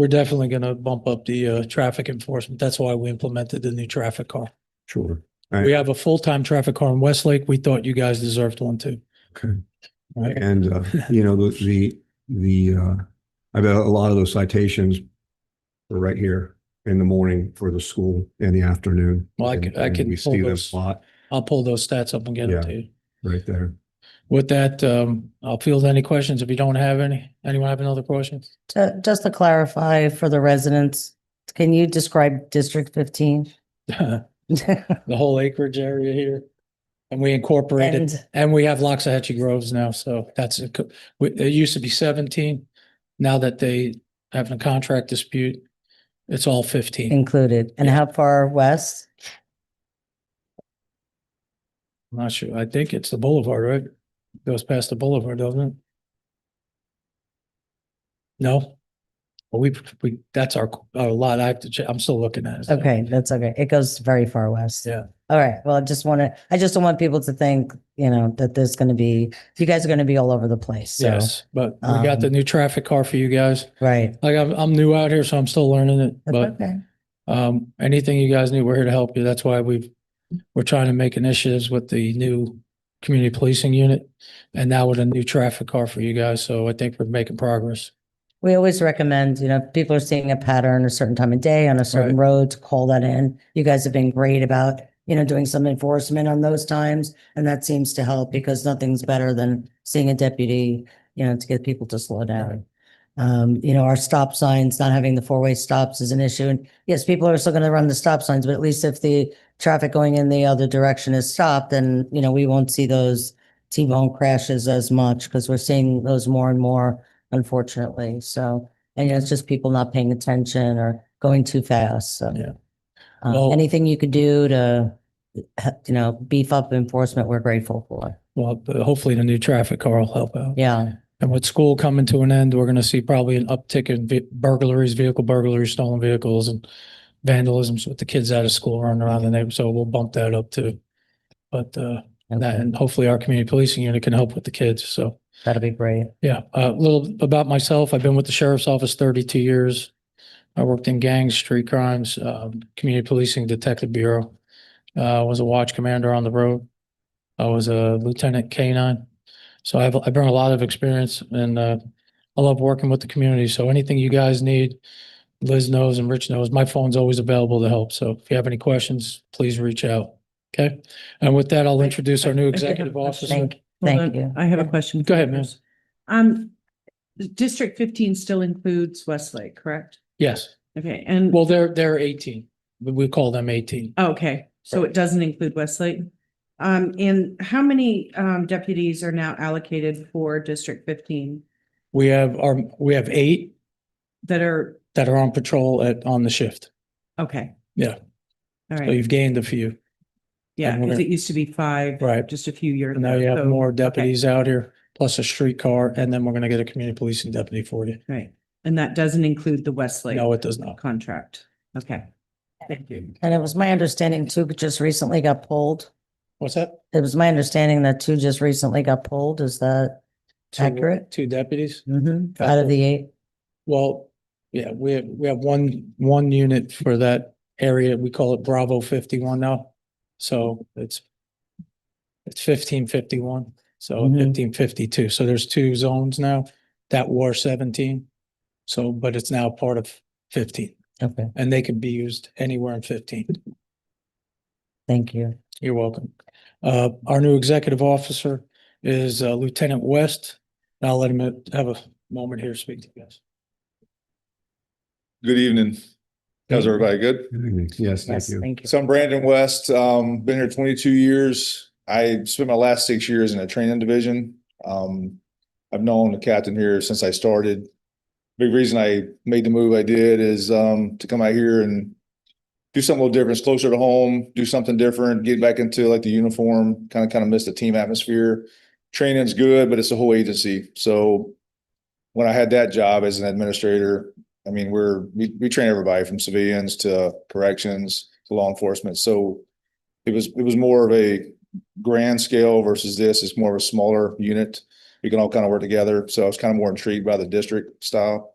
we're definitely going to bump up the traffic enforcement. That's why we implemented the new traffic car. Sure. We have a full-time traffic car in Westlake. We thought you guys deserved one too. Okay. Right. And, you know, I bet a lot of those citations are right here in the morning for the school in the afternoon. Well, I can we pull see them those. a lot I'll pull those stats up and get them to you. right there. With that, I'll field any questions. If you don't have any, anyone have another question? Just to clarify for the residents, can you describe District 15? The whole acreage area here. And we incorporated, and we have Loxahatchee Groves now. So it used to be 17. Now that they have a contract dispute, it's all 15. Included. And Yeah. how far west? I'm not sure. I think it's the boulevard, right? Goes past the boulevard, doesn't it? No? Well, that's our lot. I have to check. I'm still looking at it. So. Okay, that's okay. It goes very far west. Yeah. All right. Well, I just don't want people to think, that you guys are going to be all over the place. So, Yes, but we got the new traffic car for you guys. right. Like I'm new out here, so I'm still learning it. That's But okay. anything you guys need, we're here to help you. That's why we're trying to make initiatives with the new community policing unit, and now with a new traffic car for you guys. So I think we're making progress. We always recommend, if people are seeing a pattern a certain time of day on a certain road, to call that in. You guys have been great about, doing some enforcement on those times. And that seems to help because nothing's better than seeing a deputy, to get people to slow down. Our stop signs, not having the four-way stops is an issue. And yes, people are still going to run the stop signs, but at least if the traffic going in the other direction is stopped, then, we won't see those T-bone crashes as much because we're seeing those more and more, unfortunately. So, and it's just people not paying attention or going too fast. So, Yeah. Well, anything you could do to, beef up enforcement, we're grateful for. Well, hopefully the new traffic car will help out. Yeah. And with school coming to an end, we're going to see probably an uptick in burglaries, vehicle burglaries, stolen vehicles, and vandalisms with the kids out of school running around the neighborhood. So we'll bump that up too. But and hopefully our community policing unit can help with the kids. So that'll be great. Yeah. A little about myself. I've been with the sheriff's office 32 years. I worked in gangs, street crimes, community policing, detective bureau. I was a watch commander on the road. I was a lieutenant K9. So I bring a lot of experience, and I love working with the community. So anything you guys need, Liz knows and Rich knows, my phone's always available to help. So if you have any questions, please reach out. Okay. And with that, I'll introduce our new executive officer. Thank you. I have a question. Go ahead, ma'am. District 15 still includes Westlake, correct? Yes. Okay, and Well, they're 18, but we call them 18. okay, so it doesn't include Westlake. And how many deputies are now allocated for District 15 We have 8 that are on patrol on the shift. okay? Yeah. All So right. you've gained a few. Yeah, and we're because gonna- it used to be 5, Right. just a few years And now ago. you have So, more okay, deputies out here, plus a street car, and then we're going to get a community policing deputy for you. right, and that doesn't include the Westlake No, it does not. contract. Okay, thank you. And it was my understanding 2 just recently got pulled. What's that? It was my understanding that 2 just recently got pulled. Is that accurate? 2 deputies? Out of the 8? Well, yeah, we have one unit for that area. We call it Bravo 51 now. So it's 1551. So Mhm. 1552. So there's 2 zones now that were 17. So, but it's now part of 15, Okay, and they can be used anywhere in 15. thank you. You're welcome. Our new executive officer is Lieutenant West. And I'll let him have a moment here to speak to you guys. Good evening. How's everybody? Good? Yes, thank Yes, you. thank you. So I'm Brandon West. Been here 22 years. I spent my last 6 years in a training division. I've known the captain here since I started. Big reason I made the move I did is to come out here and do something a little different. It's closer to home, do something different, get back into like the uniform, kind of miss the team atmosphere. Training's good, but it's a whole agency. So when I had that job as an administrator, I mean, we train everybody from civilians to corrections to law enforcement. So it was more of a grand scale versus this. It's more of a smaller unit. We can all kind of work together. So I was kind of more intrigued by the district style.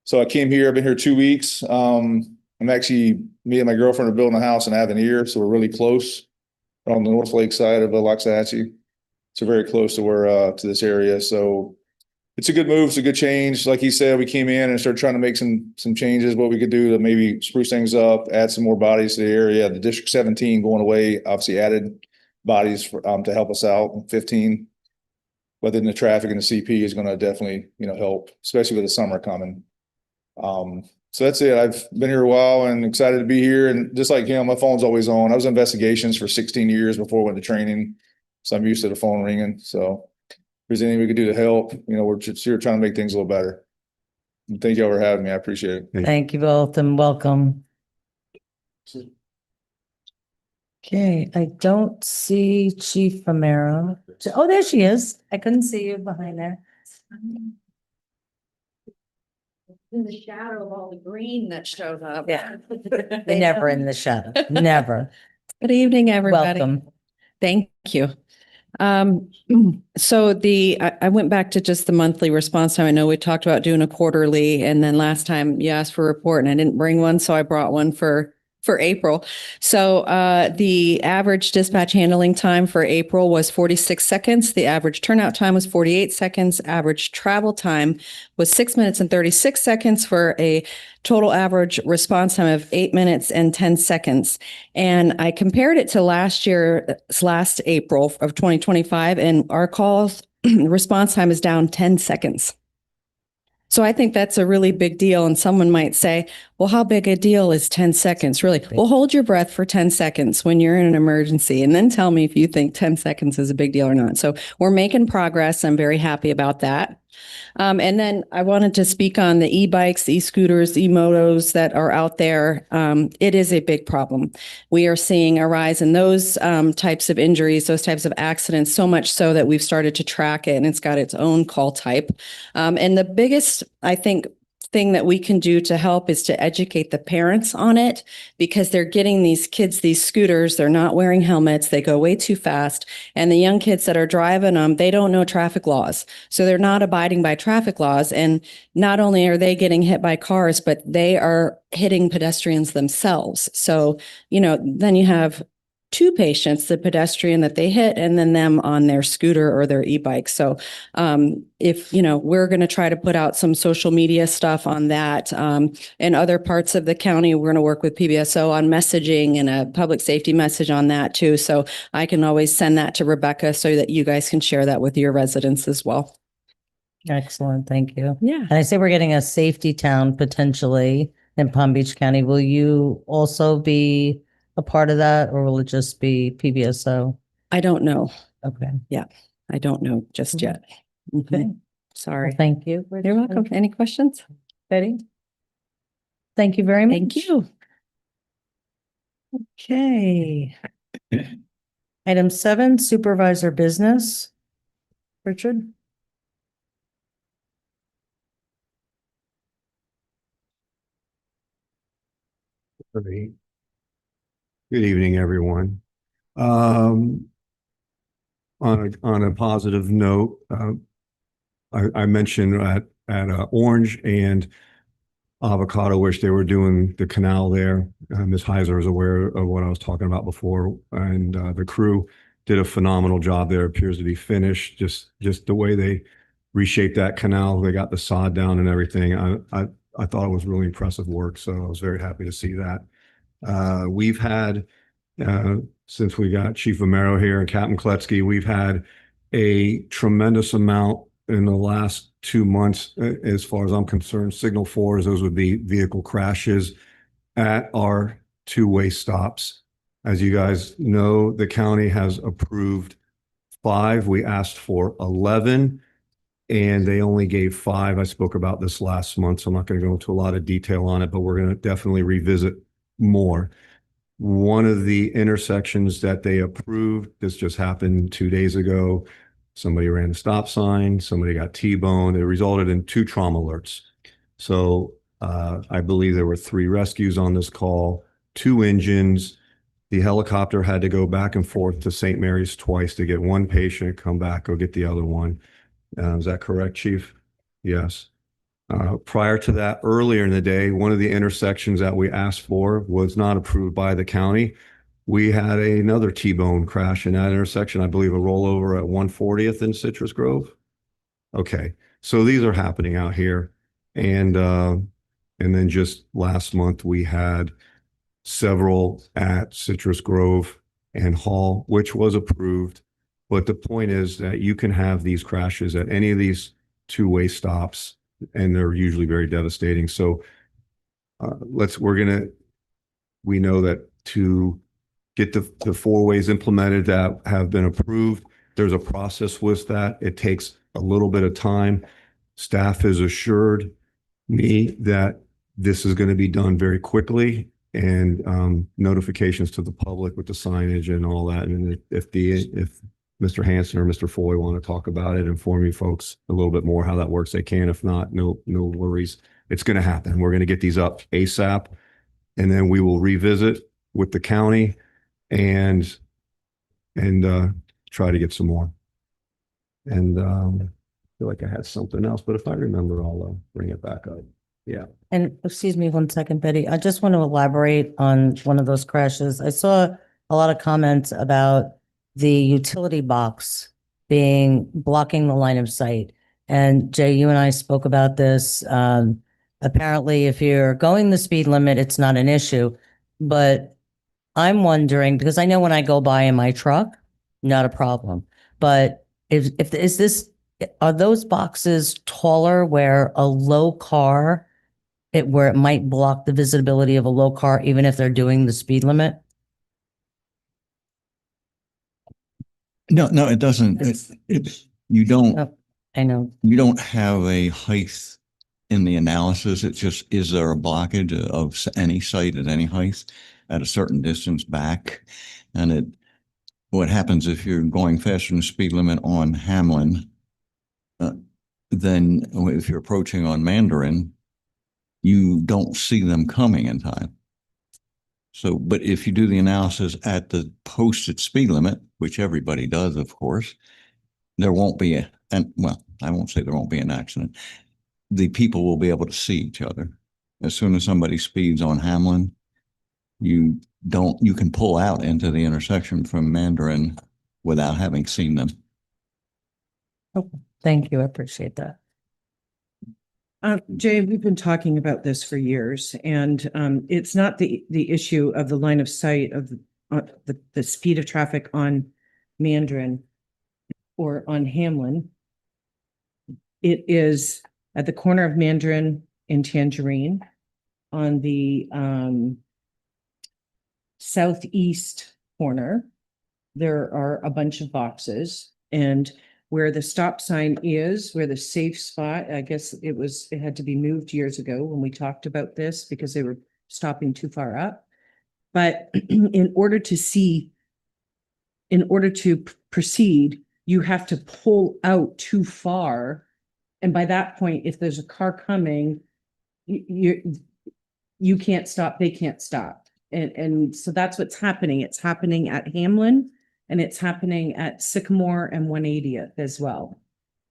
So I came here, I've been here 2 weeks. I'm actually, me and my girlfriend are building a house in Avenir, so we're really close on the North Lake side of Loxahatchee. So very close to where, to this area. So it's a good move. It's a good change. Like he said, we came in and started trying to make some changes, what we could do to maybe spruce things up, add some more bodies to the area. The District 17 going away, obviously added bodies for, to help us out, 15. But then the traffic and the CP is going to definitely, help, especially with the summer coming. So that's it. I've been here a while and excited to be here. And just like him, my phone's always on. I was in investigations for 16 years before I went to training. So I'm used to the phone ringing. So if there's anything we could do to help, we're just here trying to make things a little better. And thank you all for having me. I appreciate it. Thank you both and welcome. Okay, I don't see Chief Romero. Oh, there she is. I couldn't see you behind there. In the shadow of all the green that showed up. Yeah. Never in the shadow, never. Good evening, everybody. Welcome. Thank you. So I went back to just the monthly response time. I know we talked about doing a quarterly, and then last time you asked for a report and I didn't bring one, so I brought one for April. So the average dispatch handling time for April was 46 seconds. The average turnout time was 48 seconds. Average travel time was 6 minutes and 36 seconds for a total average response time of 8 minutes and 10 seconds. And I compared it to last April of 2025, and our calls response time is down 10 seconds. So I think that's a really big deal. And someone might say, well, how big a deal is 10 seconds? Really? Well, hold your breath for 10 seconds when you're in an emergency, and then tell me if you think 10 seconds is a big deal or not. So we're making progress. I'm very happy about that. And then I wanted to speak on the e-bikes, e-scooters, e-motos that are out there. It is a big problem. We are seeing a rise in those types of injuries, those types of accidents, so much so that we've started to track it, and it's got its own call type. And the biggest, I think, thing that we can do to help is to educate the parents on it, because they're getting these kids these scooters, they're not wearing helmets, they go way too fast, and the young kids that are driving them, they don't know traffic laws, so they're not abiding by traffic laws. And not only are they getting hit by cars, but they are hitting pedestrians themselves. So then you have two patients, the pedestrian that they hit and then them on their scooter or their e-bike. So if, we're going to try to put out some social media stuff on that. In other parts of the county, we're going to work with PBSO on messaging and a public safety message on that too. So I can always send that to Rebecca so that you guys can share that with your residents as well. Excellent. Thank you. Yeah. And I say we're getting a safety town potentially in Palm Beach County. Will you also be a part of that, or will it just be PBSO? I don't know. Okay. I don't know just yet. Okay. Sorry. Well, thank you. You're welcome. Any questions? Betty? Thank you very much. Thank you. Okay. Item 7, supervisor business. Richard? Great. Good evening, everyone. On a positive note, I mentioned at Orange and Avocado, which they were doing the canal there. Ms. Heiser is aware of what I was talking about before, and the crew did a phenomenal job there. It appears to be finished. Just the way they reshaped that canal, they got the sod down and everything. I thought it was really impressive work, so I was very happy to see that. We've had, since we got Chief Romero here and Captain Kletsky, we've had a tremendous amount in the last 2 months, as far as I'm concerned. Signal 4s, those would be vehicle crashes at our two-way stops. As you guys know, the county has approved 5. We asked for 11. And they only gave 5. I spoke about this last month, so I'm not going to go into a lot of detail on it, but we're going to definitely revisit more. One of the intersections that they approved, this just happened 2 days ago. Somebody ran a stop sign, somebody got T-boned. It resulted in 2 trauma alerts. So I believe there were 3 rescues on this call, 2 engines. The helicopter had to go back and forth to St. Mary's twice to get one patient, come back, go get the other one. Is that correct, Chief? Yes. Prior to that, earlier in the day, one of the intersections that we asked for was not approved by the county. We had another T-bone crash in that intersection, I believe a rollover at 140th in Citrus Grove. Okay, so these are happening out here. And then just last month, we had several at Citrus Grove and Hall, which was approved. But the point is that you can have these crashes at any of these two-way stops, and they're usually very devastating. So we know that to get the four ways implemented that have been approved, there's a process with that. It takes a little bit of time. Staff has assured me that this is going to be done very quickly, and notifications to the public with the signage and all that. And if Mr. Hanson or Mr. Foy want to talk about it, inform you folks a little bit more how that works, they can. If not, no worries. It's going to happen. We're going to get these up ASAP, and then we will revisit with the county and try to get some more. And I feel like I had something else, but if I remember, I'll bring it back up. Yeah. And excuse me 1 second, Betty. I just want to elaborate on one of those crashes. I saw a lot of comments about the utility box blocking the line of sight. And Jay, you and I spoke about this. Apparently, if you're going the speed limit, it's not an issue. But I'm wondering, because I know when I go by in my truck, not a problem. But are those boxes taller where a low car, where it might block the visibility of a low car, even if they're doing the speed limit? No, it doesn't. You don't, Oh, I know. you don't have a height in the analysis. It's just, is there a blockage of any site at any height at a certain distance back? And what happens if you're going faster than the speed limit on Hamlin, then if you're approaching on Mandarin, you don't see them coming in time. So, but if you do the analysis at the posted speed limit, which everybody does, of course, there won't be well, I won't say there won't be an accident. The people will be able to see each other. As soon as somebody speeds on Hamlin, you can pull out into the intersection from Mandarin without having seen them. Okay. Thank you. I appreciate that. Jay, we've been talking about this for years, and it's not the issue of the line of sight of the speed of traffic on Mandarin or on Hamlin. It is at the corner of Mandarin and Tangerine on the southeast corner. There are a bunch of boxes, and where the stop sign is, where the safe spot, I guess it had to be moved years ago when we talked about this because they were stopping too far up. But in order to proceed, you have to pull out too far. And by that point, if there's a car coming, you can't stop, they can't stop. And so that's what's happening. It's happening at Hamlin, and it's happening at Sycamore and 180th as well.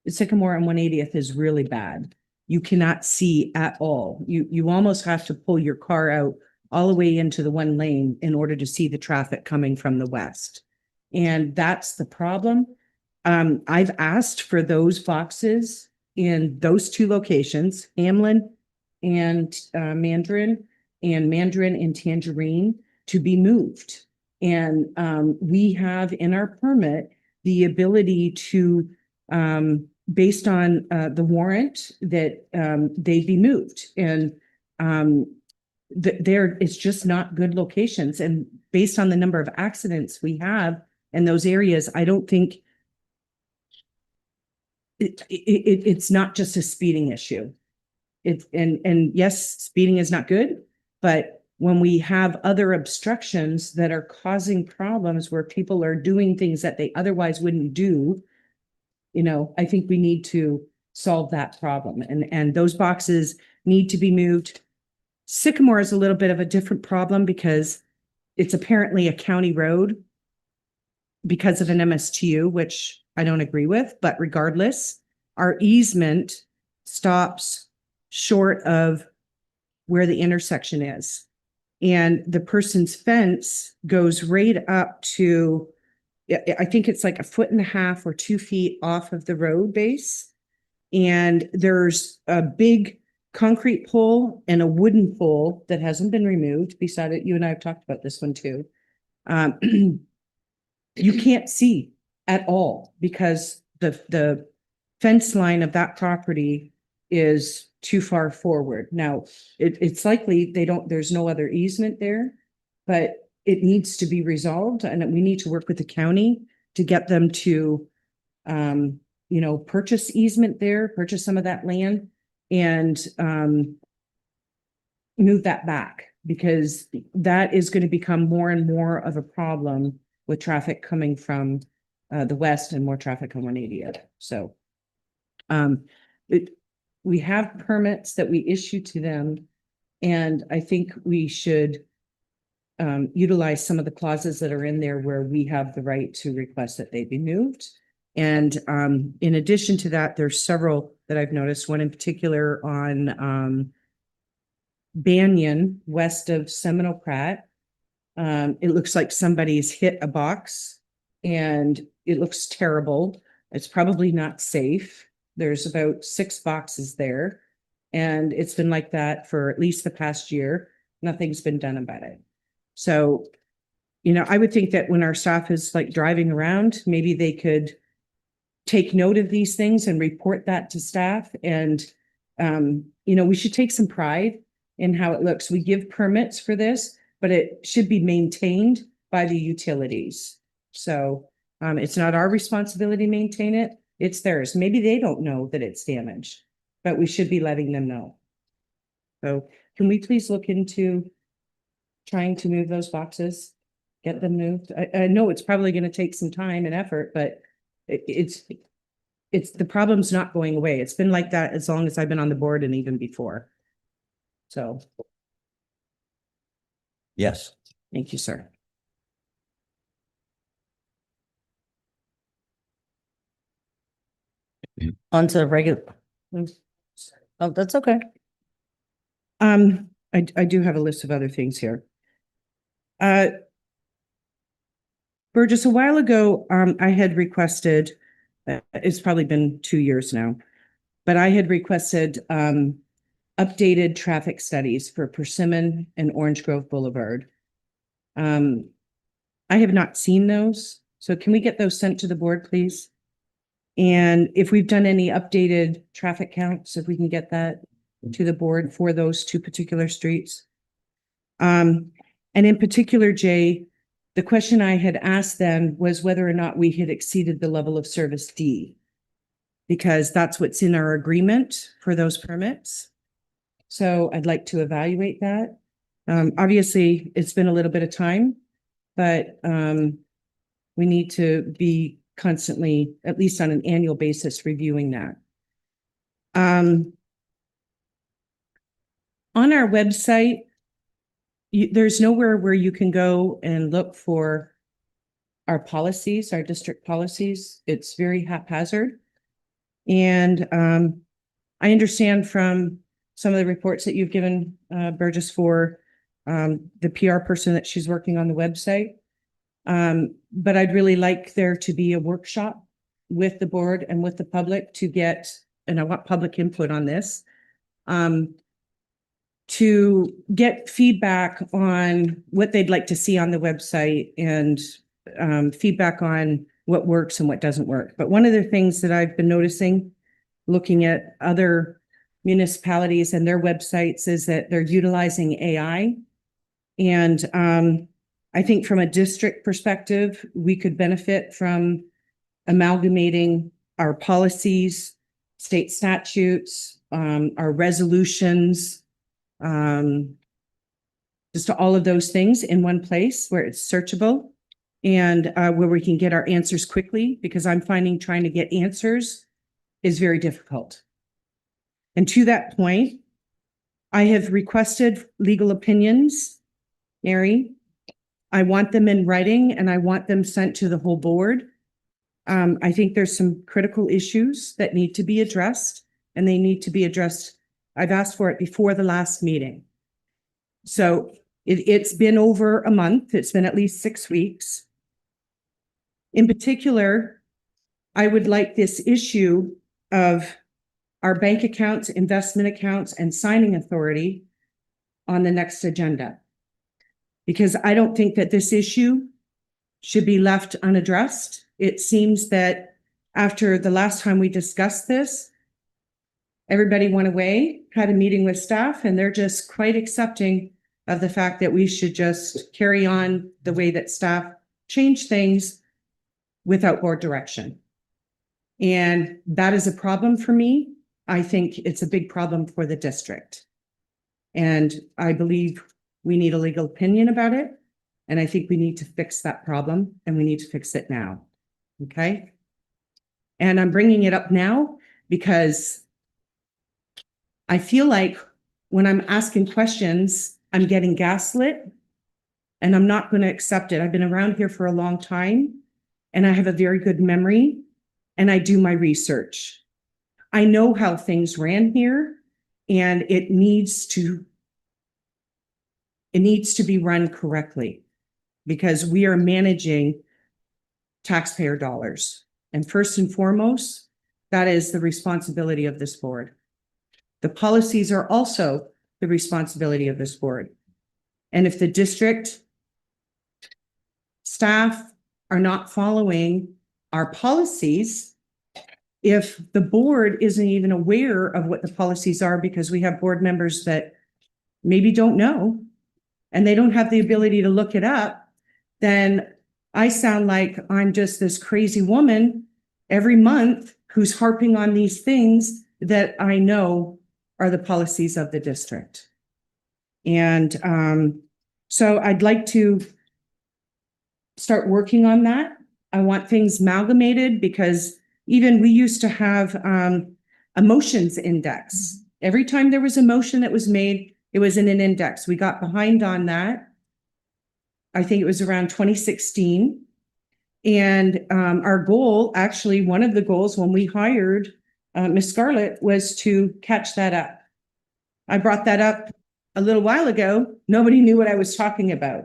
Sycamore and 180th is really bad. You cannot see at all. You almost have to pull your car out all the way into the one lane in order to see the traffic coming from the west. And that's the problem. I've asked for those boxes in those two locations, Hamlin and Mandarin and Tangerine, to be moved. And we have in our permit the ability to, based on the warrant, that they be moved. And it's just not good locations. And based on the number of accidents we have in those areas, I don't think it's not just a speeding issue. And yes, speeding is not good, but when we have other obstructions that are causing problems where people are doing things that they otherwise wouldn't do, I think we need to solve that problem. And those boxes need to be moved. Sycamore is a little bit of a different problem because it's apparently a county road because of an MSTU, which I don't agree with, but regardless, our easement stops short of where the intersection is. And the person's fence goes right up to, I think it's like 1.5 or 2 feet off of the road base. And there's a big concrete pole and a wooden pole that hasn't been removed beside it. You and I have talked about this one too. You can't see at all because the fence line of that property is too far forward. Now, it's likely there's no other easement there, but it needs to be resolved, and we need to work with the county to get them to, purchase easement there, purchase some of that land, and move that back, because that is going to become more and more of a problem with traffic coming from the west and more traffic on 180th. So we have permits that we issue to them, and I think we should utilize some of the clauses that are in there where we have the right to request that they be moved. And in addition to that, there's several that I've noticed, one in particular on Banyan, west of Seminole Pratt. It looks like somebody's hit a box and it looks terrible. It's probably not safe. There's about 6 boxes there, and it's been like that for at least the past year. Nothing's been done about it. So, I would think that when our staff is like driving around, maybe they could take note of these things and report that to staff. And, we should take some pride in how it looks. We give permits for this, but it should be maintained by the utilities. So it's not our responsibility to maintain it. It's theirs. Maybe they don't know that it's damaged, but we should be letting them know. So can we please look into trying to move those boxes, get them moved? I know it's probably going to take some time and effort, but it's the problem's not going away. It's been like that as long as I've been on the board and even before. So. Yes. Thank you, sir. On to regular. Oh, that's okay. I do have a list of other things here. Burgess, a while ago, I had requested, it's probably been 2 years now, but I had requested updated traffic studies for Persimmon and Orange Grove Boulevard. I have not seen those, so can we get those sent to the board, please? And if we've done any updated traffic counts, if we can get that to the board for those 2 particular streets. And in particular, Jay, the question I had asked them was whether or not we had exceeded the level of service D, because that's what's in our agreement for those permits. So I'd like to evaluate that. Obviously, it's been a little bit of time, but we need to be constantly, at least on an annual basis, reviewing that. On our website, there's nowhere where you can go and look for our policies, our district policies. It's very haphazard. And I understand from some of the reports that you've given Burgess for the PR person that she's working on the website. But I'd really like there to be a workshop with the board and with the public to get, and I want public input on this, to get feedback on what they'd like to see on the website, and feedback on what works and what doesn't work. But one of the things that I've been noticing, looking at other municipalities and their websites, is that they're utilizing AI. And I think from a district perspective, we could benefit from amalgamating our policies, state statutes, our resolutions, just all of those things in one place where it's searchable, and where we can get our answers quickly, because I'm finding trying to get answers is very difficult. And to that point, I have requested legal opinions, Mary. I want them in writing, and I want them sent to the whole board. I think there's some critical issues that need to be addressed, and they need to be addressed I've asked for it before the last meeting. So it's been over a month. It's been at least 6 weeks. In particular, I would like this issue of our bank accounts, investment accounts, and signing authority on the next agenda. Because I don't think that this issue should be left unaddressed. It seems that after the last time we discussed this, everybody went away, had a meeting with staff, and they're just quite accepting of the fact that we should just carry on the way that staff change things without board direction. And that is a problem for me. I think it's a big problem for the district. And I believe we need a legal opinion about it. And I think we need to fix that problem, and we need to fix it now. Okay? And I'm bringing it up now because I feel like when I'm asking questions, I'm getting gaslit, and I'm not going to accept it. I've been around here for a long time, and I have a very good memory, and I do my research. I know how things ran here, and it needs to be run correctly because we are managing taxpayer dollars. And first and foremost, that is the responsibility of this board. The policies are also the responsibility of this board. And if the district staff are not following our policies, if the board isn't even aware of what the policies are because we have board members that maybe don't know and they don't have the ability to look it up, then I sound like I'm just this crazy woman every month who's harping on these things that I know are the policies of the district. And so I'd like to start working on that. I want things amalgamated because even we used to have a motions index. Every time there was a motion that was made, it was in an index. We got behind on that. I think it was around 2016. And our goal, actually, one of the goals when we hired Miss Scarlett was to catch that up. I brought that up a little while ago. Nobody knew what I was talking about.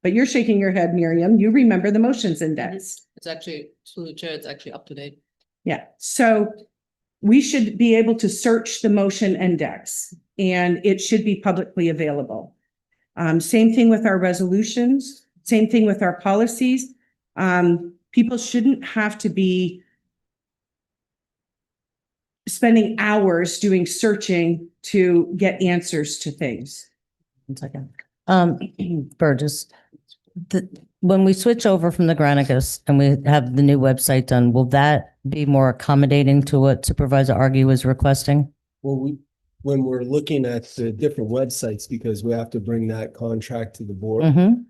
But you're shaking your head, Miriam. You remember the motions index. It's actually, through the chair, it's actually up to date. Yeah. So we should be able to search the motion index and it should be publicly available. Same thing with our resolutions, same thing with our policies. People shouldn't have to be spending hours doing searching to get answers to things. 1 second. Burgess, when we switch over from the Granicus and we have the new website done, will that be more accommodating to what Supervisor Argy was requesting? Well, when we're looking at the different websites, because we have to bring that contract to the board, Mhm.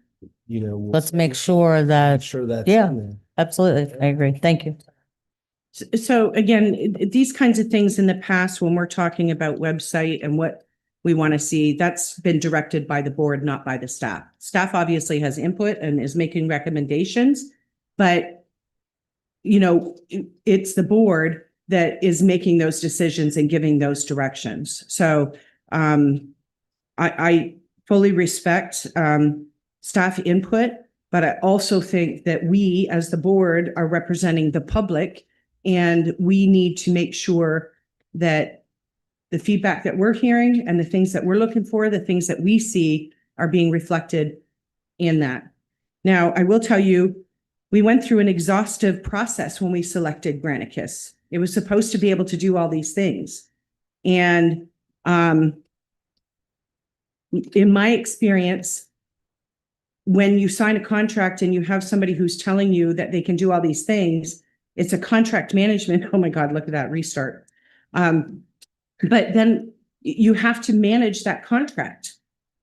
you know. Let's make sure that, that's yeah. in there. Absolutely. I agree. Thank you. So again, these kinds of things in the past, when we're talking about website and what we want to see, that's been directed by the board, not by the staff. Staff obviously has input and is making recommendations, but you know, it's the board that is making those decisions and giving those directions. So I fully respect staff input, but I also think that we as the board are representing the public, and we need to make sure that the feedback that we're hearing and the things that we're looking for, the things that we see are being reflected in that. Now, I will tell you, we went through an exhaustive process when we selected Granicus. It was supposed to be able to do all these things. And in my experience, when you sign a contract and you have somebody who's telling you that they can do all these things, it's a contract management. Oh my God, look at that restart. But then you have to manage that contract.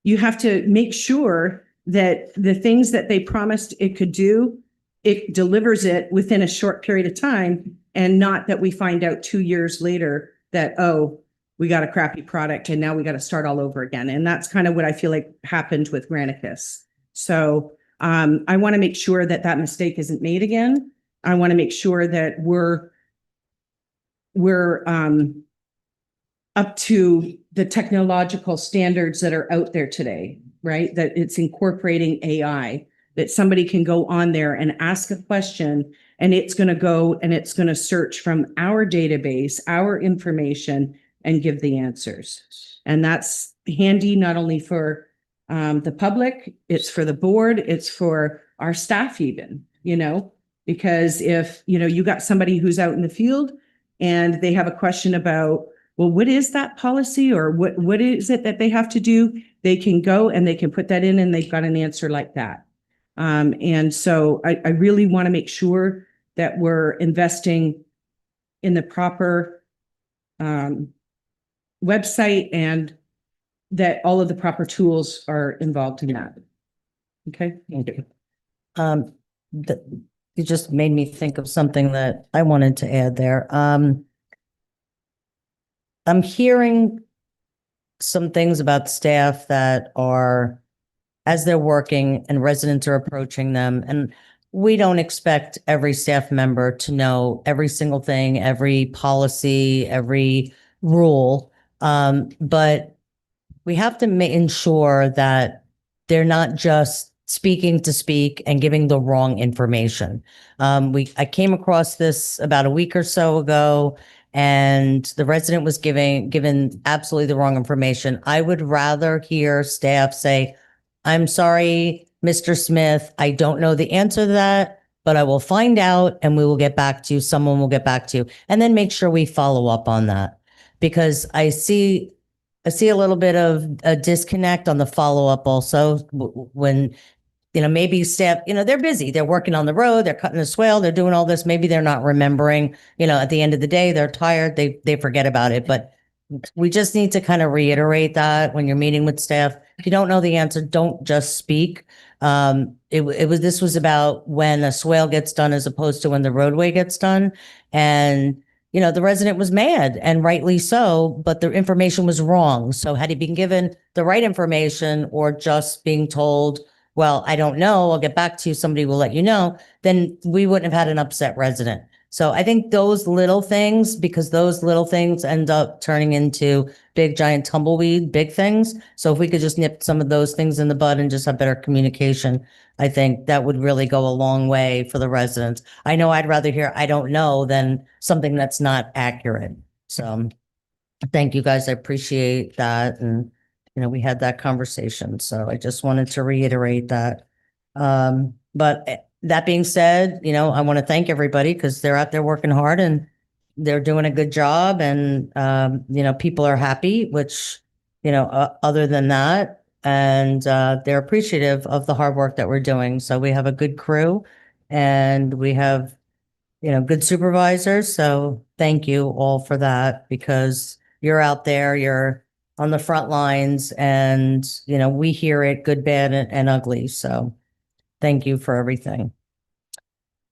You have to make sure that the things that they promised it could do, it delivers it within a short period of time, and not that we find out 2 years later that, oh, we got a crappy product and now we got to start all over again. And that's kind of what I feel like happened with Granicus. So I want to make sure that that mistake isn't made again. I want to make sure that we're up to the technological standards that are out there today, right? That it's incorporating AI, that somebody can go on there and ask a question and it's going to go and it's going to search from our database, our information, and give the answers. And that's handy not only for the public, it's for the board, it's for our staff even, because if, you got somebody who's out in the field and they have a question about, well, what is that policy or what is it that they have to do? They can go and they can put that in and they've got an answer like that. And so I really want to make sure that we're investing in the proper website and that all of the proper tools are involved in that. Okay. Thank you. You just made me think of something that I wanted to add there. I'm hearing some things about staff that are, as they're working and residents are approaching them, and we don't expect every staff member to know every single thing, every policy, every rule. But we have to ensure that they're not just speaking to speak and giving the wrong information. I came across this about a week or so ago, and the resident was given absolutely the wrong information. I would rather hear staff say, "I'm sorry, Mr. Smith, I don't know the answer to that, but I will find out and we will get back to you. Someone will get back to you." And then make sure we follow up on that, because I see a little bit of a disconnect on the follow-up also when, maybe staff, they're busy. They're working on the road, they're cutting the swale, they're doing all this. Maybe they're not remembering, at the end of the day, they're tired, they forget about it. But we just need to kind of reiterate that when you're meeting with staff. If you don't know the answer, don't just speak. This was about when a swale gets done as opposed to when the roadway gets done. And the resident was mad, and rightly so, but the information was wrong. So had he been given the right information or just being told, "Well, I don't know, I'll get back to you, somebody will let you know," then we wouldn't have had an upset resident. So I think those little things, because those little things end up turning into big, giant tumbleweed, big things. So if we could just nip some of those things in the bud and just have better communication, I think that would really go a long way for the residents. I know I'd rather hear "I don't know" than something that's not accurate. So thank you guys. I appreciate that. And, we had that conversation. So I just wanted to reiterate that. But that being said, I want to thank everybody because they're out there working hard and they're doing a good job, and, people are happy, which, other than that, and they're appreciative of the hard work that we're doing. So we have a good crew and we have, good supervisors. So thank you all for that, because you're out there, you're on the front lines, and, we hear it good, bad, and ugly. So thank you for everything.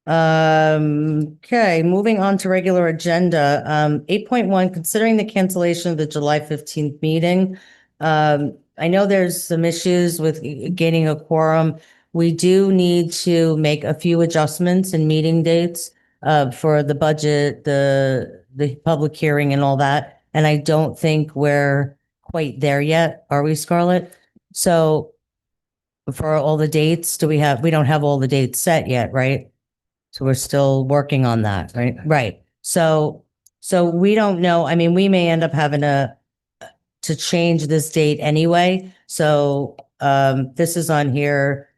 Okay, moving on to regular agenda. 8.1, considering the cancellation of the July 15th meeting. I know there's some issues with gaining a quorum. We do need to make a few adjustments in meeting dates for the budget, the public hearing and all that. And I don't think we're quite there yet. Are we, Scarlett? So for all the dates, we don't have all the dates set yet, right? So we're still working on that, right? Right. So we don't know. I mean, we may end up having to change this date anyway. So this is on here.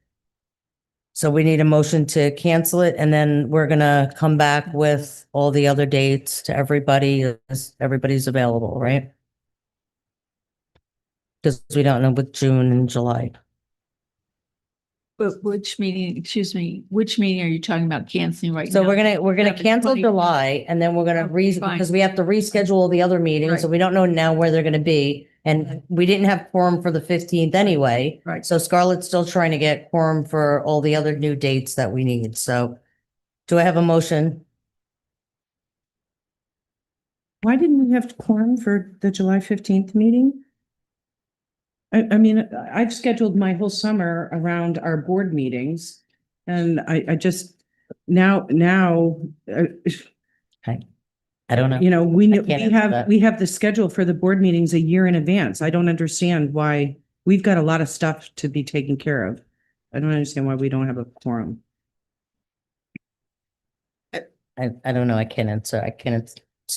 So we need a motion to cancel it, and then we're gonna come back with all the other dates to everybody as everybody's available, right? Because we don't know with June and July. But which meeting are you talking about canceling right now? So we're gonna Yeah, the cancel 20 July, and then we're gonna fine. because we have to reschedule the other meetings, so Right. we don't know now where they're gonna be. And we didn't have quorum for the 15th anyway. Right. So Scarlett's still trying to get quorum for all the other new dates that we need. So do I have a motion? Why didn't we have quorum for the July 15th meeting? I mean, I've scheduled my whole summer around our board meetings, and I just now. Okay. I don't know. You know, we can't answer that. we have the schedule for the board meetings a year in advance. I don't understand why we've got a lot of stuff to be taken care of. I don't understand why we don't have a quorum. I don't know. I can't answer.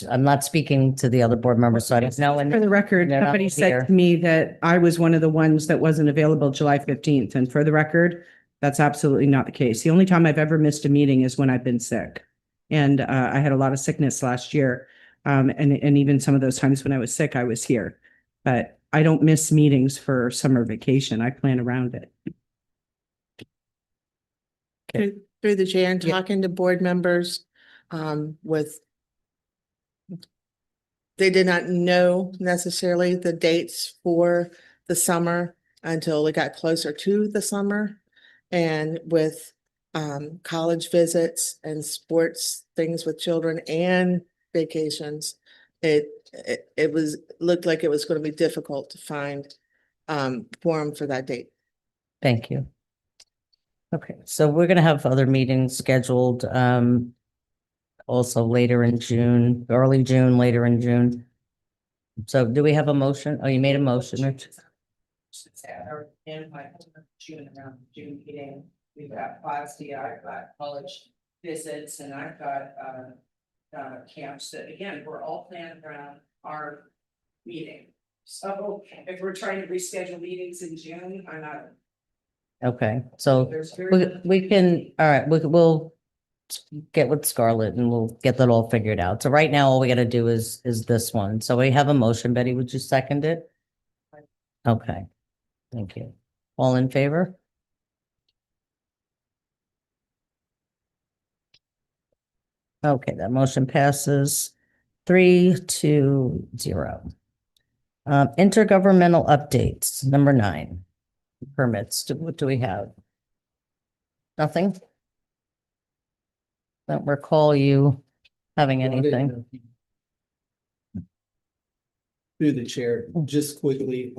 I'm not speaking to the other board members, so I don't know. For the record, They're not somebody here. said to me that I was one of the ones that wasn't available July 15th. And for the record, that's absolutely not the case. The only time I've ever missed a meeting is when I've been sick. And I had a lot of sickness last year. And even some of those times when I was sick, I was here. But I don't miss meetings for summer vacation. I plan around it. Through the chair and Yeah. talking to board members, with they did not know necessarily the dates for the summer until it got closer to the summer. And with college visits and sports things with children and vacations, it looked like it was going to be difficult to find quorum for that date. Thank you. Okay, so we're gonna have other meetings scheduled, also later in June, early June, later in June. So do we have a motion? Oh, you made a motion, Rich? In my June around June meeting, we've got FOSDI, I've got college visits, and I've got camps that, again, we're all planned around our meeting. So if we're trying to reschedule meetings in June, I'm not. Okay, so There's very. we can, all right, we'll get with Scarlett and we'll get that all figured out. So right now, all we gotta do is this one. So we have a motion. Betty, would you second it? Okay, thank you. All in favor? Okay, that motion passes 3-0. Intergovernmental updates, number 9. Permits, what do we have? Nothing? Don't recall you having anything. Through the chair, just quickly,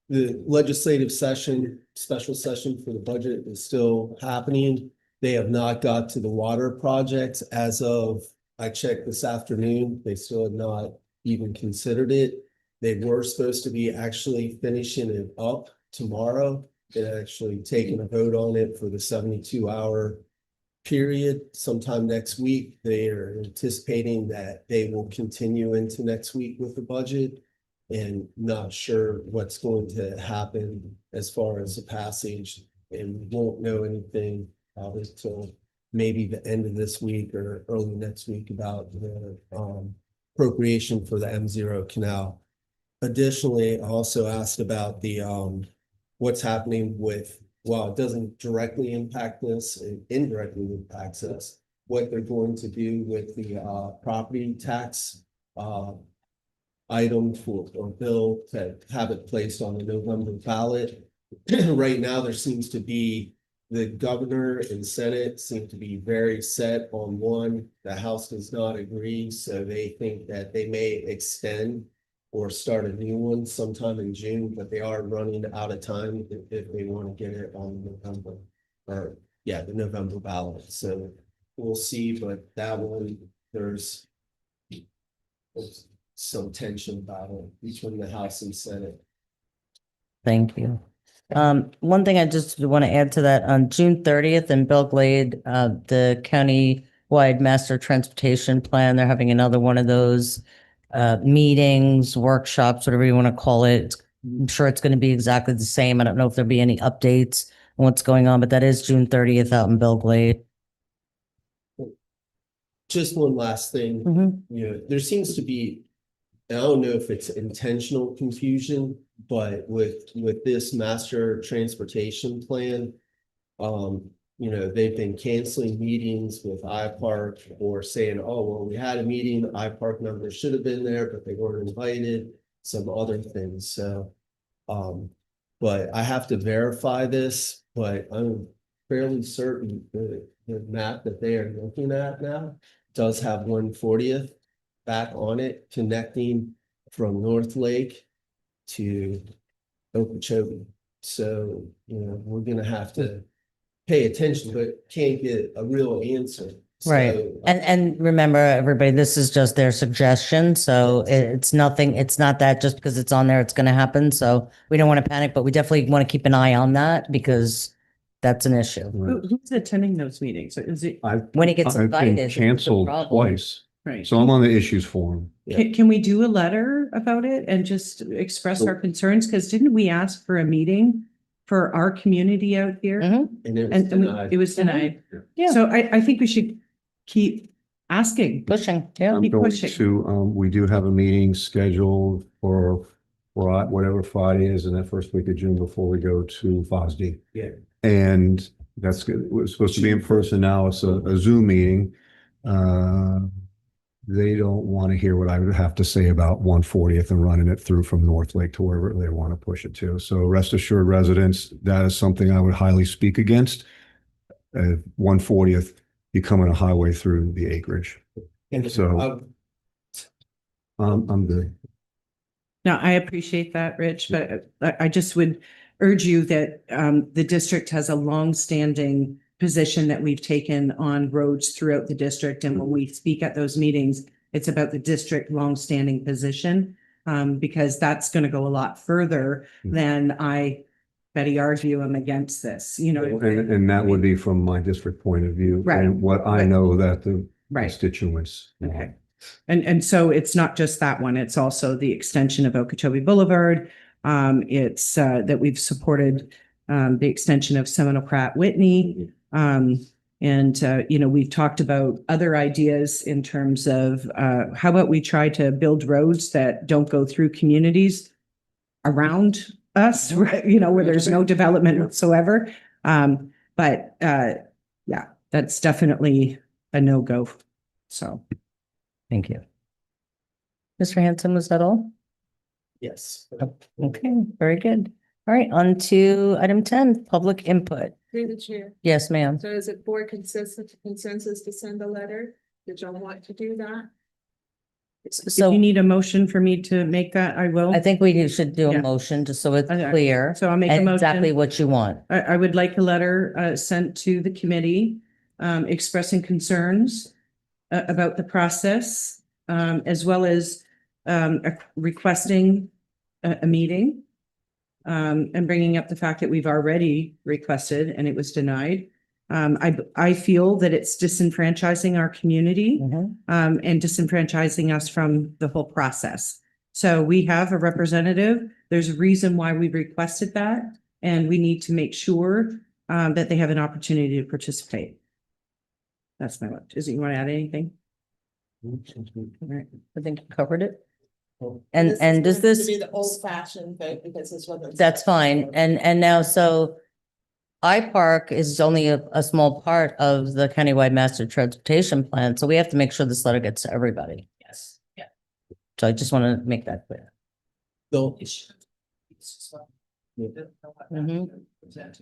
the legislative session, special session for the budget is still happening. They have not got to the water projects as of, I checked this afternoon, they still have not even considered it. They were supposed to be actually finishing it up tomorrow and actually taking a vote on it for the 72-hour period sometime next week. They are anticipating that they will continue into next week with the budget and not sure what's going to happen as far as the passage, and we won't know anything until maybe the end of this week or early next week about the appropriation for the M0 canal. Additionally, I also asked about the what's happening with, while it doesn't directly impact this, it indirectly impacts us, what they're going to do with the property tax item for, or bill to have it placed on the November ballot. Right now, there seems to be, the governor and Senate seem to be very set on one. The House does not agree, so they think that they may extend or start a new one sometime in June, but they are running out of time if they want to get it on November, or yeah, the November ballot. So we'll see, but that one, there's some tension about it between the House and Senate. Thank you. One thing I just want to add to that, on June 30th in Belglade, the county-wide master transportation plan, they're having another one of those meetings, workshops, whatever you want to call it. I'm sure it's going to be exactly the same. I don't know if there'll be any updates on what's going on, but that is June 30th out in Belglade. Just one last thing, you know, there seems to be, I don't know if it's intentional confusion, but with this master transportation plan, you know, they've been canceling meetings with iPark or saying, oh, well, we had a meeting, iPark members should have been there, but they weren't invited, some other things. So, but I have to verify this, but I'm fairly certain the map that they are looking at now does have 140th back on it, connecting from North Lake to Okeechobee. So, you know, we're gonna have to pay attention, but can't get a real answer Right. So, And remember, everybody, this is just their suggestion. So it's nothing, it's not that just because it's on there, it's going to happen. So we don't want to panic, but we definitely want to keep an eye on that because that's an issue. Who's attending those meetings? Is it, When he gets I've invited, been it's a canceled problem. twice, right? so I'm on the issues forum. Can we do a letter about it and just express our concerns? Because didn't we ask for a meeting for our community out here? Mhm. and it was And denied. it was denied. Yeah. So I think we should keep asking. Pushing, yeah. I'm Keep going pushing. to, we do have a meeting scheduled for whatever Friday is in that first week of June before we go to FOSD. Yeah. And that's good. It was supposed to be in person. Now it's a Zoom meeting. They don't want to hear what I would have to say about 140th and running it through from North Lake to wherever they want to push it to. So rest assured, residents, that is something I would highly speak against. 140th becoming a highway through the acreage. And So- I'm good. No, I appreciate that, Rich, but I just would urge you that the district has a longstanding position that we've taken on roads throughout the district. And when we speak at those meetings, it's about the district longstanding position, because that's going to go a lot further than Betty argue I'm against this, you know. And that would be from my district point of view. Right. And what I know that the Right. constituents. Okay. And so it's not just that one, it's also the extension of Okeechobee Boulevard. It's that we've supported the extension of Seminole Pratt Whitney. You know, we've talked about other ideas in terms of how about we try to build roads that don't go through communities around us, right? You know, where there's no development whatsoever. Yeah, that's definitely a no-go. So. Thank you. Mr. Hanson, was that all? Yes. Okay, very good. All right, on to item 10, public input. Through the chair. Yes, ma'am. So is it board consensus to send a letter? Did y'all want to do that? If So you need a motion for me to make that, I will. I think we should do Yeah. a motion just so it's Okay. clear. So I'll make a and exactly motion. what you want. I would like a letter sent to the committee expressing concerns about the process, as well as requesting a meeting and bringing up the fact that we've already requested and it was denied. I feel that it's disenfranchising our community Mhm. and disenfranchising us from the whole process. So we have a representative. There's a reason why we requested that, and we need to make sure that they have an opportunity to participate. That's my vote. Is it, you want to add anything? All right. I think you covered it. This is And does going to this, Be the old fashioned vote because this wasn't. that's fine. And now, so I-Park is only a small part of the countywide master transportation plan. So we have to make sure this letter gets to everybody. Yes, yeah. So I just want to make that clear. So,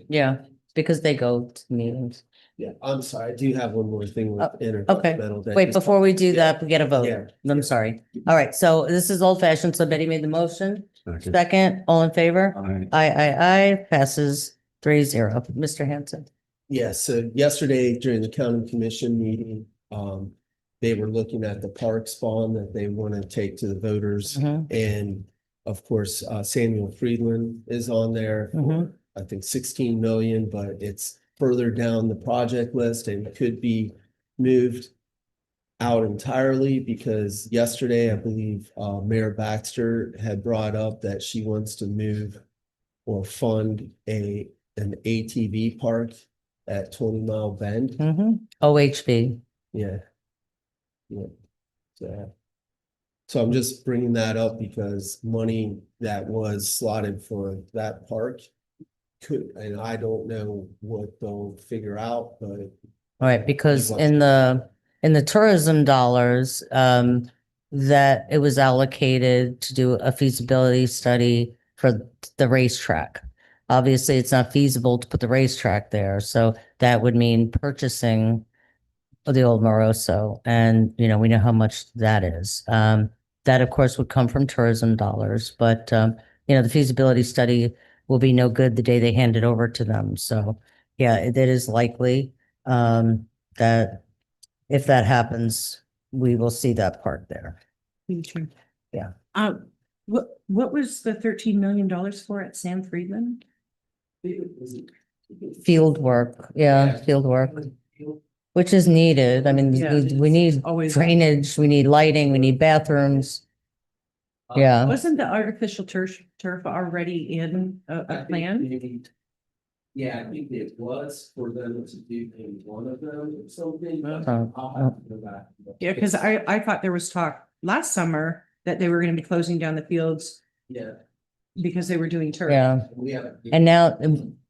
Yeah, because they go to meetings. yeah, I'm sorry. I do have one more thing with Okay. intergovernmental. that Wait, just- before we do Yeah. that, we get a vote. Yeah. I'm sorry. All right, so this is old fashioned. So Betty made the motion. Second. Second, all in favor? Aye. Aye, passes 3-0. Mr. Hanson. Yeah, so yesterday during the county commission meeting, they were looking at the parks bond that they want to take to the voters. Mhm. And of course, Samuel Friedland is on there for, I think, 16 million, but it's further down the project list and could be moved out entirely because yesterday, I believe, Mayor Baxter had brought up that she wants to move or fund an ATV park at 20 Mile Bend. OHB. Yeah. Yeah. So I'm just bringing that up because money that was slotted for that park could, and I don't know what they'll figure out, but All right, because wants in the tourism dollars, that it was allocated to do a feasibility study for the racetrack. Obviously, it's not feasible to put the racetrack there, so that would mean purchasing of the old Moroso, and we know how much that is. That of course would come from tourism dollars, but the feasibility study will be no good the day they hand it over to them. So yeah, it is likely that if that happens, we will see that park there. Me too. Yeah. What was the $13 million for at Sam Friedland? Field work, yeah, field work, which is needed. I mean, Yeah. we need Always. drainage, we need lighting, we need bathrooms. Yeah. Wasn't the artificial turf already in a plan? Yeah, I think it was for them to do maybe one of them or something. but Oh, I'll have to go back and look. Yeah, because I thought there was talk last summer that they were gonna be closing down the fields Yeah. because they were doing turf. Yeah. We have. And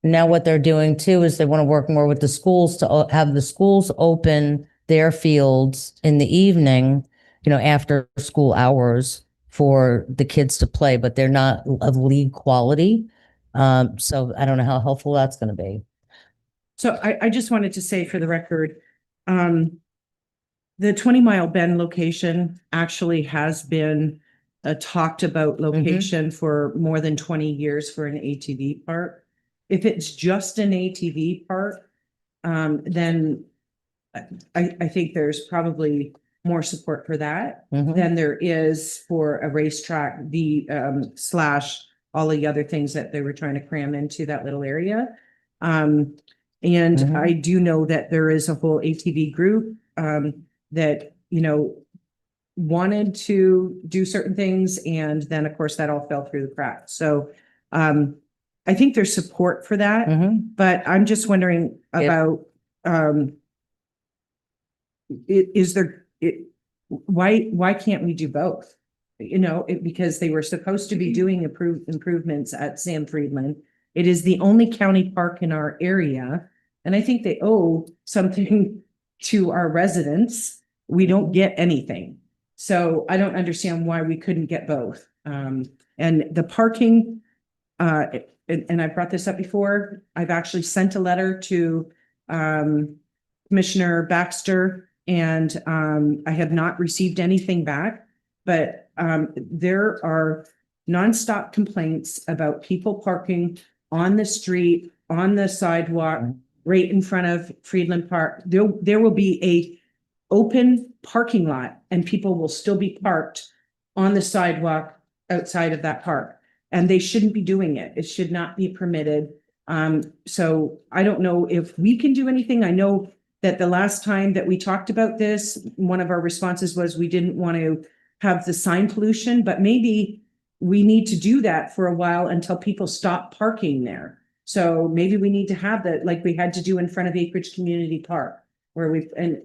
now what they're doing too is they want to work more with the schools to have the schools open their fields in the evening, after school hours for the kids to play, but they're not of league quality. So I don't know how helpful that's going to be. So I just wanted to say for the record, the 20-mile Bend location actually has been a talked about location for more than 20 years for an ATV park. If it's just an ATV park, then I think there's probably more support for that than there is for a racetrack, slash all the other things that they were trying to cram into that little area. And I do know that there is a whole ATV group that, wanted to do certain things. And then, of course, that all fell through the cracks. So I think there's support for that, but I'm just wondering about, why can't we do both? Because they were supposed to be doing improvements at Sam Friedland. It is the only county park in our area. And I think they owe something to our residents. We don't get anything. So I don't understand why we couldn't get both. And the parking, and I brought this up before, I've actually sent a letter to Commissioner Baxter, and I have not received anything back, but there are nonstop complaints about people parking on the street, on the sidewalk, right in front of Friedland Park. There will be a open parking lot and people will still be parked on the sidewalk outside of that park. And they shouldn't be doing it. It should not be permitted. So I don't know if we can do anything. I know that the last time that we talked about this, one of our responses was we didn't want to have the sign pollution, but maybe we need to do that for a while until people stop parking there. So maybe we need to have that like we had to do in front of Acreage Community Park, where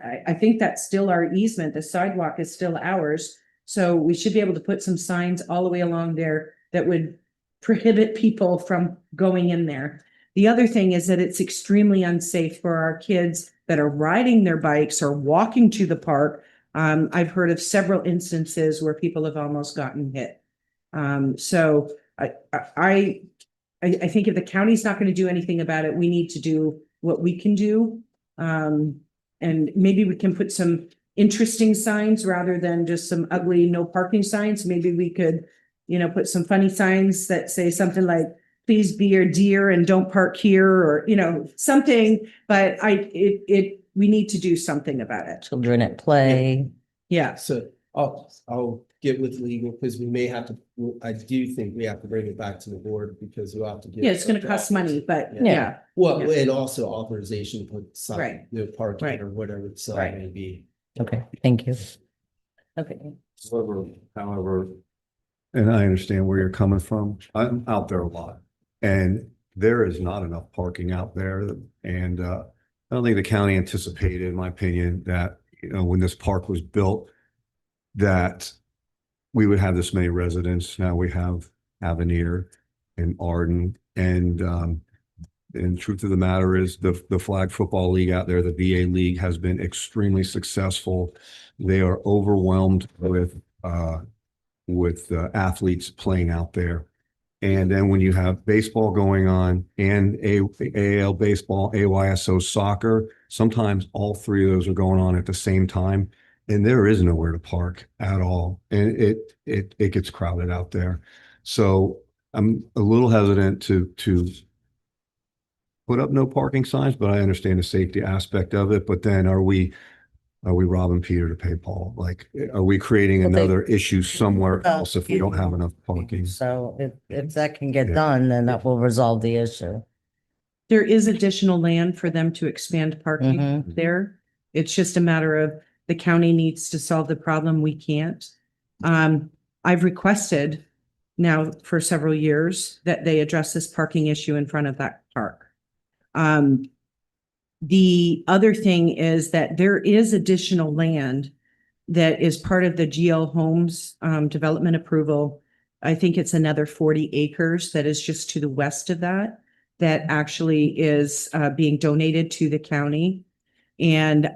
I think that's still our easement. The sidewalk is still ours. So we should be able to put some signs all the way along there that would prohibit people from going in there. The other thing is that it's extremely unsafe for our kids that are riding their bikes or walking to the park. I've heard of several instances where people have almost gotten hit. So I think if the county's not going to do anything about it, we need to do what we can do. And maybe we can put some interesting signs rather than just some ugly no parking signs. Maybe we could, put some funny signs that say something like, please be your deer and don't park here, or, something, but we need to do something about it. Children at play. Yeah. So I'll get with legal because we may have to, I do think we have to bring it back to the board because we'll have to. Yeah, it's going to cost money, but Yeah. yeah. Well, and also authorization to put some, Right. parking Right. or whatever the sign Right. may be. Okay, thank you. Okay. However, and I understand where you're coming from. I'm out there a lot and there is not enough parking out there. And I don't think the county anticipated, in my opinion, that, when this park was built, that we would have this many residents. Now we have Avenir and Arden, and truth of the matter is the flag football league out there, the VA league, has been extremely successful. They are overwhelmed with athletes playing out there. And then when you have baseball going on and AAL baseball, AYSO soccer, sometimes all three of those are going on at the same time. And there is nowhere to park at all. And it gets crowded out there. So I'm a little hesitant to put up no parking signs, but I understand the safety aspect of it. But then are we are we robbing Peter to pay Paul? Like, are we creating Well, they- another issue somewhere Well, else if we don't have enough parking? So if that can get Yeah. done, then that will resolve the issue. There is additional land for them to expand parking Mhm. there. It's just a matter of the county needs to solve the problem. We can't. I've requested now for several years that they address this parking issue in front of that park. The other thing is that there is additional land that is part of the GL Homes development approval. I think it's another 40 acres that is just to the west of that, that actually is being donated to the county. And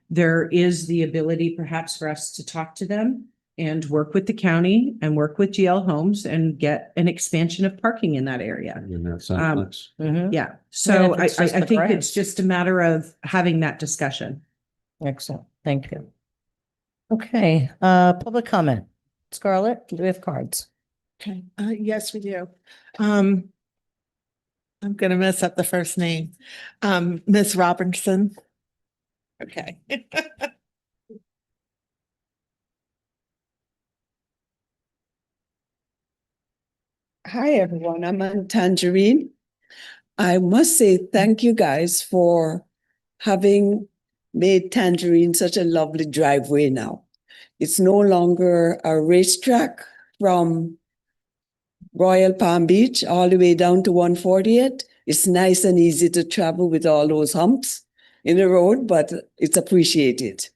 there is the ability perhaps for us to talk to them and work with the county and work with GL Homes and get an expansion of parking in that area. In that sentence. Mhm. Yeah, so if I it's just the think grass. it's just a matter of having that discussion. Excellent. Thank you. Okay, public comment. Scarlett, do we have cards? Okay, yes, we do. I'm gonna mess up the first name. Miss Robinson. Okay. Hi, everyone. I'm on Tangerine. I must say thank you guys for having made Tangerine such a lovely driveway now. It's no longer a racetrack from Royal Palm Beach all the way down to 140th. It's nice and easy to travel with all those humps in the road, but it's appreciated.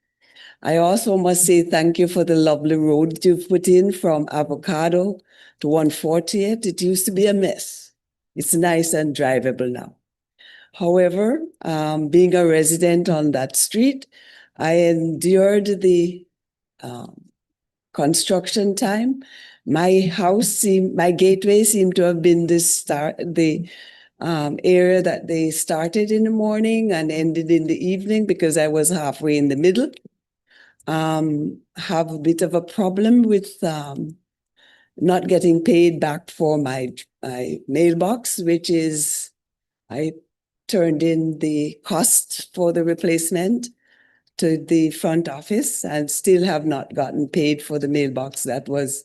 I also must say thank you for the lovely road you've put in from Avocado to 140th. It used to be a mess. It's nice and drivable now. However, being a resident on that street, I endured the construction time. My gateway seemed to have been the area that they started in the morning and ended in the evening because I was halfway in the middle. Have a bit of a problem with not getting paid back for my mailbox, which is I turned in the cost for the replacement to the front office and still have not gotten paid for the mailbox that was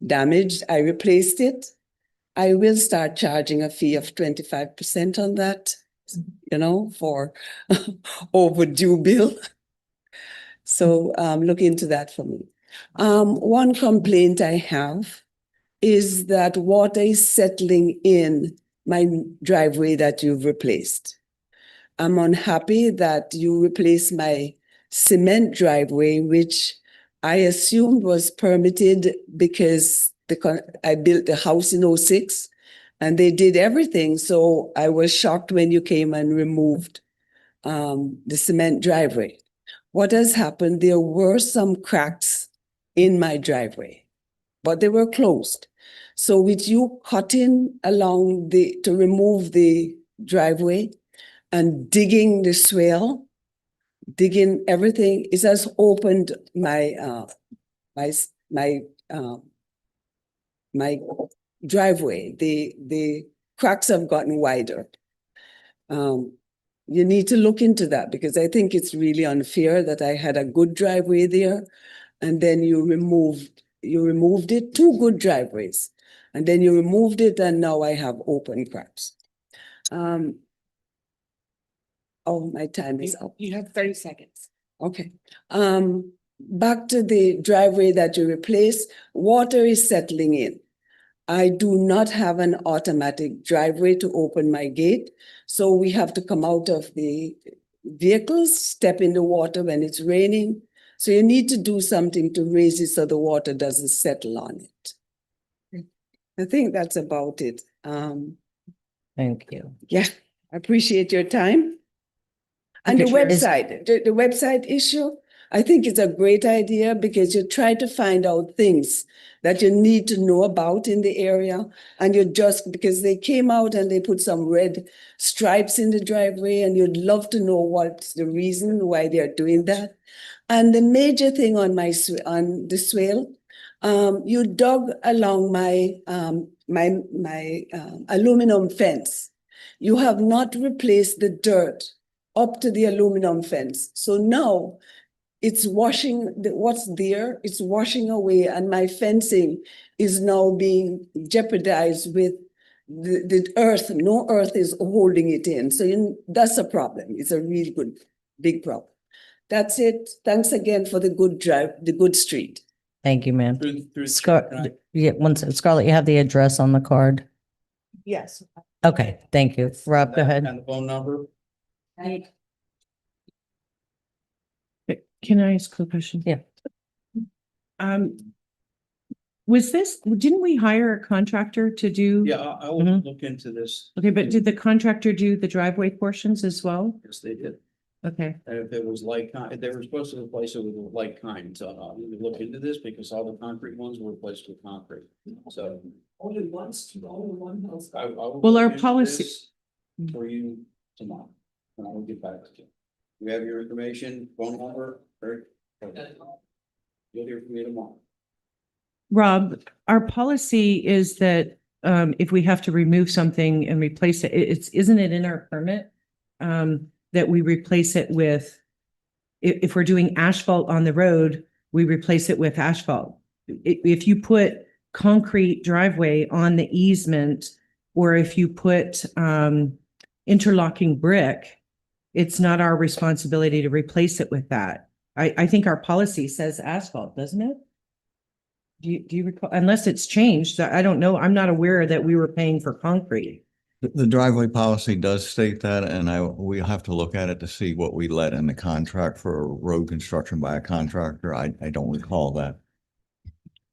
damaged. I replaced it. I will start charging a fee of 25% on that, for overdue bill. So look into that for me. One complaint I have is that water is settling in my driveway that you've replaced. I'm unhappy that you replaced my cement driveway, which I assumed was permitted because I built the house in 2006 and they did everything. So I was shocked when you came and removed the cement driveway. What has happened, there were some cracks in my driveway, but they were closed. So with you cutting along to remove the driveway and digging the swale, digging everything, it has opened my driveway. The cracks have gotten wider. You need to look into that because I think it's really unfair that I had a good driveway there and then you removed it, two good driveways, and then you removed it and now I have open cracks. Oh, my time is up. You have 30 seconds. Okay. Back to the driveway that you replaced, water is settling in. I do not have an automatic driveway to open my gate, so we have to come out of the vehicles, step in the water when it's raining. So you need to do something to raise it so the water doesn't settle on it. I think that's about it. Thank you. Yeah, I appreciate your time. And the Okay, website, the website issue, I think it's a great idea because you try to find out things that you need to know about in the area. And because they came out and they put some red stripes in the driveway and you'd love to know what's the reason why they're doing that. And the major thing on the swale, you dug along my aluminum fence. You have not replaced the dirt up to the aluminum fence. So now it's washing, what's there, it's washing away, and my fencing is now being jeopardized with the earth. No earth is holding it in. So that's a problem. It's a really big problem. That's it. Thanks again for the good drive, the good street. Thank you, ma'am. Through the Scar, chair, can I- yeah, Scarlett, you have the address on the card? Yes. Okay, thank you. Rob, go ahead. And the phone number? Can I ask a question? Yeah. Didn't we hire a contractor to do? Yeah, I will Mhm. look into this. Okay, but did the contractor do the driveway portions as well? Yes, they did. Okay, And if it was like, they were supposed to replace it with like kind, so we would look into this because all the concrete ones were replaced with concrete, so. Only one house. Well, our policy- For you tomorrow, and I will get back to you. You have your information, phone number, or? You'll hear from me tomorrow. Rob, our policy is that if we have to remove something and replace it, isn't it in our permit? That we replace it with, if we're doing asphalt on the road, we replace it with asphalt. If you put concrete driveway on the easement, or if you put interlocking brick, it's not our responsibility to replace it with that. I think our policy says asphalt, doesn't it? Do you recall, unless it's changed, I don't know. I'm not aware that we were paying for concrete. The driveway policy does state that, and we have to look at it to see what we let in the contract for road construction by a contractor. I don't recall that.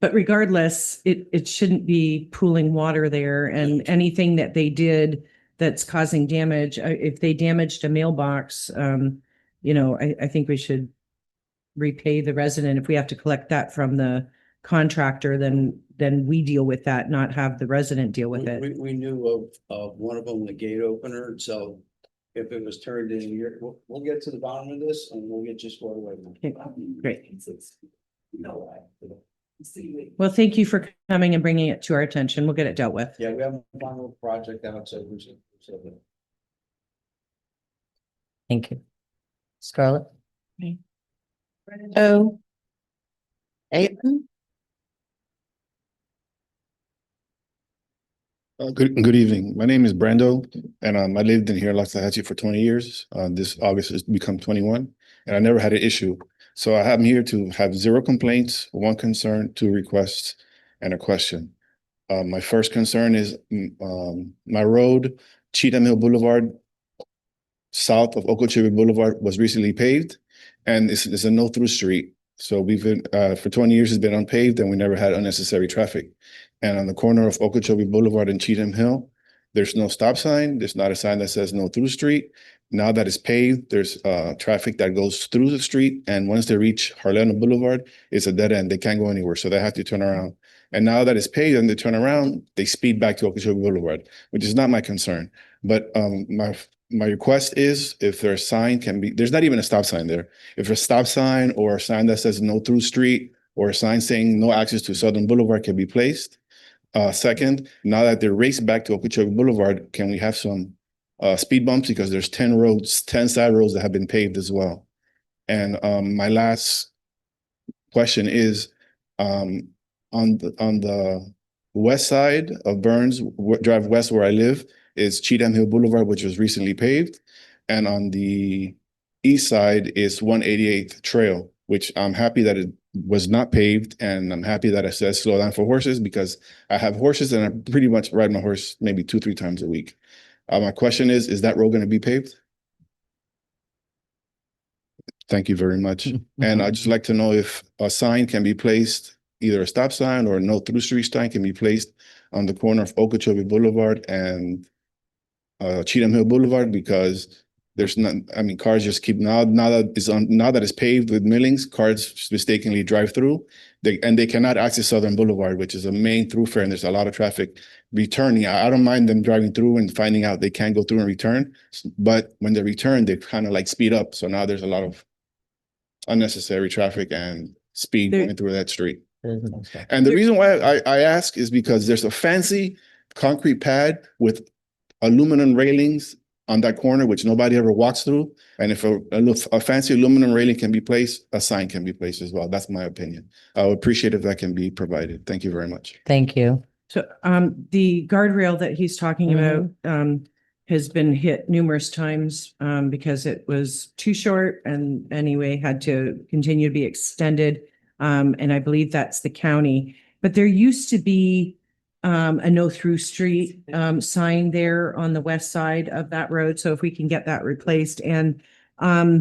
But regardless, it shouldn't be pooling water there, and anything that they did that's causing damage, if they damaged a mailbox, I think we should repay the resident. If we have to collect that from the contractor, then we deal with that, not have the resident deal with it. We knew of one of them, the gate opener, so if it was turned in here, we'll get to the bottom of this and we'll get you squared away. Okay, great. Well, thank you for coming and bringing it to our attention. We'll get it dealt with. Yeah, we have a final project out, so Thank you. Scarlett? Oh. Aiden? Good evening. My name is Brando, and I lived in here in Loxahatchee for 20 years. This August has become 21, and I never had an issue. So I'm here to have 0 complaints, 1 concern, 2 requests, and a question. My first concern is my road, Cheatham Hill Boulevard, south of Okeechobee Boulevard, was recently paved, and it's a no-through street. So we've been for 20 years it's been unpaved, and we never had unnecessary traffic. And on the corner of Okeechobee Boulevard and Cheatham Hill, there's no stop sign. There's not a sign that says no through street. Now that it's paved, there's traffic that goes through the street. And once they reach Harlem Boulevard, it's a dead end. They can't go anywhere. So they have to turn around. And now that it's paved and they turn around, they speed back to Okeechobee Boulevard, which is not my concern. But my request is if their sign can be, there's not even a stop sign there. If a stop sign or a sign that says no through street or a sign saying no access to Southern Boulevard can be placed. Second, now that they're raced back to Okeechobee Boulevard, can we have some speed bumps? Because there's 10 roads, 10 side roads that have been paved as well. And my last question is on the west side of Burns Drive West, where I live, is Cheatham Hill Boulevard, which was recently paved. And on the east side is 188th Trail, which I'm happy that it was not paved, and I'm happy that it says slow down for horses, because I have horses and I pretty much ride my horse maybe 2-3 times a week. My question is that road going to be paved? Thank you very much. And I'd just like to know if a sign can be placed, either a stop sign or a no through street sign can be placed on the corner of Okeechobee Boulevard and Cheatham Hill Boulevard, because there's not, I mean, cars just keep now that it's paved with millings, cars mistakenly drive through. They cannot access Southern Boulevard, which is a main thoroughfare, and there's a lot of traffic returning. I don't mind them driving through and finding out they can't go through and return, but when they return, they kind of like speed up. So now there's a lot of unnecessary traffic and speed going through that street. And the reason why I ask is because there's a fancy concrete pad with aluminum railings on that corner, which nobody ever walks through. And if a fancy aluminum railing can be placed, a sign can be placed as well. That's my opinion. I would appreciate if that can be provided. Thank you very much. Thank you. So, the guardrail that he's talking about, has been hit numerous times, because it was too short and anyway, had to continue to be extended. And I believe that's the county, but there used to be, a no through street, sign there on the west side of that road. So if we can get that replaced and I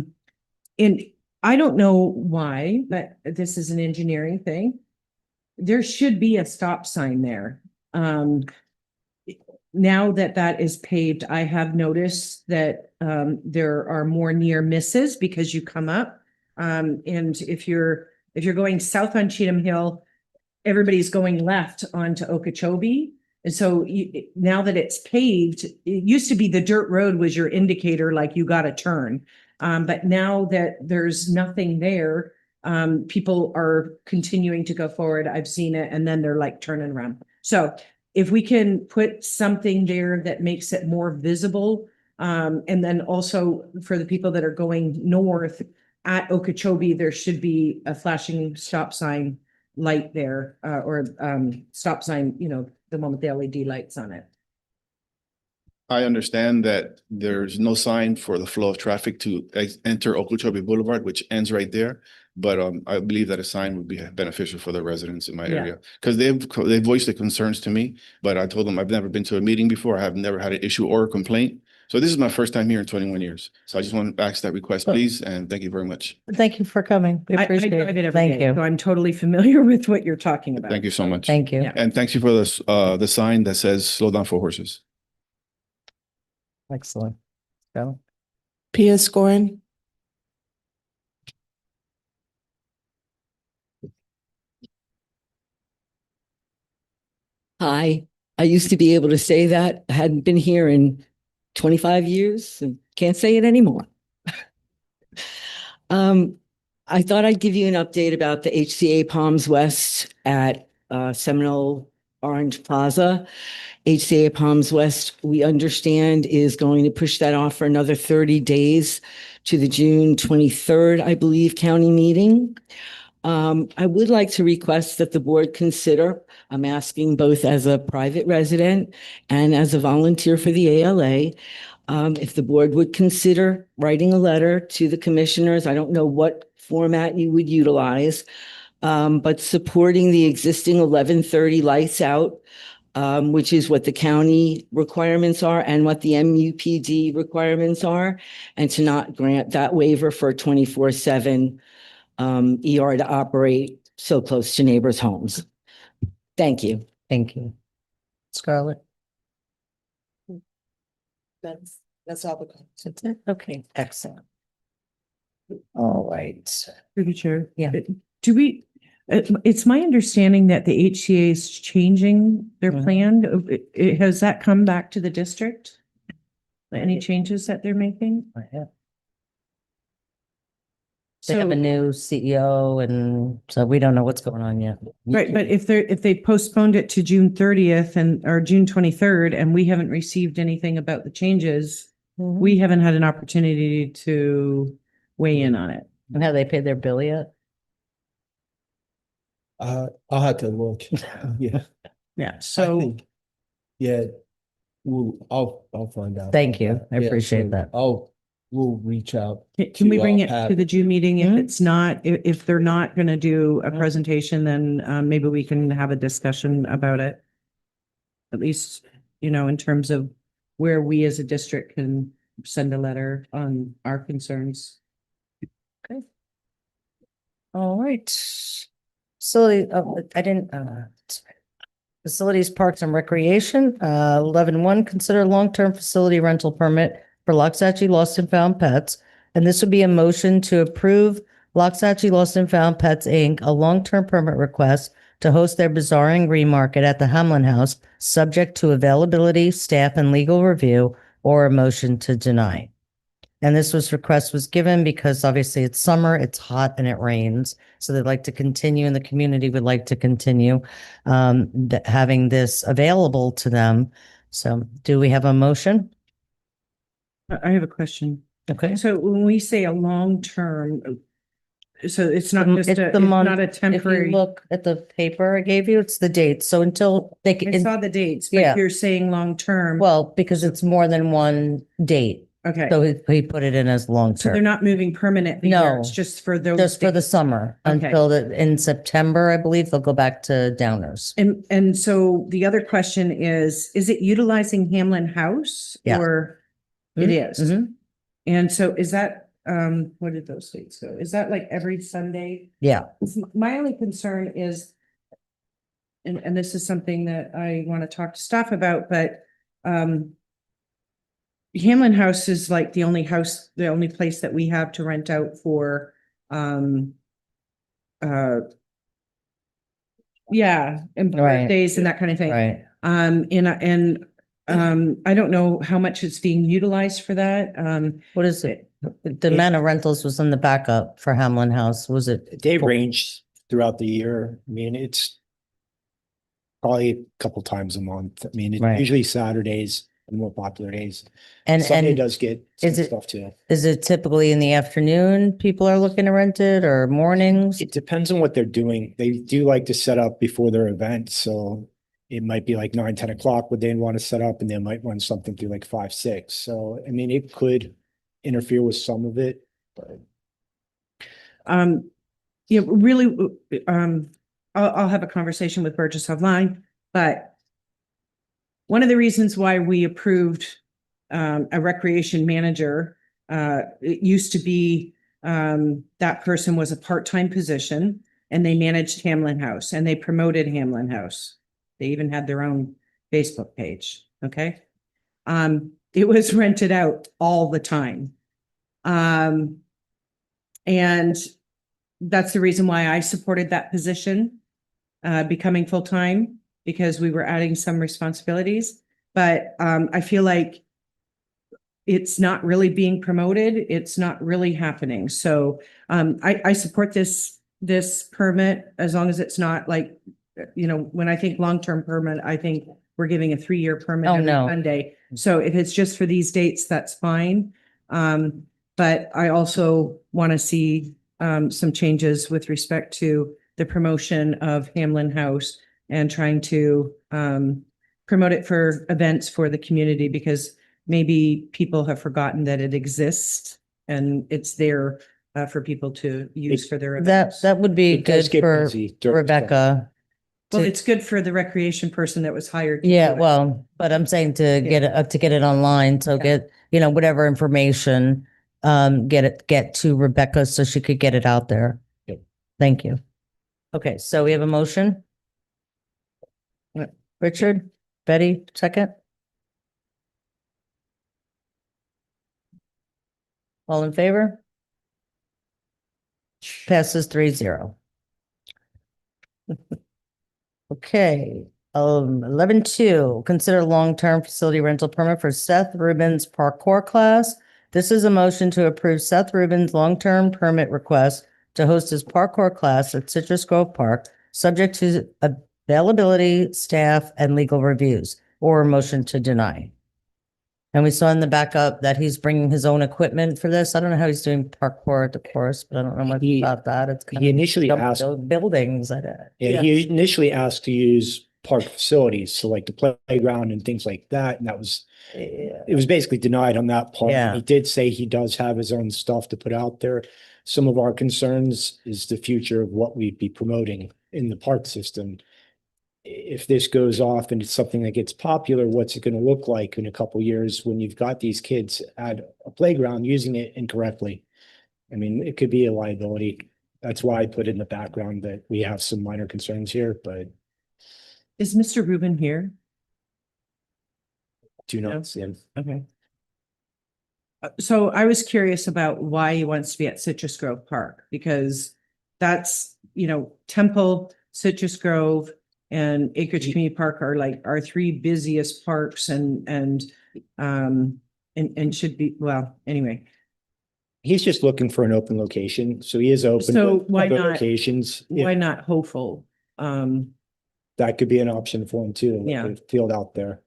don't know why, but this is an engineering thing. There should be a stop sign there. Now that that is paved, I have noticed that there are more near misses because you come up. And if you're going south on Cheatham Hill, everybody's going left onto Okeechobee. And so now that it's paved, it used to be the dirt road was your indicator, like you got to turn. But now that there's nothing there, people are continuing to go forward. I've seen it, and then they're like turning around. So if we can put something there that makes it more visible, and then also for the people that are going north at Okeechobee, there should be a flashing stop sign light there, or stop sign, the one with the LED lights on it. I understand that there's no sign for the flow of traffic to enter Okeechobee Boulevard, which ends right there. But I believe that a sign would be beneficial for the residents in my area, because they've voiced the concerns to me. But I told them I've never been to a meeting before. I have never had an issue or a complaint. So this is my first time here in 21 years. So I just want to ask that request, please, and thank you very much. Thank you for coming. We I appreciate drive it it. every Thank day, you. so I'm totally familiar with what you're talking about. Thank you so much. Thank you. Yeah. And thanks you for the sign that says "Slow down for horses." Excellent. So, Pia Scorin. Hi, I used to be able to say that. I hadn't been here in 25 years and can't say it anymore. I thought I'd give you an update about the HCA Palms West at Seminole Orange Plaza. HCA Palms West, we understand, is going to push that off for another 30 days to the June 23rd, I believe, county meeting. I would like to request that the board consider, I'm asking both as a private resident and as a volunteer for the ALA, if the board would consider writing a letter to the commissioners. I don't know what format you would utilize, but supporting the existing 1130 lights out, which is what the county requirements are and what the MUPD requirements are, and to not grant that waiver for 24/7 ER to operate so close to neighbors' homes. Thank you. thank you. Scarlett? That's all the comments. That's it? Okay, excellent. All right. Through the chair. Yeah. Do we, it's my understanding that the HCA is changing their plan. Has that come back to the district? Any changes that they're making? They have a new CEO, and so we don't know what's going on yet. Right, but if they postponed it to June 30th or June 23rd, and we haven't received anything about the changes, we haven't had an opportunity to weigh in on it. And have they paid their bill yet? I'll have to look. Yeah. Yeah, I so think- Yeah, I'll find out. Thank you. I Yeah, appreciate so that. we'll reach out. can we to, bring it Pat. to the June meeting? If Mhm. it's not, if they're not going to do a presentation, then maybe we can have a discussion about it. At least, in terms of where we as a district can send a letter on our concerns. All right. Facility, I didn't, Facilities, Parks and Recreation, 11.1, consider long-term facility rental permit for Loxahatchee Lost and Found Pets. And this would be a motion to approve Loxahatchee Lost and Found Pets, Inc., a long-term permit request to host their Bazaar Green Market at the Hamlin House, subject to availability, staff, and legal review, or a motion to deny. And request was given because obviously it's summer, it's hot, and it rains. So they'd like to continue, and the community would like to continue having this available to them. So do we have a motion? I have a question. Okay. So when we say a long-term, so it's not just It's a, the it's month. not a If you temporary. look at the paper I gave you, it's the date. So until they I can, saw the dates, Yeah. but you're saying long-term. well, because it's more than one date. Okay, So he put it in as so they're long-term, not moving permanently there. It's No. just for those. just for the dates. summer Okay. until in September, I believe, they'll go back to Downers. And so the other question is it utilizing Hamlin House? Yeah. Or it is? Mhm. And so is that, what did those dates go? Is that like every Sunday? Yeah, My only concern is, and this is something that I want to talk to staff about, but, Hamlin House is like the only place that we have to rent out for, yeah, and Right. birthdays and that kind of thing. right. I don't know how much it's being utilized for that. What is it? The amount of rentals was in the backup for Hamlin House. Was it? They range throughout the year. I mean, it's probably a couple times a month. I mean, it's Right. usually Saturdays and more popular days. And, Sunday and does get some is it- stuff too. is it typically in the afternoon people are looking to rent it or mornings? It depends on what they're doing. They do like to set up before their event, so it might be like 9, 10 o'clock what they want to set up, and they might run something through like 5, 6. So, I mean, it could interfere with some of it, but Yeah, really, I'll have a conversation with Burgess offline, but one of the reasons why we approved a recreation manager, it used to be that person was a part-time position and they managed Hamlin House and they promoted Hamlin House. They even had their own Facebook page, okay? It was rented out all the time. And that's the reason why I supported that position, becoming full-time, because we were adding some responsibilities. But I feel like it's not really being promoted. It's not really happening. So I support this permit as long as it's not like, when I think long-term permit, I think we're giving a 3-year permit Oh, every no. Sunday. So if it's just for these dates, that's fine. But I also want to see some changes with respect to the promotion of Hamlin House and trying to promote it for events for the community, because maybe people have forgotten that it exists and it's there for people to use for their events. That would be it does good get for busy during Rebecca. Well, to- it's good for the recreation person that was hired. to Yeah, do it. well, but I'm saying to get it online, so get, whatever information, get to Rebecca so she could get it out there. Yep. Thank you. Okay, so we have a motion. Richard, Betty, second. All in favor? Passes 3-0. Okay, 11.2, consider long-term facility rental permit for Seth Rubin's parkour class. This is a motion to approve Seth Rubin's long-term permit request to host his parkour class at Citrus Grove Park, subject to availability, staff, and legal reviews, or a motion to deny. And we saw in the backup that he's bringing his own equipment for this. I don't know how he's doing parkour at the course, but I don't know much He- about that. It's kind he of initially jump asked- buildings. yeah, he initially asked to use park facilities, so like the playground and things like that, and it was basically denied on that part. Yeah. He did say he does have his own stuff to put out there. Some of our concerns is the future of what we'd be promoting in the park system. If this goes off and it's something that gets popular, what's it going to look like in a couple years when you've got these kids at a playground using it incorrectly? I mean, it could be a liability. That's why I put in the background that we have some minor concerns here, but Is Mr. Rubin here? do No. not see him. Okay. So I was curious about why he wants to be at Citrus Grove Park, because that's, Temple, Citrus Grove, and Acreage Community Park are like our 3 busiest parks and should be, well, anyway. He's just looking for an open location, so he is open. So to why other not- Locations, Why not Hopeful? that could be an option for him too. like Yeah. a Field out there.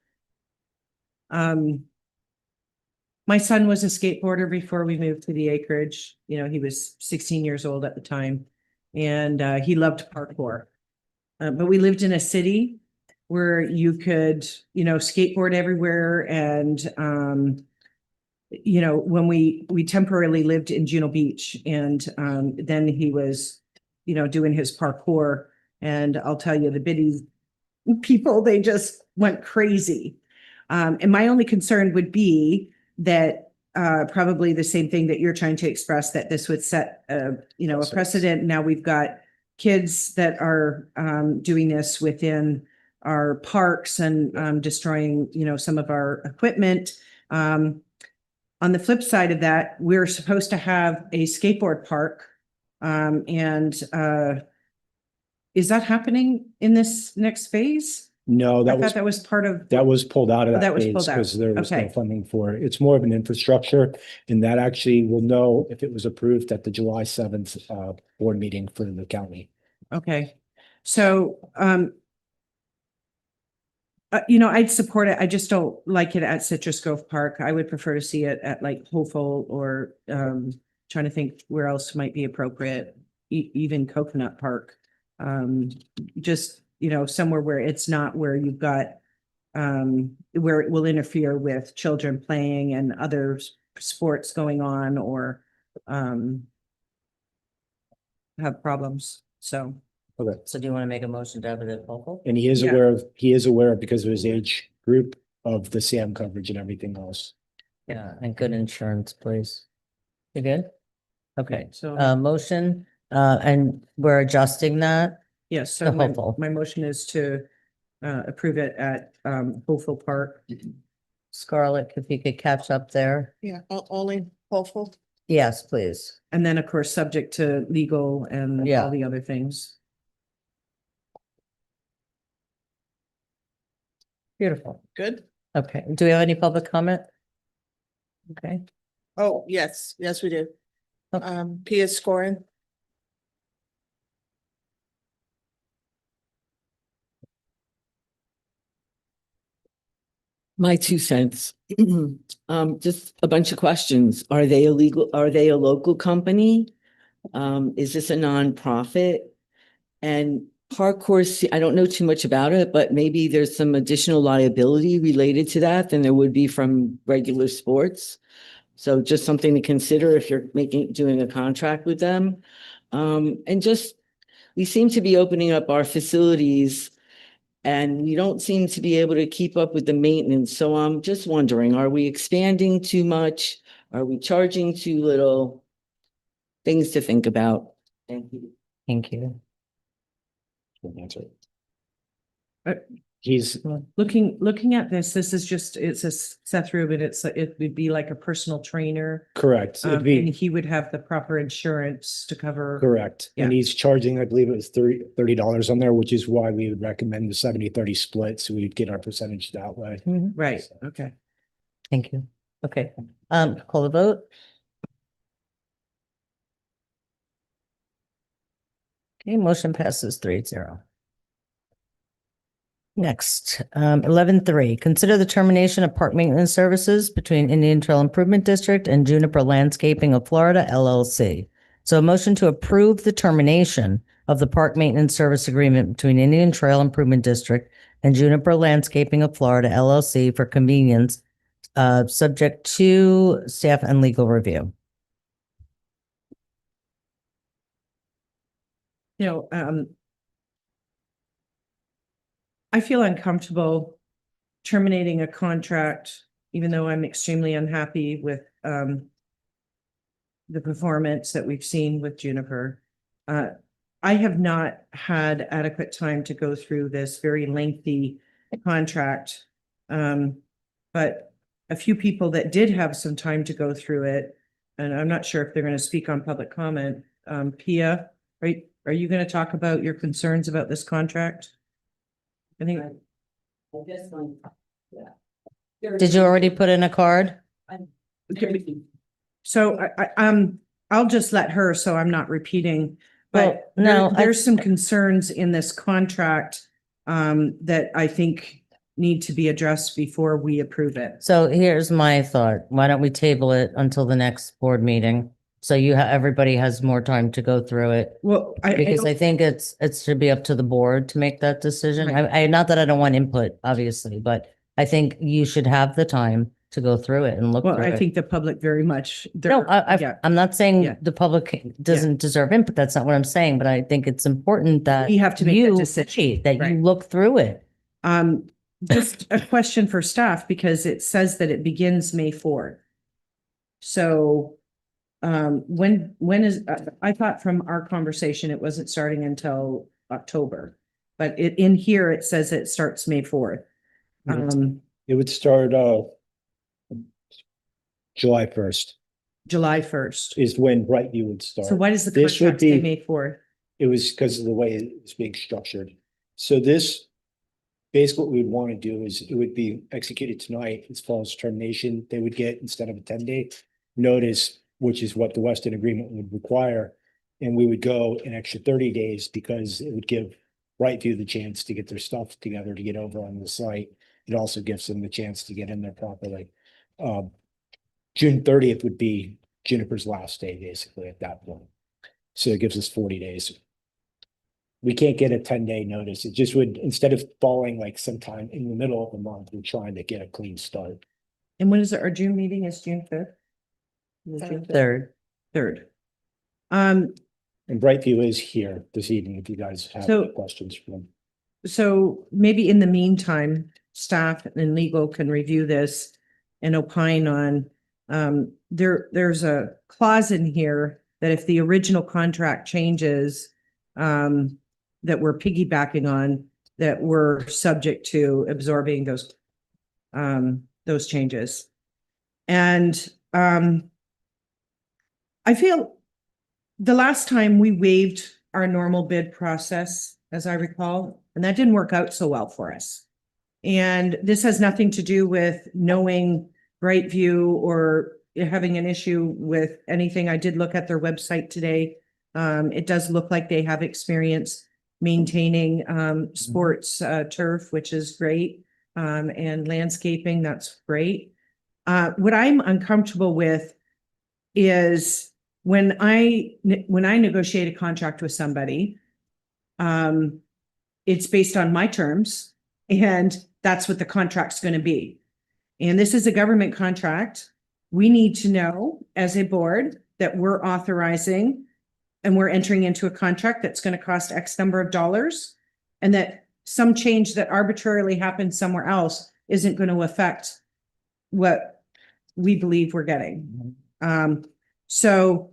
My son was a skateboarder before we moved to the acreage. You know, he was 16 years old at the time, and he loved parkour. But we lived in a city where you could, you know, skateboard everywhere. And, you know, when we temporarily lived in Juno Beach, and then he was, you know, doing his parkour. And I'll tell you, the biddies people, they just went crazy. And my only concern would be that probably the same thing that you're trying to express, that this would set, you know, a precedent. Now we've got kids that are doing this within our parks and destroying, you know, some of our equipment. On the flip side of that, we're supposed to have a skateboard park. Is that happening in this next phase? No, I thought that was part of. that was pulled out of Oh, that that was phase pulled out. because there was no Okay. funding for it. It's more of an infrastructure. And that actually will know if it was approved at the July 7th board meeting for the county. Okay, so, you know, I'd support it. I just don't like it at Citrus Grove Park. I would prefer to see it at like Hopeful or, trying to think where else might be appropriate, even Coconut Park. Just, you know, somewhere where it's not where you've got, where it will interfere with children playing and other sports going on or, have problems. So, Okay. So do you want to make a motion to have it at local? And he is Yeah. aware because of his age group of the SAM coverage and everything else. Yeah, and good insurance, please. You good? Okay, so, motion, and we're adjusting that. yes, so the my, Hopeful. my motion is to, approve it at, Hopeful Park. Scarlett, if you could catch up there. Yeah, only hopeful. Yes, please. And then, of course, subject to legal and Yeah. all the other things. Beautiful. Good. Okay, do we have any public comment? Okay, Oh, yes, yes, we do. Okay. Pia scoring. My 2 cents. Just a bunch of questions. Are they illegal? Are they a local company? Is this a nonprofit? And parkour, I don't know too much about it, but maybe there's some additional liability related to that than there would be from regular sports. So just something to consider if you're doing a contract with them. And just, we seem to be opening up our facilities and we don't seem to be able to keep up with the maintenance. So I'm just wondering, are we expanding too much? Are we charging too little? Things to think about. Thank you. thank you. Answer. Uh, He's Looking at this is just, it's a Seth Rubin, it would be like a personal trainer. correct. It'd And be he would have the proper insurance to cover. correct. And Yeah. he's charging, I believe it was $30 on there, which is why we would recommend the 70-30 split. So we'd get our percentage that way. Right, okay. Thank you. Okay, call the vote. Okay, motion passes 3-0. Next, 11-3, consider the termination of park maintenance services between Indian Trail Improvement District and Juniper Landscaping of Florida LLC. So a motion to approve the termination of the park maintenance service agreement between Indian Trail Improvement District and Juniper Landscaping of Florida LLC for convenience, subject to staff and legal review. You know, I feel uncomfortable terminating a contract, even though I'm extremely unhappy with the performance that we've seen with Juniper. I have not had adequate time to go through this very lengthy contract. But a few people that did have some time to go through it, and I'm not sure if they're going to speak on public comment. Pia, are you going to talk about your concerns about this contract? I think. Did you already put in a card? So I'll just let her, so I'm not repeating. But Well, no, there's some concerns in this contract that I think need to be addressed before we approve it. So here's my thought. Why don't we table it until the next board meeting? So everybody has more time to go through it. Well, Because I don't- think it should be up to the board to make that decision. Right. Not that I don't want input, obviously, but I think you should have the time to go through it and look well, through I it. think the public very much. No, Yeah. I'm not saying Yeah. the public doesn't deserve input. That's not what I'm saying, but I think it's important that We have to make that decision. that Right. you look through it. Just a question for staff, because it says that it begins May 4th. So, when is, I thought from our conversation, it wasn't starting until October. But in here, it says it starts May 4th. It would start, July 1st July 1st. is when Brightview would start. So why does the This would contract say be- May 4th? It was because of the way it's being structured. So this, basically what we'd want to do is it would be executed tonight as far as termination. They would get, instead of a 10-day notice, which is what the Weston agreement would require. And we would go an extra 30 days because it would give Brightview the chance to get their stuff together to get over on the site. It also gives them the chance to get in there properly. June 30th would be Juniper's last day, basically, at that point. So it gives us 40 days. We can't get a 10-day notice. It just would, instead of falling like sometime in the middle of the month, we're trying to get a clean start. And when is it? Our June meeting is June 5th? Is it June 5th? 3rd. 3rd. And Brightview is here this evening if you guys have So- any questions for them. So maybe in the meantime, staff and legal can review this and opine on, there's a clause in here that if the original contract changes, that we're piggybacking on, that we're subject to absorbing those changes. And, I feel the last time we waived our normal bid process, as I recall, and that didn't work out so well for us. And this has nothing to do with knowing Brightview or having an issue with anything. I did look at their website today. It does look like they have experience maintaining sports turf, which is great, and landscaping. That's great. What I'm uncomfortable with is when I negotiate a contract with somebody, it's based on my terms, and that's what the contract's going to be. And this is a government contract. We need to know as a board that we're authorizing and we're entering into a contract that's going to cost X number of dollars, and that some change that arbitrarily happens somewhere else isn't going to affect what we believe we're getting. So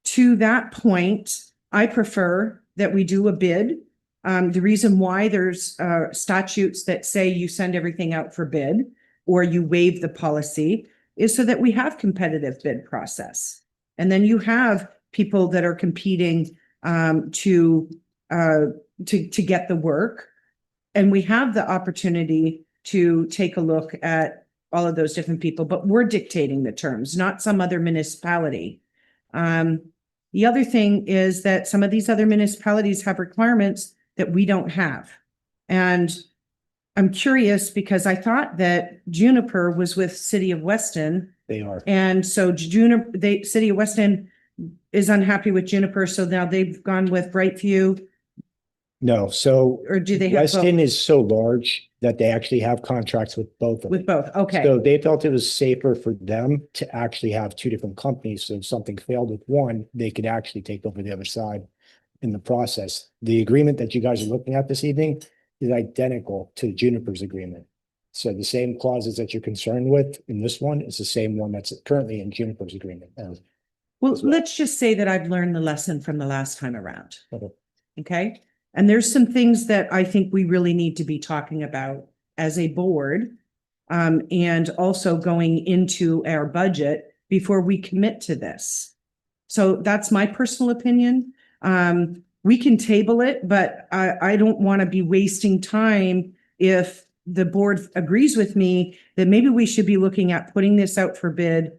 to that point, I prefer that we do a bid. The reason why there's statutes that say you send everything out for bid or you waive the policy is so that we have competitive bid process. And then you have people that are competing to get the work. And we have the opportunity to take a look at all of those different people, but we're dictating the terms, not some other municipality. The other thing is that some of these other municipalities have requirements that we don't have. And I'm curious because I thought that Juniper was with City of Weston. They are. And so City of Weston is unhappy with Juniper, so now they've gone with Brightview, No, so or do they have Weston both? is so large that they actually have contracts with both of them. With both, okay. So they felt it was safer for them to actually have two different companies. So if something failed with one, they could actually take over the other side in the process. The agreement that you guys are looking at this evening is identical to Juniper's agreement. So the same clauses that you're concerned with in this one is the same one that's currently in Juniper's agreement. Well, let's just say that I've learned the lesson from the last time around. Okay. Okay? And there's some things that I think we really need to be talking about as a board, and also going into our budget before we commit to this. So that's my personal opinion. We can table it, but I don't want to be wasting time if the board agrees with me that maybe we should be looking at putting this out for bid,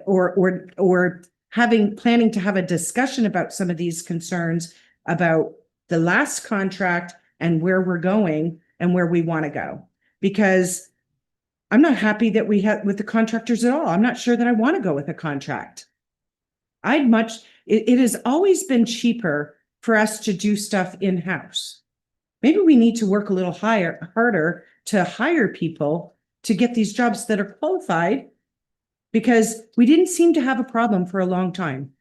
or planning to have a discussion about some of these concerns about the last contract and where we're going and where we want to go. because I'm not happy that we have with the contractors at all. I'm not sure that I want to go with a contract. It has always been cheaper for us to do stuff in-house. Maybe we need to work a little harder to hire people to get these jobs that are qualified, because we didn't seem to have a problem for a long time.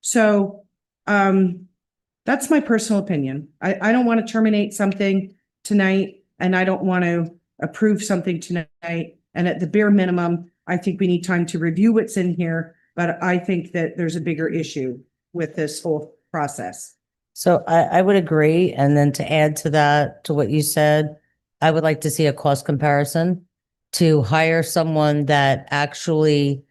So, that's my personal opinion. I don't want to terminate something tonight, and I don't want to approve something tonight. And at the bare minimum, I think we need time to review what's in here, but I think that there's a bigger issue with this whole process. So I would agree. And then to add to that, to what you said, I would like to see a cost comparison to hire someone that actually,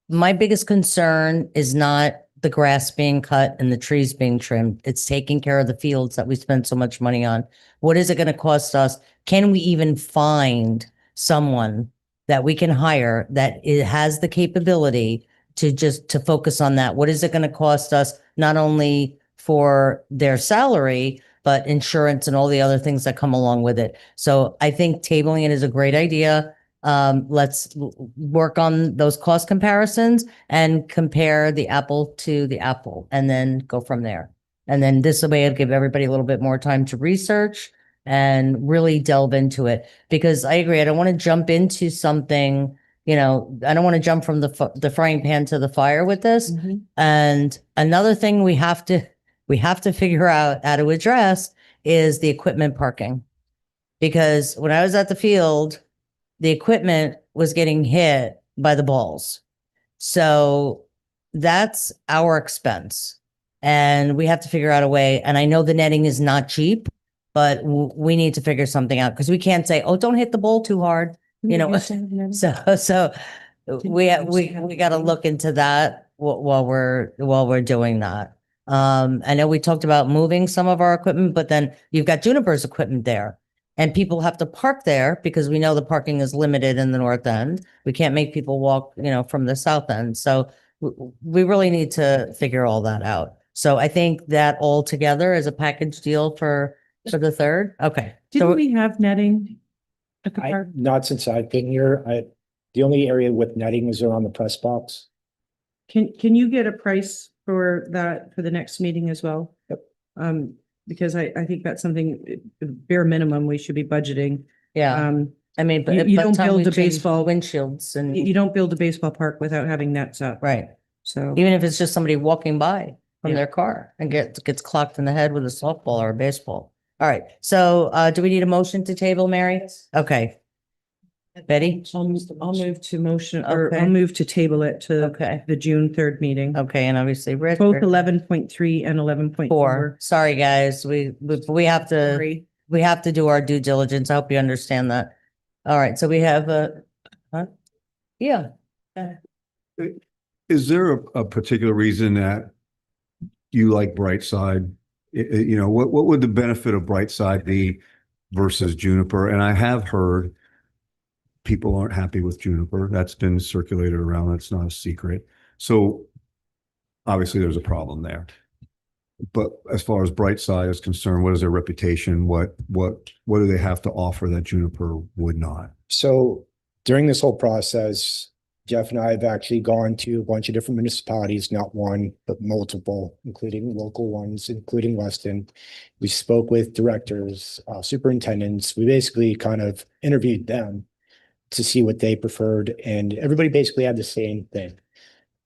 my biggest concern is not the grass being cut and the trees being trimmed. It's taking care of the fields that we spend so much money on. What is it going to cost us? Can we even find someone that we can hire that it has the capability to focus on that? What is it going to cost us, not only for their salary, but insurance and all the other things that come along with it? So I think tabling it is a great idea. Let's work on those cost comparisons and compare the apple to the apple, and then go from there. And then this way it'll give everybody a little bit more time to research and really delve into it. Because I agree, I don't want to jump into something, I don't want to jump from the frying pan to the fire with this. And another thing we have to figure out how to address is the equipment parking. Because when I was at the field, the equipment was getting hit by the balls. So that's our expense. And we have to figure out a way. And I know the netting is not cheap, but we need to figure something out, because we can't say, oh, don't hit the ball too hard. So we got to look into that while we're doing that. I know we talked about moving some of our equipment, but then you've got Juniper's equipment there. And people have to park there because we know the parking is limited in the north end. We can't make people walk, from the south end. So we really need to figure all that out. So I think that all together is a package deal for the third. Okay. Didn't we have netting at the park? Not since I've been here. The only area with netting was around the press box. Can you get a price for that for the next meeting as well? Yep. Because I think that's something, bare minimum, we should be budgeting. Yeah. I mean, but You by the don't time build we a change baseball windshields and You don't build a baseball park without having nets up. right. So, Even if it's just somebody walking by from Yeah. their car and gets clocked in the head with a softball or a baseball. All right. So do we need a motion to table, Mary? Okay. Betty? I'll move to motion, or Okay. I'll move to table it to Okay. the June 3rd meeting. Okay. And obviously Rich. Both 11.3 and 11.4. Sorry, guys. We have to, Sorry. we have to do our due diligence. I hope you understand that. All right. So we have yeah. Is there a particular reason that you like Brightside? What would the benefit of Brightside be versus Juniper? And I have heard people aren't happy with Juniper. That's been circulated around. That's not a secret. So obviously there's a problem there. But as far as Brightside is concerned, what is their reputation? What do they have to offer that Juniper would not? So during this whole process, Jeff and I have actually gone to a bunch of different municipalities, not one, but multiple, including local ones, including Weston. We spoke with directors, superintendents. We basically kind of interviewed them to see what they preferred. And everybody basically had the same thing,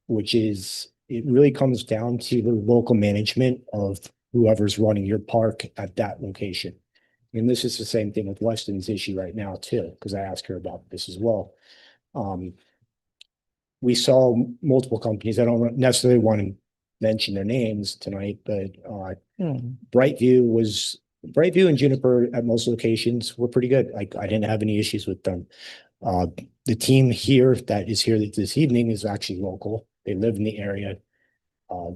which is it really comes down to the local management of whoever's running your park at that location. And this is the same thing with Weston's issue right now too, because I asked her about this as well. We saw multiple companies. I don't necessarily want to mention their names tonight, but Brightview and Juniper at most locations were pretty good. I didn't have any issues with them. The team here that is here this evening is actually local. They live in the area.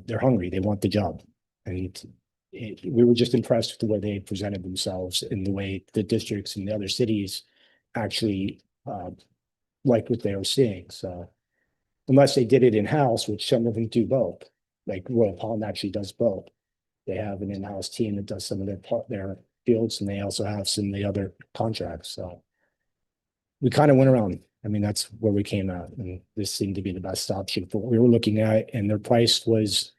They're hungry. They want the job. And we were just impressed with the way they presented themselves and the way the districts and the other cities actually liked what they were seeing. So unless they did it in-house, which some of them do both, like Royal Palm actually does both. They have an in-house team that does some of their fields, and they also have some of the other contracts. So we kind of went around. I mean, that's where we came out, and this seemed to be the best option for what we were looking at, and their price was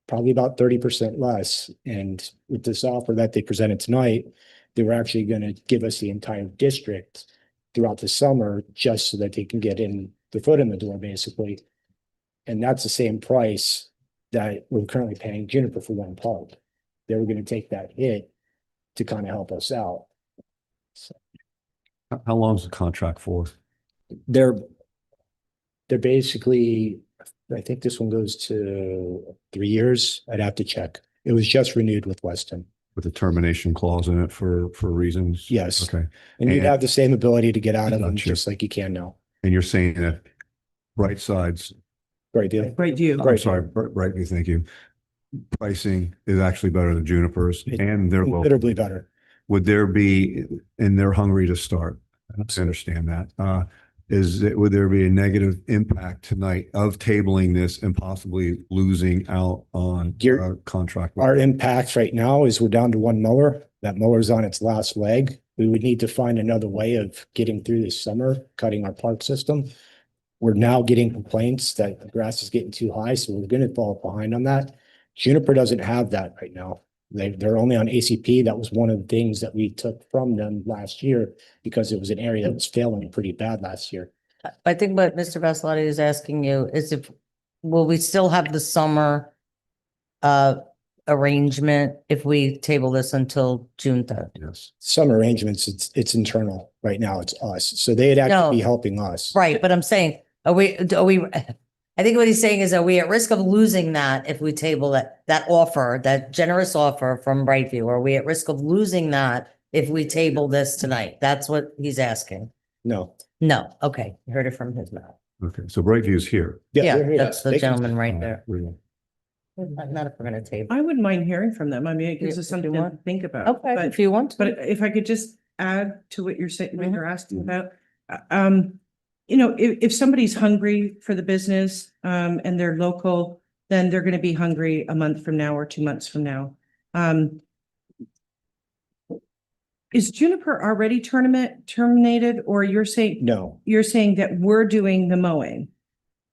probably about 30% less. And with this offer that they presented tonight, they were actually going to give us the entire district throughout the summer just so that they can get in the foot in the door, basically. And that's the same price that we're currently paying Juniper for one park. They were going to take that hit to kind of help us out. So How long is the contract for? they're basically, I think this one goes to 3 years. I'd have to check. It was just renewed with Weston. With a termination clause in it for reasons? Yes. Okay. And you'd And- have the same ability to get out of them Gotcha. just like you can now. And you're saying that Bright Sides, Great deal. Great view. I'm sorry, Brightview, thank you. Pricing is actually better than Juniper's and they're local. Considerably better. Would there be, and they're hungry to start, I understand that. Would there be a negative impact tonight of tabling this and possibly losing out on contract? Our impacts right now is we're down to one mower. That mower's on its last leg. We would need to find another way of getting through this summer, cutting our park system. We're now getting complaints that the grass is getting too high, so we're gonna fall behind on that. Juniper doesn't have that right now. They're only on ACP. That was one of the things that we took from them last year because it was an area that was failing pretty bad last year. I think what Mr. Vassalotti is asking you is will we still have the summer arrangement if we table this until June 3rd? Yes. Some arrangements, it's internal. Right now, it's us. So they'd actually be helping us. Right, but I'm saying, I think what he's saying is, are we at risk of losing that if we table that offer, that generous offer from Brightview? Are we at risk of losing that if we table this tonight? That's what he's asking. No. No, okay, you heard it from his mouth. Okay, so Brightview's here. Yeah, they're here. that's the They can- gentleman right there. Really? Not if we're gonna table. I wouldn't mind hearing from them. I mean, it gives Yeah, us if you something to want. think about. Okay, But if you want. But if I could just add to what you're saying, what Mhm. you're asking about, if somebody's hungry for the business, and they're local, then they're gonna be hungry a month from now or 2 months from now. Is Juniper already terminated, or you're saying No. that we're doing the mowing?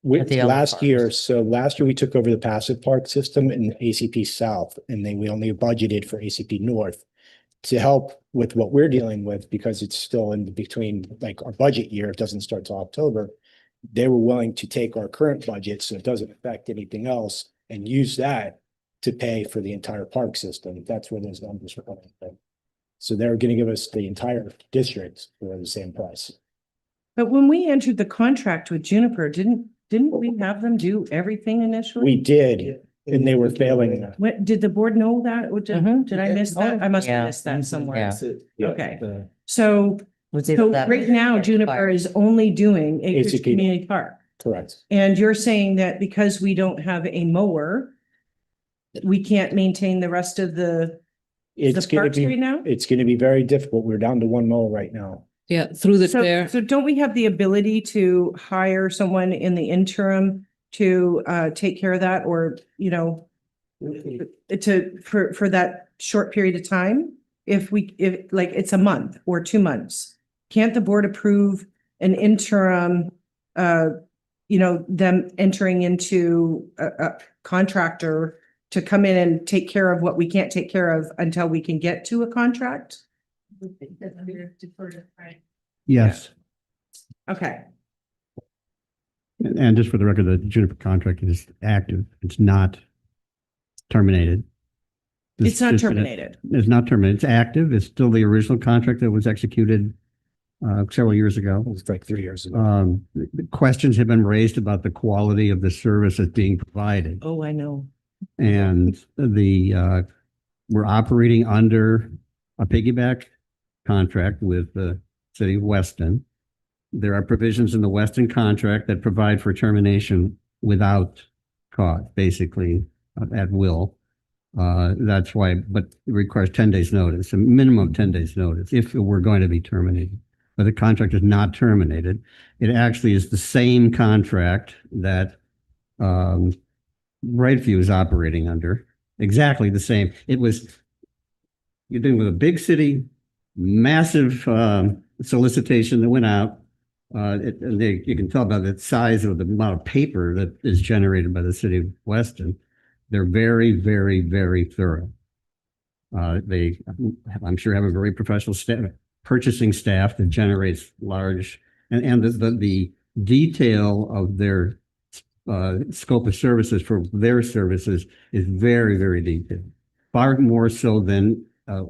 At the other Last year, parks. so last year we took over the passive park system in ACP South, and then we only budgeted for ACP North to help with what we're dealing with because it's still in between, like our budget year, it doesn't start till October. They were willing to take our current budget, so it doesn't affect anything else, and use that to pay for the entire park system. That's where those numbers are coming from. So they're gonna give us the entire district for the same price. But when we entered the contract with Juniper, didn't we have them do everything initially? We did, and they were failing. What, did the board know that? Or did I miss that? I must Yeah. have missed that somewhere. Yeah. Okay. So Was it So that- right now Juniper is only doing Acres ACP. Community Park. Correct. And you're saying that because we don't have a mower, we can't maintain the rest of the It's gonna parks right be, now? it's gonna be very difficult. We're down to one mower right now. Yeah, through the So, so don't we have the ability to hire someone in the interim to take care of that, or, for that short period of time? If like it's a month or 2 months, can't the board approve an interim, them entering into a contractor to come in and take care of what we can't take care of until we can get to a contract? Yes, Okay, and just for the record, the Juniper contract is active. It's not terminated. it's not Just- terminated. It's not terminated. It's active. It's still the original contract that was executed several years ago. It was like 3 years ago. Questions have been raised about the quality of the service that's being provided. Oh, I know. And we're operating under a piggyback contract with the city of Weston. There are provisions in the Weston contract that provide for termination without cause, basically at will. That's why, but it requires 10 days notice, a minimum of 10 days notice if it were going to be terminated. But the contract is not terminated. It actually is the same contract that Brightview is operating under, exactly the same. You're dealing with a big city, massive solicitation that went out. You can tell by the size of the amount of paper that is generated by the city of Weston. They're very, very, very thorough. They, I'm sure, have a very professional purchasing staff that generates large, and the detail of their scope of services for their services is very, very detailed. Far more so than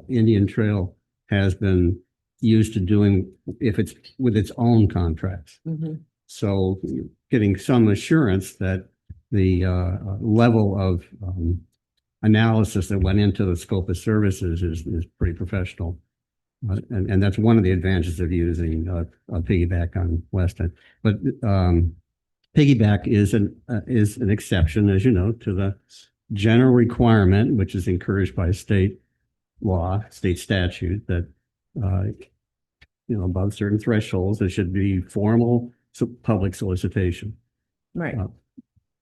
Indian Trail has been used to doing if it's with its own contracts. Mhm. So getting some assurance that the level of analysis that went into the scope of services is pretty professional. And that's one of the advantages of using a piggyback on Weston. But piggyback is an exception, as you know, to the general requirement, which is encouraged by state law, state statute, that above certain thresholds, there should be formal public solicitation. Right.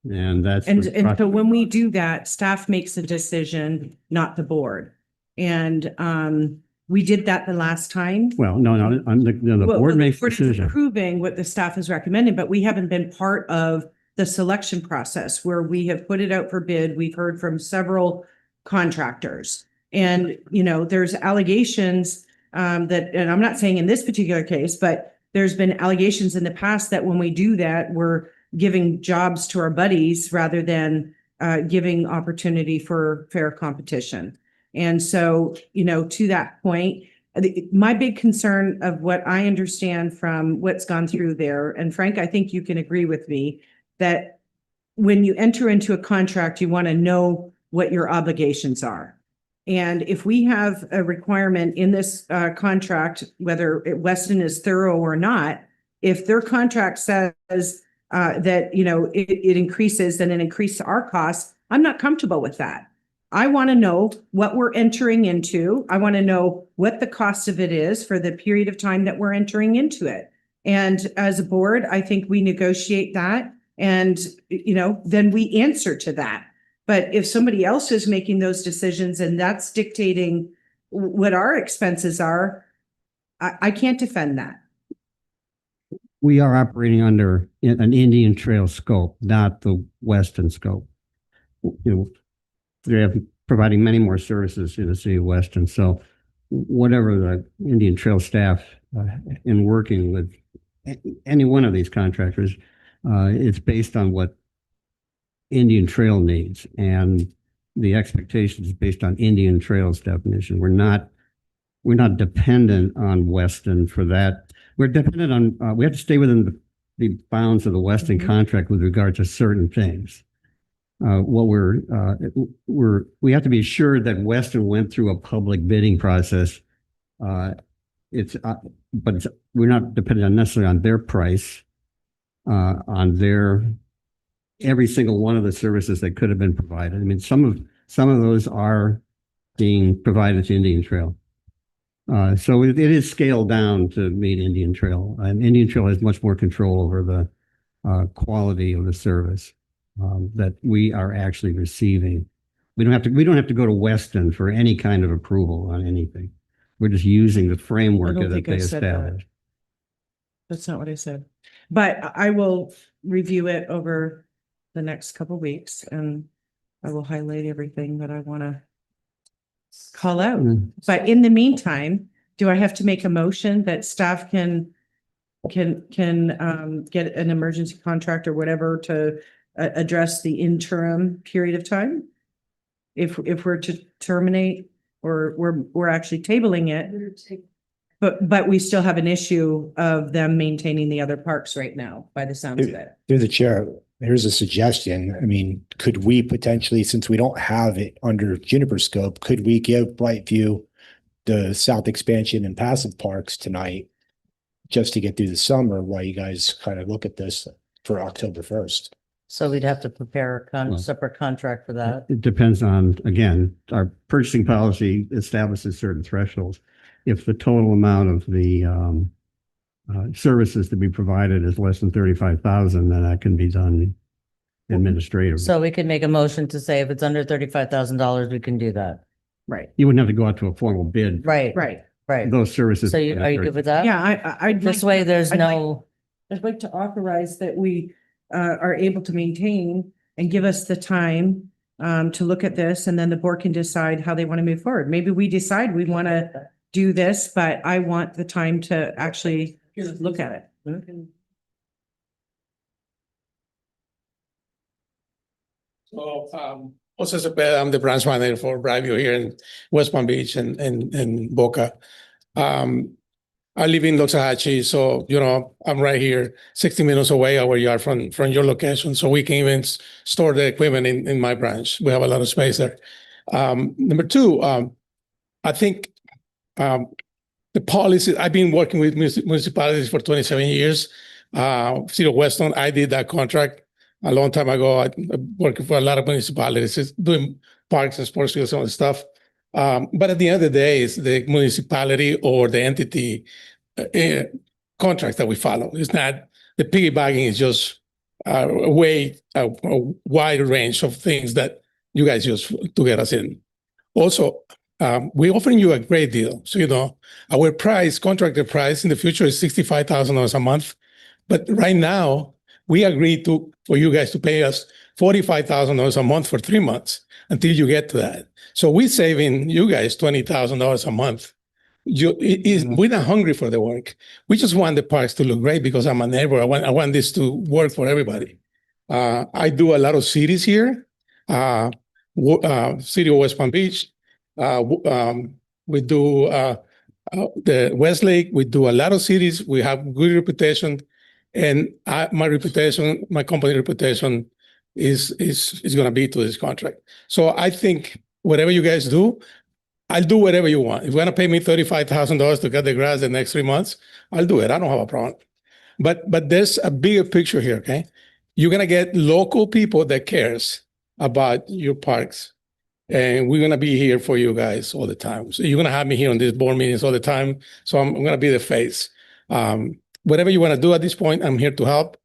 And that's And so when we do that, staff makes a decision, not the board. And we did that the last time. well, no, the Well, board the makes board is decision. approving what the staff is recommending, but we haven't been part of the selection process where we have put it out for bid. We've heard from several contractors. And, there's allegations that, and I'm not saying in this particular case, but there's been allegations in the past that when we do that, we're giving jobs to our buddies rather than giving opportunity for fair competition. And so, to that point, my big concern of what I understand from what's gone through there, and Frank, I think you can agree with me, that when you enter into a contract, you want to know what your obligations are. And if we have a requirement in this contract, whether Weston is thorough or not, if their contract says that, it increases and it increases our costs, I'm not comfortable with that. I want to know what we're entering into. I want to know what the cost of it is for the period of time that we're entering into it. And as a board, I think we negotiate that and, then we answer to that. But if somebody else is making those decisions and that's dictating what our expenses are, I can't defend that. We are operating under an Indian Trail scope, not the Weston scope. They're providing many more services in the city of Weston. So whatever the Indian Trail staff in working with any one of these contractors, it's based on what Indian Trail needs, and the expectation is based on Indian Trail's definition. We're not dependent on Weston for that. We're dependent on, we have to stay within the bounds of the Weston contract with regard to certain things. What we have to be assured that Weston went through a public bidding process. But we're not dependent necessarily on their price, on their every single one of the services that could have been provided. I mean, some of those are being provided to Indian Trail. So it is scaled down to meet Indian Trail, and Indian Trail has much more control over the quality of the service that we are actually receiving. We don't have to go to Weston for any kind of approval on anything. We're just using the framework that they established. That's not what I said. But I will review it over the next couple of weeks and I will highlight everything that I want to call out. But in the meantime, do I have to make a motion that staff can get an emergency contract or whatever to address the interim period of time? If we're to terminate or we're actually tabling it, but we still have an issue of them maintaining the other parks right now, by the sounds of it. Through the chair, here's a suggestion. I mean, could we potentially, since we don't have it under Juniper scope, could we give Brightview the south expansion and passive parks tonight just to get through the summer while you guys kind of look at this for October 1st? So we'd have to prepare a separate contract for that. It depends on, again, our purchasing policy establishes certain thresholds. If the total amount of the services to be provided is less than 35,000, then that can be done administratively. So we could make a motion to say if it's under $35,000, we can do that. Right. You wouldn't have to go out to a formal bid. Right. Right. Right. Those services. So are you good with that? Yeah, I This way there's no I'd like to authorize that we are able to maintain and give us the time to look at this, and then the board can decide how they want to move forward. Maybe we decide we want to do this, but I want the time to actually look at it. So, Jose Cepeda, I'm the branch manager for Brightview here in West Palm Beach and Boca. I live in Loxahatchee, so, I'm right here, 60 minutes away where you are from your location. So we can even store the equipment in my branch. We have a lot of space there. Number two, I think the policy, I've been working with municipalities for 27 years. City of Weston, I did that contract a long time ago. I working for a lot of municipalities, doing parks and sports fields, some of the stuff. But at the end of the day, it's the municipality or the entity contracts that we follow. It's not, the piggybacking is just a wide range of things that you guys use to get us in. Also, we're offering you a great deal. So, our price, contracted price in the future is $65,000 a month. But right now, we agreed for you guys to pay us $45,000 a month for 3 months until you get to that. So we're saving you guys $20,000 a month. We're not hungry for the work. We just want the parks to look great because I'm a neighbor. I want this to work for everybody. I do a lot of cities here. City of West Palm Beach. We do the Westlake. We do a lot of cities. We have good reputation. And my company reputation is going to be to this contract. So I think whatever you guys do, I'll do whatever you want. If you want to pay me $35,000 to cut the grass the next 3 months, I'll do it. I don't have a problem. But there's a bigger picture here, okay? You're going to get local people that cares about your parks. And we're going to be here for you guys all the time. So you're going to have me here on these board meetings all the time. So I'm going to be the face. Whatever you want to do at this point, I'm here to help.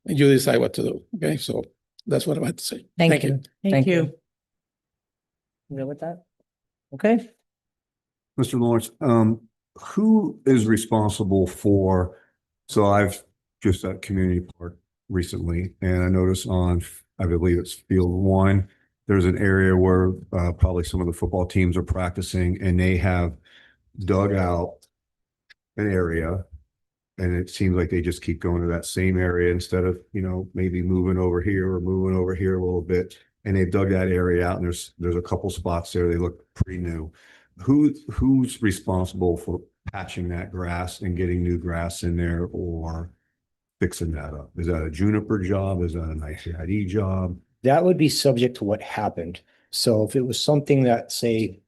And you decide what to do. Okay, so that's what I have to say. Thank you. Thank you. You good with that? Okay. Mr. Lawrence, who is responsible for, so I've just at Community Park recently, and I noticed I believe it's Field 1, there's an area where probably some of the football teams are practicing, and they have dug out an area, and it seems like they just keep going to that same area instead of, maybe moving over here or moving over here a little bit. And they've dug that area out, and there's a couple spots there. They look pretty new. Who's responsible for patching that grass and getting new grass in there or fixing that up? Is that a Juniper job? Is that an ICID job? That would be subject to what happened. So if it was something that, say,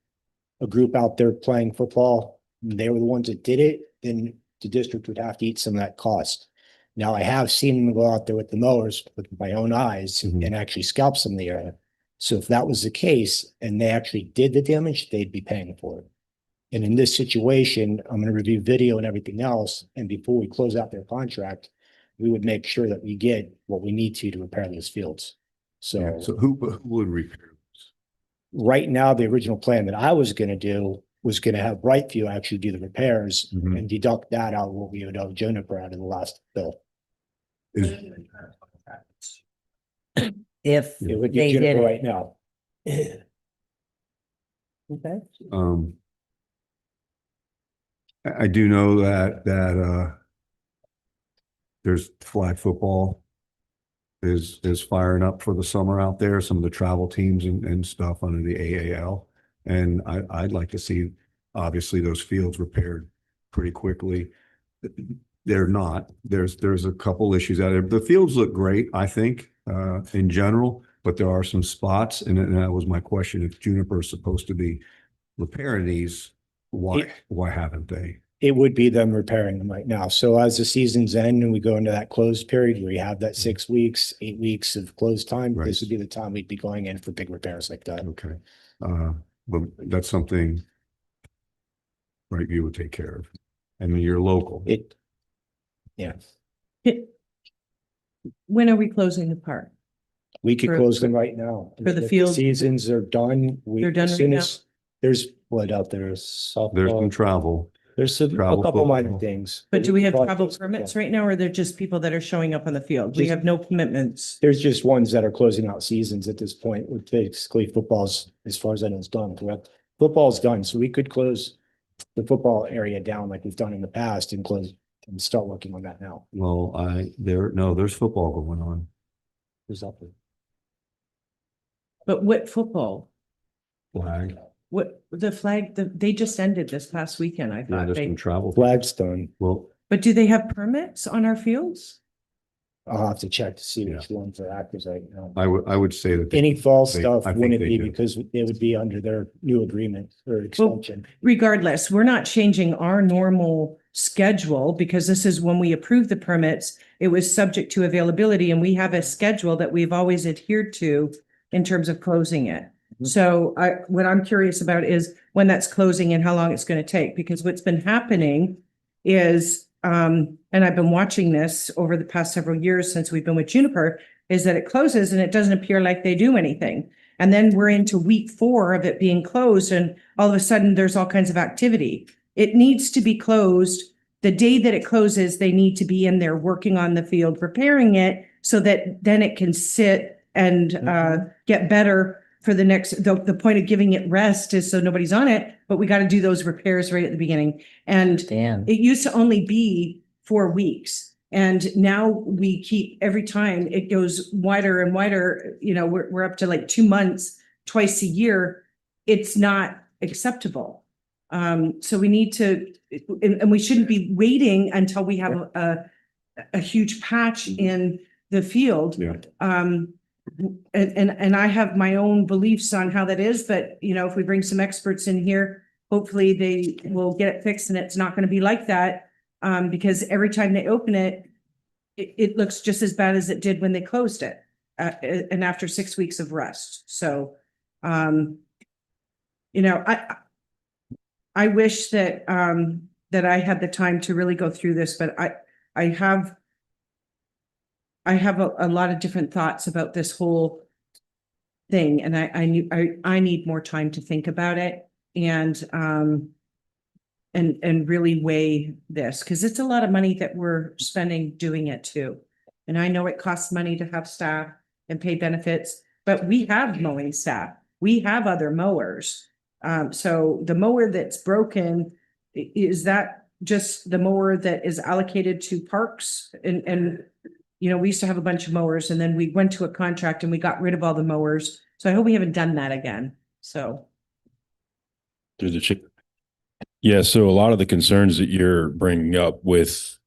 a group out there playing football, they were the ones that did it, then the district would have to eat some of that cost. Now, I have seen them go out there with the mowers with my own eyes and actually scalp some of the area. So if that was the case and they actually did the damage, they'd be paying for it. And in this situation, I'm going to review video and everything else. And before we close out their contract, we would make sure that we get what we need to repair those fields. So who would repair those? Right now, the original plan that I was going to do was going to have Brightview actually do the repairs and deduct that out of what we would owe Juniper out of the last bill. If It would they be did Juniper it. right now. Okay. I do know that there's flag football is firing up for the summer out there, some of the travel teams and stuff under the AAL. And I'd like to see, obviously, those fields repaired pretty quickly. They're not. There's a couple issues out there. The fields look great, I think, in general, but there are some spots. And that was my question. If Juniper is supposed to be repairing these, why haven't they? It would be them repairing them right now. So as the season's end and we go into that closed period where you have that 6 weeks, 8 weeks of closed time, this would be the time we'd be going in for big repairs like that. Okay. But that's something Brightview would take care of. And you're local. Yeah. When are we closing the park? We could close them right now. For the If field? Seasons are done. They're done as soon right as there's what out there is softball. There's some travel. There's a Travel couple minor football. things. But do we have Probably travel just- permits right now, or they're just people that are showing up on the field? We Just- have no commitments. There's just ones that are closing out seasons at this point, with basically football's, as far as I know, is done, correct? Football's done, so we could close the football area down like we've done in the past and close and start working on that now. Well, there's football going on. There's up. But what football? Flag. What, the flag, they just ended this past weekend, I Yeah, thought. there's some They, travel. Flag's done. Well, but do they have permits on our fields? I'll have to check to see which ones are active right now. I would say that. Any fall they- stuff I think wouldn't they be do. because it would be under their new agreement or extension. Regardless, we're not changing our normal schedule because this is when we approve the permits. It was subject to availability and we have a schedule that we've always adhered to in terms of closing it. So what I'm curious about is when that's closing and how long it's going to take, because what's been happening is, and I've been watching this over the past several years since we've been with Juniper, is that it closes and it doesn't appear like they do anything. And then we're into week 4 of it being closed and all of a sudden there's all kinds of activity. It needs to be closed. The day that it closes, they need to be in there working on the field, preparing it so that then it can sit and get better for the next, the point of giving it rest is so nobody's on it, but we got to do those repairs right at the beginning. And Dan. it used to only be 4 weeks. And now we keep, every time it goes wider and wider, you know, we're up to like 2 months, twice a year. It's not acceptable. So we need to, and we shouldn't be waiting until we have a huge patch in the field. Yeah. And I have my own beliefs on how that is, but you know, if we bring some experts in here, hopefully they will get it fixed and it's not going to be like that. Because every time they open it, it looks just as bad as it did when they closed it. And after 6 weeks of rest. So, you know, I wish that, that I had the time to really go through this, but I have a lot of different thoughts about this whole thing, and I need more time to think about it and really weigh this, because it's a lot of money that we're spending doing it too. And I know it costs money to have staff and pay benefits, but we have mowing staff. We have other mowers. So the mower that's broken, is that just the mower that is allocated to parks? And you know, we used to have a bunch of mowers and then we went to a contract and we got rid of all the mowers. So I hope we haven't done that again. So. Through the chair. Yeah, so a lot of the concerns that you're bringing up with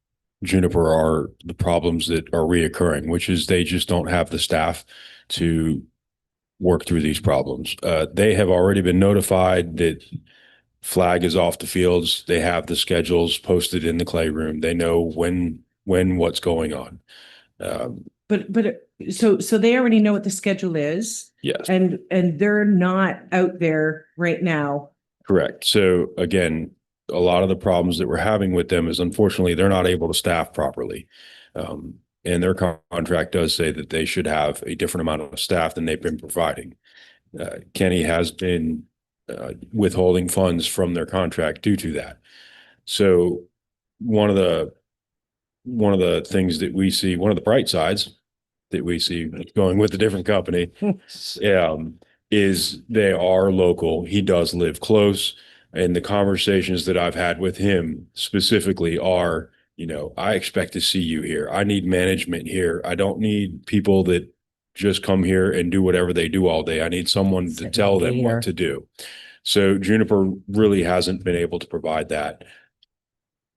Juniper are the problems that are reoccurring, which is they just don't have the staff to work through these problems. They have already been notified that flag is off the fields. They have the schedules posted in the clay room. They know when what's going on. So they already know what the schedule is. Yes. And they're not out there right now. Correct. So again, a lot of the problems that we're having with them is unfortunately they're not able to staff properly. And their contract does say that they should have a different amount of staff than they've been providing. Kenny has been withholding funds from their contract due to that. So one of the things that we see, one of the bright sides that we see going with a different company, is they are local. He does live close. And the conversations that I've had with him specifically are, you know, I expect to see you here. I need management here. I don't need people that just come here and do whatever they do all day. I need someone to tell them what to do. So Juniper really hasn't been able to provide that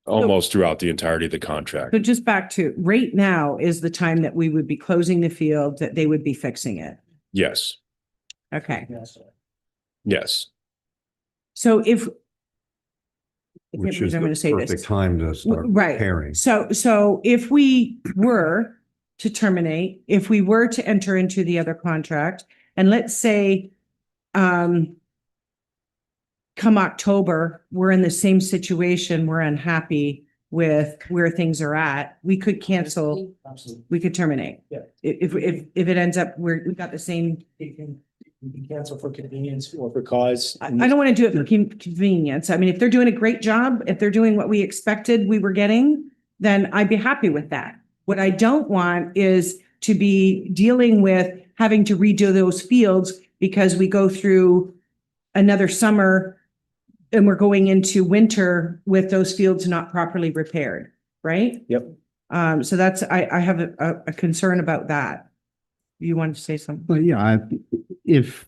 almost throughout the entirety of the contract. So just back to right now is the time that we would be closing the field, that they would be fixing it. Yes. Okay. Yes. So if. I Which can't believe is I'm going the to say perfect this. time to start Right. repairing. So if we were to terminate, if we were to enter into the other contract, and let's say, come October, we're in the same situation, we're unhappy with where things are at, we could cancel, we could terminate. Yeah. If it ends up, we got the same. you can cancel for convenience or for cause. I don't want to do it for convenience. I mean, if they're doing a great job, if they're doing what we expected we were getting, then I'd be happy with that. What I don't want is to be dealing with having to redo those fields because we go through another summer and we're going into winter with those fields not properly repaired, right? Yep. So that's, I have a concern about that. You wanted to say something? Well, yeah, if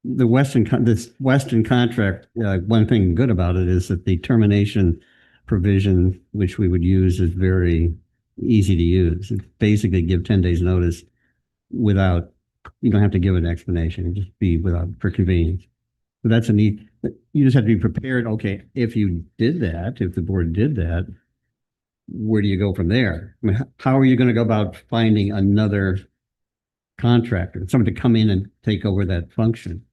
this Western contract, one thing good about it is that the termination provision, which we would use, is very easy to use. It's basically give 10 days notice without, you don't have to give an explanation, just be without, for convenience. So that's a neat, you just have to be prepared. Okay, if you did that, if the board did that, where do you go from there? I mean, how are you going to go about finding another contractor, someone to come in and take over that function?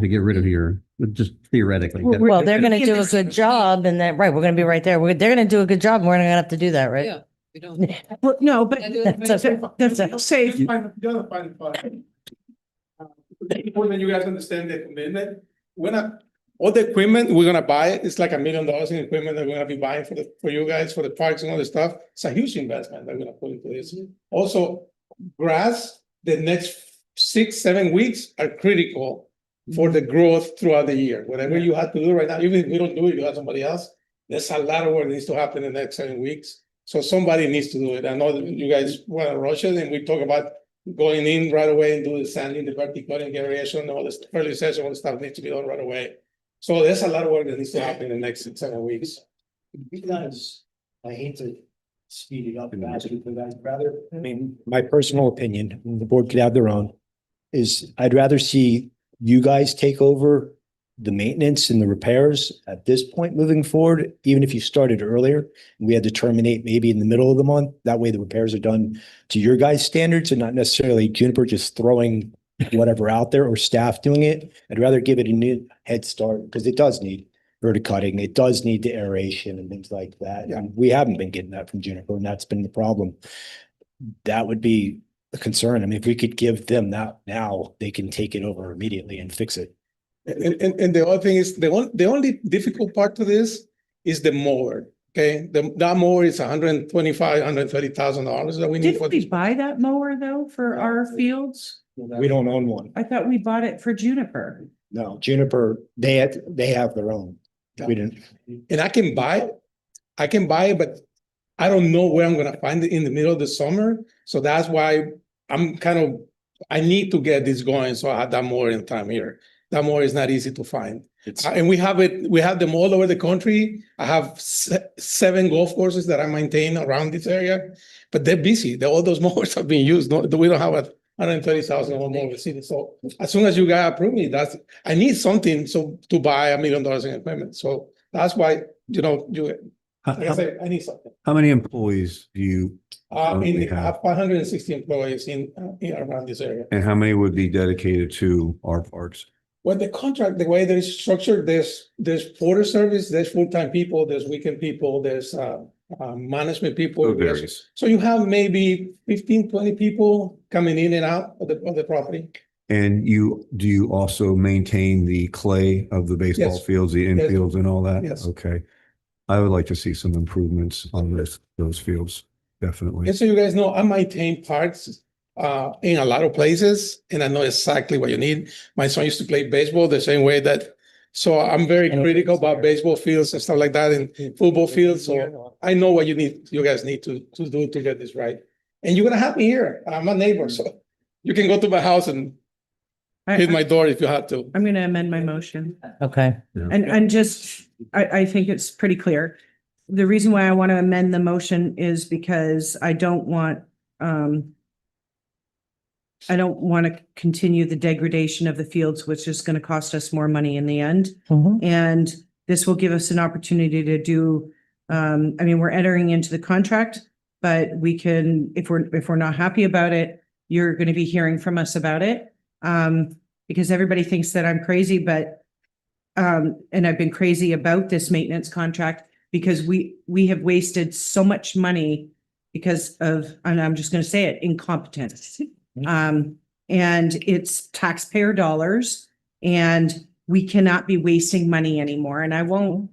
To get rid of your, just theoretically. Well, they're going to do a good job and then, right, we're going to be right there. They're going to do a good job and we're going to have to do that, right? Yeah. We don't. Well, no, but That's a- safe. When you guys understand the commitment, we're not, all the equipment we're gonna buy, it's like $1 million in equipment that we're gonna be buying for you guys, for the parks and all this stuff. It's a huge investment that we're gonna put into this. Also, grass, the next 6-7 weeks are critical for the growth throughout the year. Whatever you have to do right now, even if we don't do it, you have somebody else. There's a lot of work that needs to happen in the next 7 weeks. So somebody needs to do it. I know that you guys want to rush it and we talk about going in right away and do the sanding, the vertical and aeration, all this fertilization, all the stuff needs to be done right away. So there's a lot of work that needs to happen in the next 6-7 weeks. Because I hate to speed it up and ask you, but I'd rather, I mean, my personal opinion, and the board could have their own, is I'd rather see you guys take over the maintenance and the repairs at this point moving forward, even if you started earlier and we had to terminate maybe in the middle of the month. That way the repairs are done to your guys' standards and not necessarily Juniper just throwing whatever out there or staff doing it. I'd rather give it a new head start because it does need verticutting. It does need the aeration and things like that. And we haven't been getting that from Juniper and that's been the problem. That would be a concern. I mean, if we could give them that now, they can take it over immediately and fix it. And the other thing is the only difficult part to this is the mower. Okay, that mower is $125,000-$130,000 that we need for Didn't we this. buy that mower though for our fields? We don't own one. I thought we bought it for Juniper. No, Juniper, they have their own. We didn't. And I can buy it, but I don't know where I'm gonna find it in the middle of the summer. So that's why I need to get this going. So I have that mower in time here. That mower is not easy to find. And we have them all over the country. I have 7 golf courses that I maintain around this area, but they're busy. All those mowers have been used. No, we don't have $130,000 mower city. So as soon as you guys approve me, I need something to buy $1 million in equipment. So that's why, like I said, I need something. How many employees do you I currently have? have 560 employees in around this area. And how many would be dedicated to our parks? Well, the contract, the way that it's structured, there's porter service, there's full-time people, there's weekend people, there's management people. So it varies. So you have maybe 15, 20 people coming in and out of the property. And do you also maintain the clay of the baseball Yes. fields, the Yes. infields and all that? Yes. Okay. I would like to see some improvements on those fields, definitely. And so you guys know, I maintain parks in a lot of places, and I know exactly what you need. My son used to play baseball the same way so I'm very critical about baseball fields and stuff like that and football fields. So I know what you guys need to do to get this right. And you're gonna have me here. I'm a neighbor, so you can go to my house and hit my door if you have to. I'm gonna amend my motion. Okay. And just, I think it's pretty clear. The reason why I want to amend the motion is because I don't want to continue the degradation of the fields, which is going to cost us more money in the end. And this will give us an opportunity to do, we're entering into the contract, but we can, if we're not happy about it, you're going to be hearing from us about it. Because everybody thinks that I'm crazy, but and I've been crazy about this maintenance contract because we have wasted so much money because of, and I'm just going to say it, incompetence. and it's taxpayer dollars, and we cannot be wasting money anymore. And I won't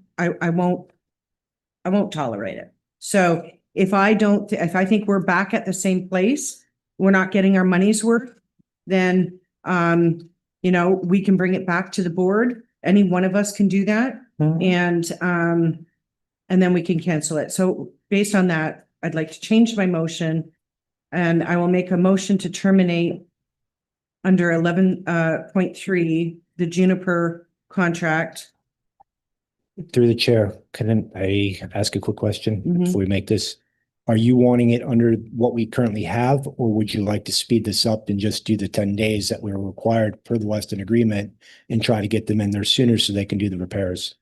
tolerate it. So if I think we're back at the same place, we're not getting our money's worth, then, we can bring it back to the board. Any one of us can do that. And then we can cancel it. So based on that, I'd like to change my motion, and I will make a motion to terminate under 11.3, the Juniper contract. Through the chair, can I ask a quick question Mhm. before we make this? Are you wanting it under what we currently have, or would you like to speed this up and just do the 10 days that were required per the Weston agreement and try to get them in there sooner so they can do the repairs?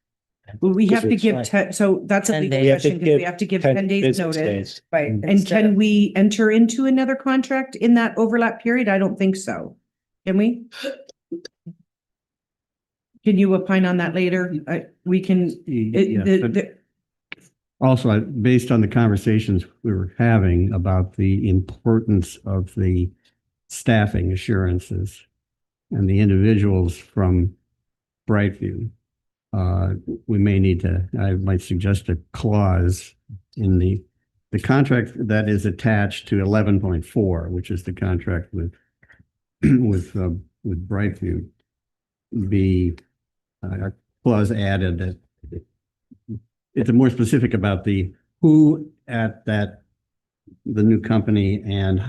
Well, we have to Because give 10, so that's a 10 legal days. question because we have to give 10 days business notice. days. Right. And can we enter into another contract in that overlap period? I don't think so. Can we? Can you opine on that later? We can. Yes, but also, based on the conversations we were having about the importance of the staffing assurances and the individuals from Brightview, we may need to, I might suggest a clause in the contract that is attached to 11.4, which is the contract with Brightview, be a clause added that it's more specific about the who at the new company and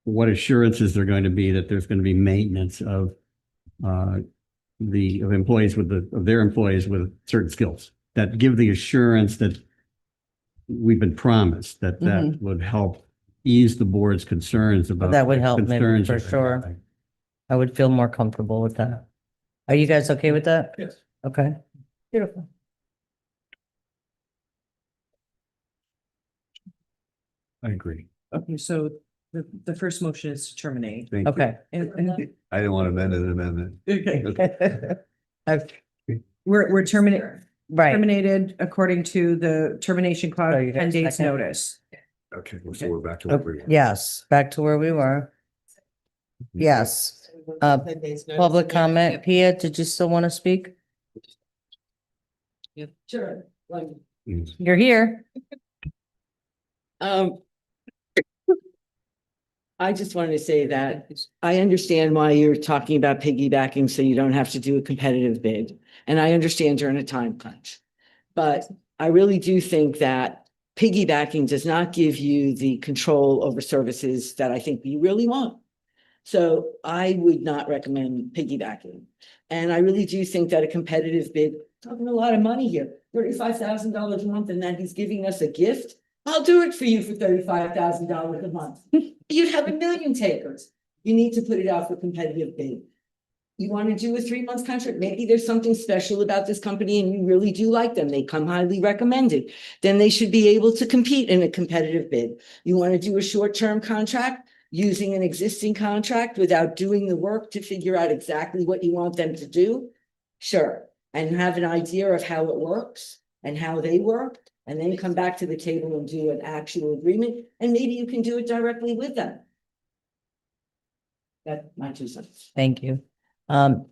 what assurances they're going to be that there's going to be maintenance of employees of their employees with certain skills that give the assurance that we've been promised that would help ease the board's concerns about. That would help me concerns for that they're sure. having. I would feel more comfortable with that. Are you guys okay with that? Yes. Okay. Beautiful. I agree. Okay, so the first motion is to terminate. Thank you. Okay. I didn't want to amend an amendment. We're Right. terminated according to the termination clause, So you got 10 a days second? notice. Okay, so we're back to where we were. Yes, back to where we were. Yes. 10 days notice. Public comment. Pia, did you still want to speak? Sure. You're here. I just wanted to say that I understand why you're talking about piggybacking so you don't have to do a competitive bid. And I understand you're in a time crunch. But I really do think that piggybacking does not give you the control over services that I think you really want. So I would not recommend piggybacking. And I really do think that a competitive bid, talking a lot of money here, $35,000 a month, and that he's giving us a gift. I'll do it for you for $35,000 a month. You'd have 1 million takers. You need to put it out for competitive bid. You want to do a 3-month contract? Maybe there's something special about this company and you really do like them. They come highly recommended. Then they should be able to compete in a competitive bid. You want to do a short-term contract using an existing contract without doing the work to figure out exactly what you want them to do? Sure. And have an idea of how it works and how they work, and then come back to the table and do an actual agreement, and maybe you can do it directly with them. That's my 2 cents. Thank you.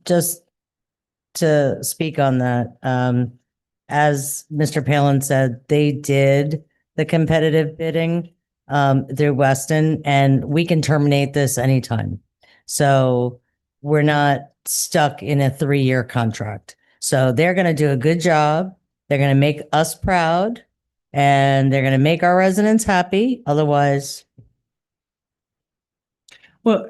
Just to speak on that, as Mr. Palin said, they did the competitive bidding through Weston, and we can terminate this anytime. So we're not stuck in a 3-year contract. So they're going to do a good job. They're going to make us proud, and they're going to make our residents happy. Otherwise, Well,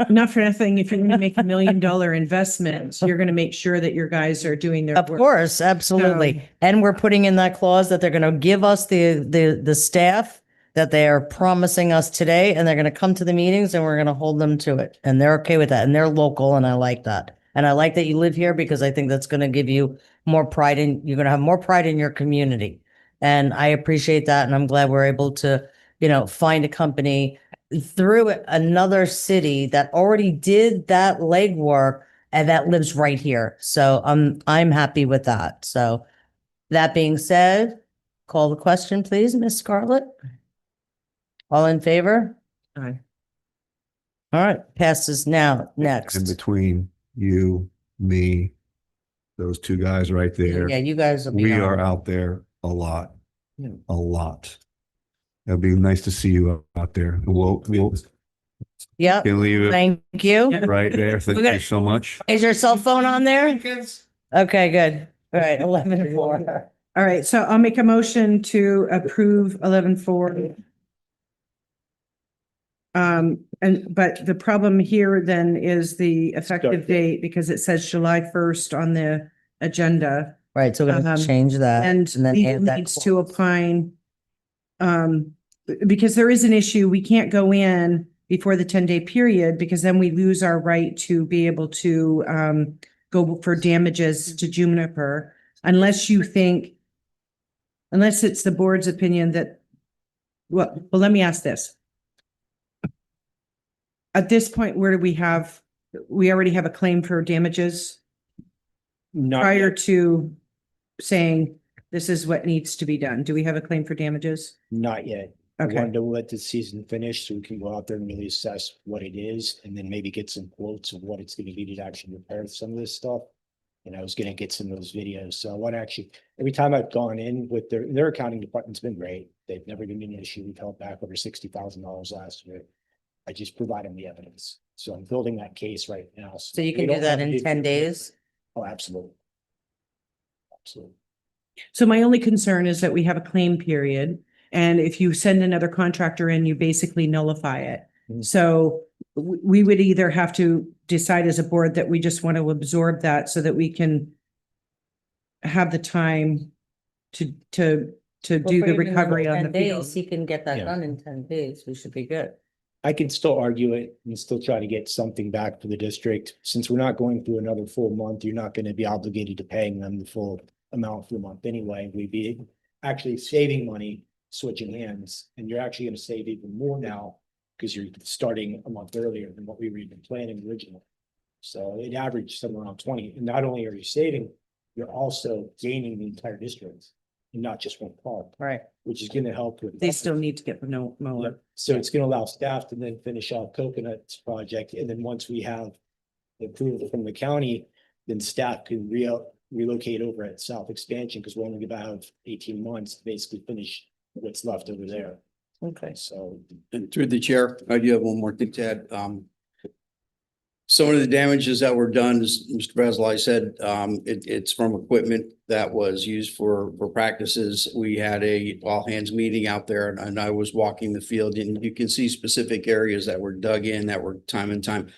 not for nothing, if you're going to make $1 million investment, you're going to make sure that your guys are doing their of work. course, absolutely. And we're putting in that clause that they're going to give us the staff that they are promising us today, and they're going to come to the meetings and we're going to hold them to it. And they're okay with that. And they're local, and I like that. And I like that you live here because I think that's going to give you more pride you're going to have more pride in your community. And I appreciate that. And I'm glad we're able to, find a company through another city that already did that legwork and that lives right here. So I'm happy with that. So that being said, call the question, please, Miss Scarlett. All in favor? Aye. All right, passes now, In next. between you, me, those two guys right there. Yeah, you guys will be We on. are out there a lot, Yeah. a lot. It'd be nice to see you out there. We'll Yep, can leave it thank you. right there. Thank We're gonna- you so much. Is your cell phone on there? Okay, good. All right, 11:04. All right, so I'll make a motion to approve 11-4. But the problem here then is the effective Start date. date because it says July 1st on the agenda. Right, so we're gonna Um, change that. And then legal add that needs clause. to opine. Because there is an issue, we can't go in before the 10-day period because then we lose our right to be able to go for damages to Juniper unless you think, unless it's the board's opinion that, well, let me ask this. At this point, where do we already have a claim for damages Not prior yet, to saying this is what needs to be done? Do we have a claim for damages? not yet. I Okay. wanted to let the season finish so we can go out there and really assess what it is and then maybe get some quotes of what it's gonna be to actually repair some of this stuff. And I was gonna get some of those videos. So I want to actually, every time I've gone in with their accounting department's been great. They've never given me an issue. We've held back over $60,000 last year. I just provide them the evidence. So I'm building that case right now. So you we can do don't that have in to- 10 days? Oh, absolutely. Absolutely. So my only concern is that we have a claim period. And if you send another contractor in, you basically nullify it. Mhm. So we would either have to decide as a board that we just want to absorb that so that we can have the time to do the recovery on the field. He can get that Yeah. done in 10 days. We should be good. I can still argue it and still try to get something back for the district. Since we're not going through another full month, you're not gonna be obligated to paying them the full amount for the month anyway. We'd be actually saving money, switching hands, and you're actually gonna save even more now because you're starting a month earlier than what we were even planning originally. So it averaged somewhere around 20, and not only are you saving, you're also gaining the entire district and not just one part, Right. which is gonna help with. They still need to get the mower. Yep. So it's gonna allow staff to then finish off Coconut's project, and then once we have the approval from the county, then staff can relocate over at South Expansion, because we're only gonna have 18 months to basically finish what's left over there. Okay. So And through the chair, I do have one more thing to add. Some of the damages that were done, as Mr. Bresley said, it's from equipment that was used for practices. We had a all hands meeting out there and I was walking the field and you can see specific areas that were dug in that were time and time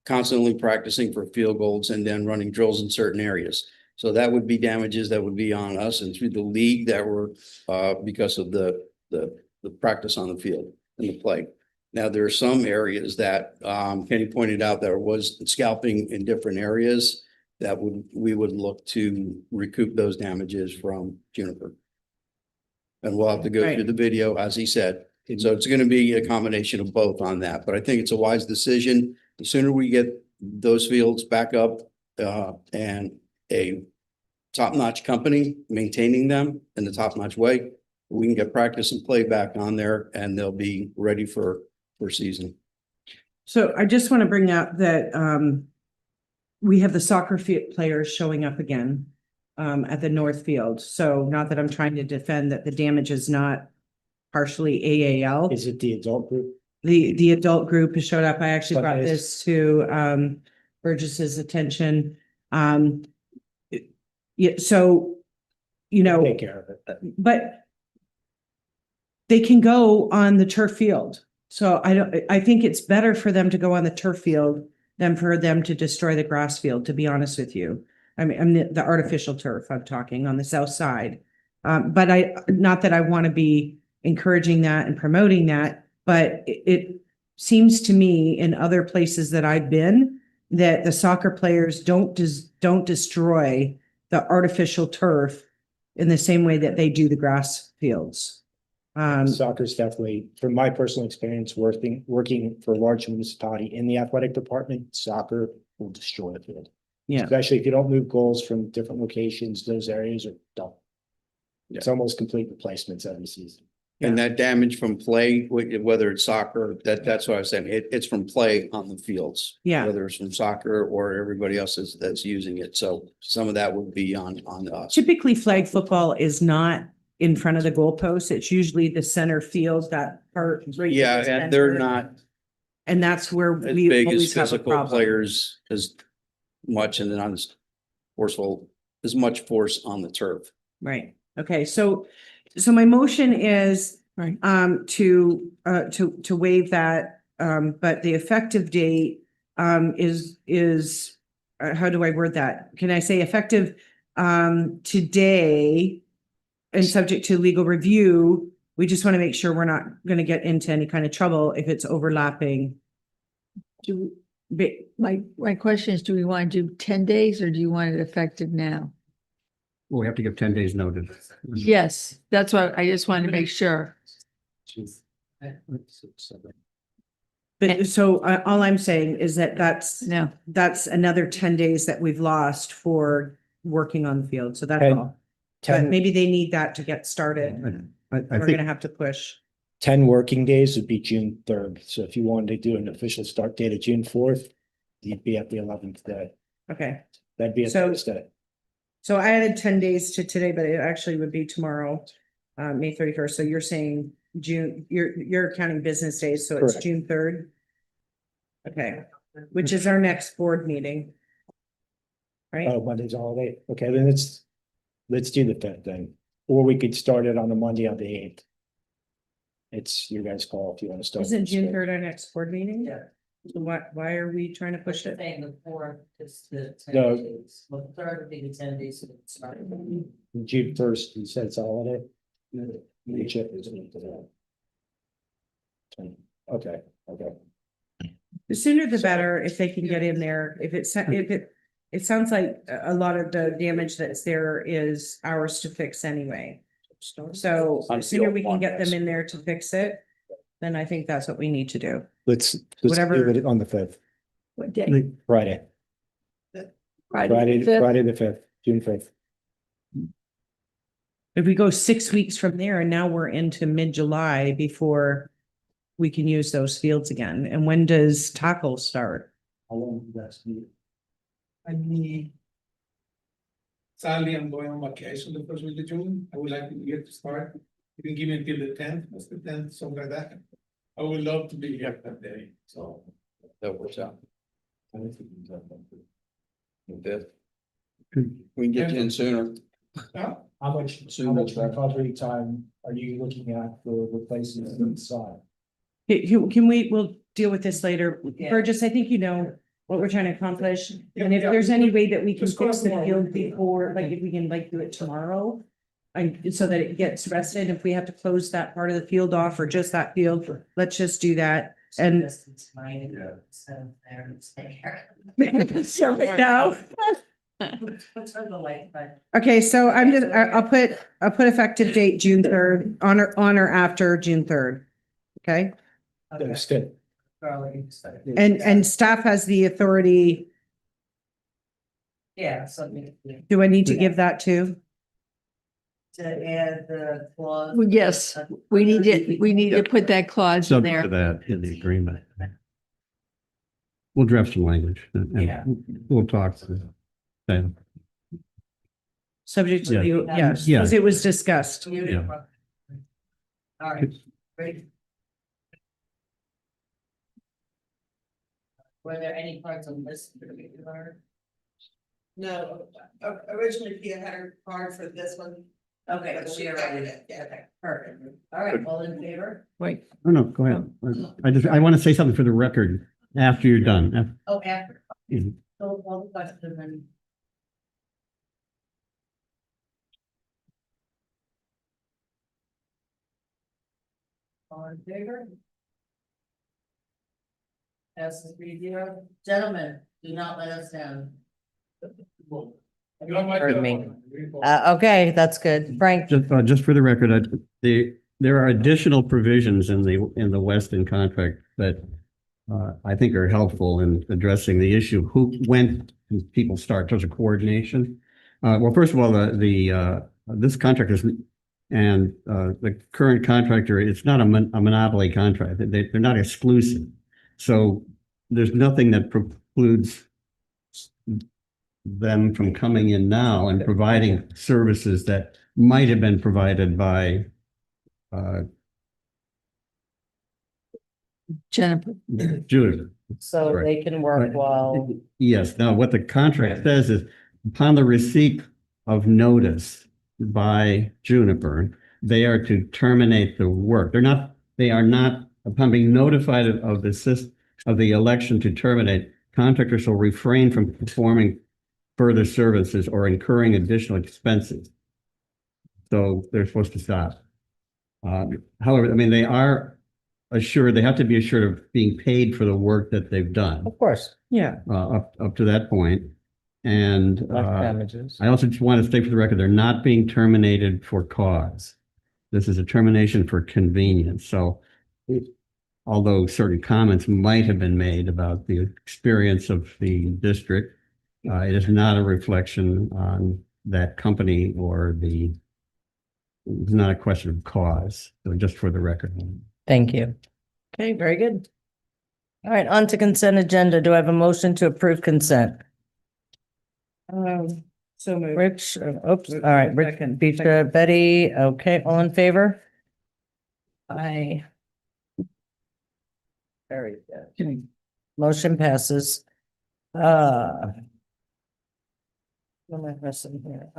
constantly practicing for field goals and then running drills in certain areas. So that would be damages that would be on us and through the league that were because of the practice on the field and the play. Now, there are some areas that Kenny pointed out there was scalping in different areas that we would look to recoup those damages from Juniper. And we'll have to go through the video, as he said. So it's going to be a combination of both on that, but I think it's a wise decision. The sooner we get those fields back up and a top-notch company maintaining them in the top-notch way, we can get practice and play back on there and they'll be ready for season. So I just want to bring up that we have the soccer players showing up again at the North Field. So not that I'm trying to defend that the damage is not partially AAL. is it the adult group? The adult group has showed up. I actually brought Sundays. this to Burgess's attention. Yeah, so Take care of it. but they can go on the turf field. So I think it's better for them to go on the turf field than for them to destroy the grass field, to be honest with you. I mean, the artificial turf I'm talking on the south side. But not that I want to be encouraging that and promoting that, but it seems to me in other places that I've been that the soccer players don't destroy the artificial turf in the same way that they do the grass fields. Soccer's definitely, from my personal experience, working for a large municipality in the athletic department, soccer will destroy the field. Yeah. Especially if you don't move goals from different locations, those areas are done. It's almost complete replacements every season. And that damage from play, whether it's soccer, that's what I was saying. It's from play on the fields. Yeah. Whether it's from soccer or everybody else that's using it. So some of that would be on us. Typically flag football is not in front of the goalpost. It's usually the center field, that part. right Yeah, there. and they're not And that's where as we big as always have a physical problem. players as much and not as forceful, as much force on the turf. Right. Okay. So my motion is Right. To waive that, but the effective date is how do I word that? Can I say effective today and subject to legal review? We just want to make sure we're not going to get into any kind of trouble if it's overlapping. My question is, do we want to do 10 days or do you want it effective now? Well, we have to give 10 days notice. Yes, that's what I just wanted to make sure. But so all I'm saying is that that's another 10 days that we've lost for working on the field. So that's all. But maybe they need that to get started. I We're think gonna have to push. 10 working days would be June 3rd. So if you wanted to do an official start date of June 4th, you'd be at the 11th day. Okay. That'd be a So- Thursday. So I added 10 days to today, but it actually would be tomorrow, May 31st. So you're saying June, you're counting business days, so it's Correct. June 3rd. Okay, which is our next board meeting. Right? Oh, Monday's a holiday. Okay, then let's do the 5th then. Or we could start it on a Monday on the 8th. It's your guys' call if you want to start. Isn't June 3rd our next board meeting? Yeah. So why are we trying to push it? Saying the 4th is the 10 No. days. Well, the 3rd would be the 10 days of the start. June 1st, you said it's a holiday? The chip is into that. Okay, okay. The sooner the better, if they can get in there. If it sounds like a lot of the damage that's there is ours to fix anyway. So the sooner we can get them in there to fix it, then I think that's what we need to do. Let's Whatever- do it on the 5th, What day? Friday, Friday. the 5th? Friday the 5th, June 5th. If we go 6 weeks from there and now we're into mid-July before we can use those fields again. And when does tackle start? How long do you guys need? I need. Sadly, I'm going on vacation the first week of June. I would like to get to start. You can give me until the 10th, what's the 10th, something like that. I would love to be here that day, so. That works out. We can get you in sooner. Yeah. How much recovery time are you looking at for replacing the inside? Can we, we'll deal with this later. Burgess, I think you know what we're trying to accomplish. And if there's any way that we can Just call fix the tomorrow. field before, like if we can like do it tomorrow. And so that it gets rested, if we have to close that part of the field off or just that field, let's just do that. And no. Okay, so I'm just, I'll put effective date June 3rd, on or after June 3rd. Okay? That's good. And staff has the authority. Yeah, so. Do I need to give that too? To add the clause. Well, yes, we need to put that clause in Subject to there. that in the agreement. We'll draft some language Yeah. and we'll talk to them. Subject to Yeah. the, yes, Yeah. because it was discussed. Yeah. All right, great. Were there any parts on this particular? No, originally Pia had her card for this one. Okay, But she she already already did. did, Okay, perfect. All right, all in favor? Wait, Oh, no, go ahead. I want to say something for the record after you're done. Oh, after. Mhm. So all the questions and. All in favor? Passes 3-0. Gentlemen, do not let us down. Pardon me. Okay, that's good. Frank, Just for the record, there are additional provisions in the Weston contract that I think are helpful in addressing the issue of when people start, in terms of coordination. Well, first of all, this contract And the current contractor, it's not a monopoly contract. They're not exclusive. So there's nothing that precludes them from coming in now and providing services that might have been provided by Jennifer. Judith. So Correct. they can work while, Yes, now what the contract says is upon the receipt of notice by Juniper, they are to terminate the work. They are not, upon being notified of the election to terminate, contractors shall refrain from performing further services or incurring additional expenses. So they're supposed to stop. However, I mean, they are assured, they have to be assured of being paid for the work that they've done. of course, Yeah. Up to that point. And less damages. I also just want to state for the record, they're not being terminated for cause. This is a termination for convenience. So although certain comments might have been made about the experience of the district, it is not a reflection on that company or it's not a question of cause. So just for the record. Thank you. Okay, very good. All right, on to consent agenda. Do I have a motion to approve consent? So moved. Rich, oops, all right, Rich, Second. Bisha, Betty, okay, all in favor? Aye. Very good. Motion passes. What am I missing here?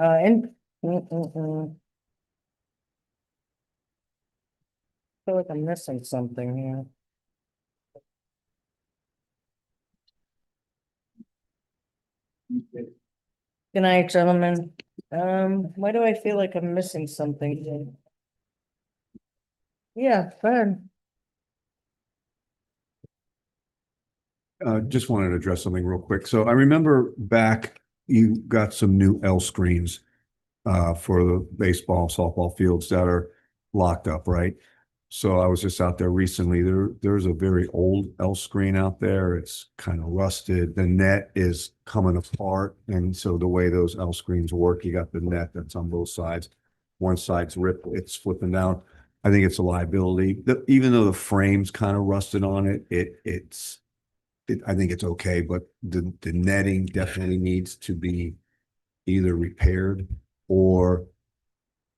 Feel like I'm missing something here. Good night, gentlemen. Why do I feel like I'm missing something? Yeah, go ahead. Just wanted to address something real quick. So I remember back, you got some new L screens for the baseball, softball fields that are locked up, right? So I was just out there recently. There's a very old L screen out there. It's kind of rusted. The net is coming apart. And so the way those L screens work, you got the net that's on both sides. One side's ripped, it's flipping down. I think it's a liability. Even though the frame's kind of rusted on it, I think it's okay, but the netting definitely needs to be either repaired or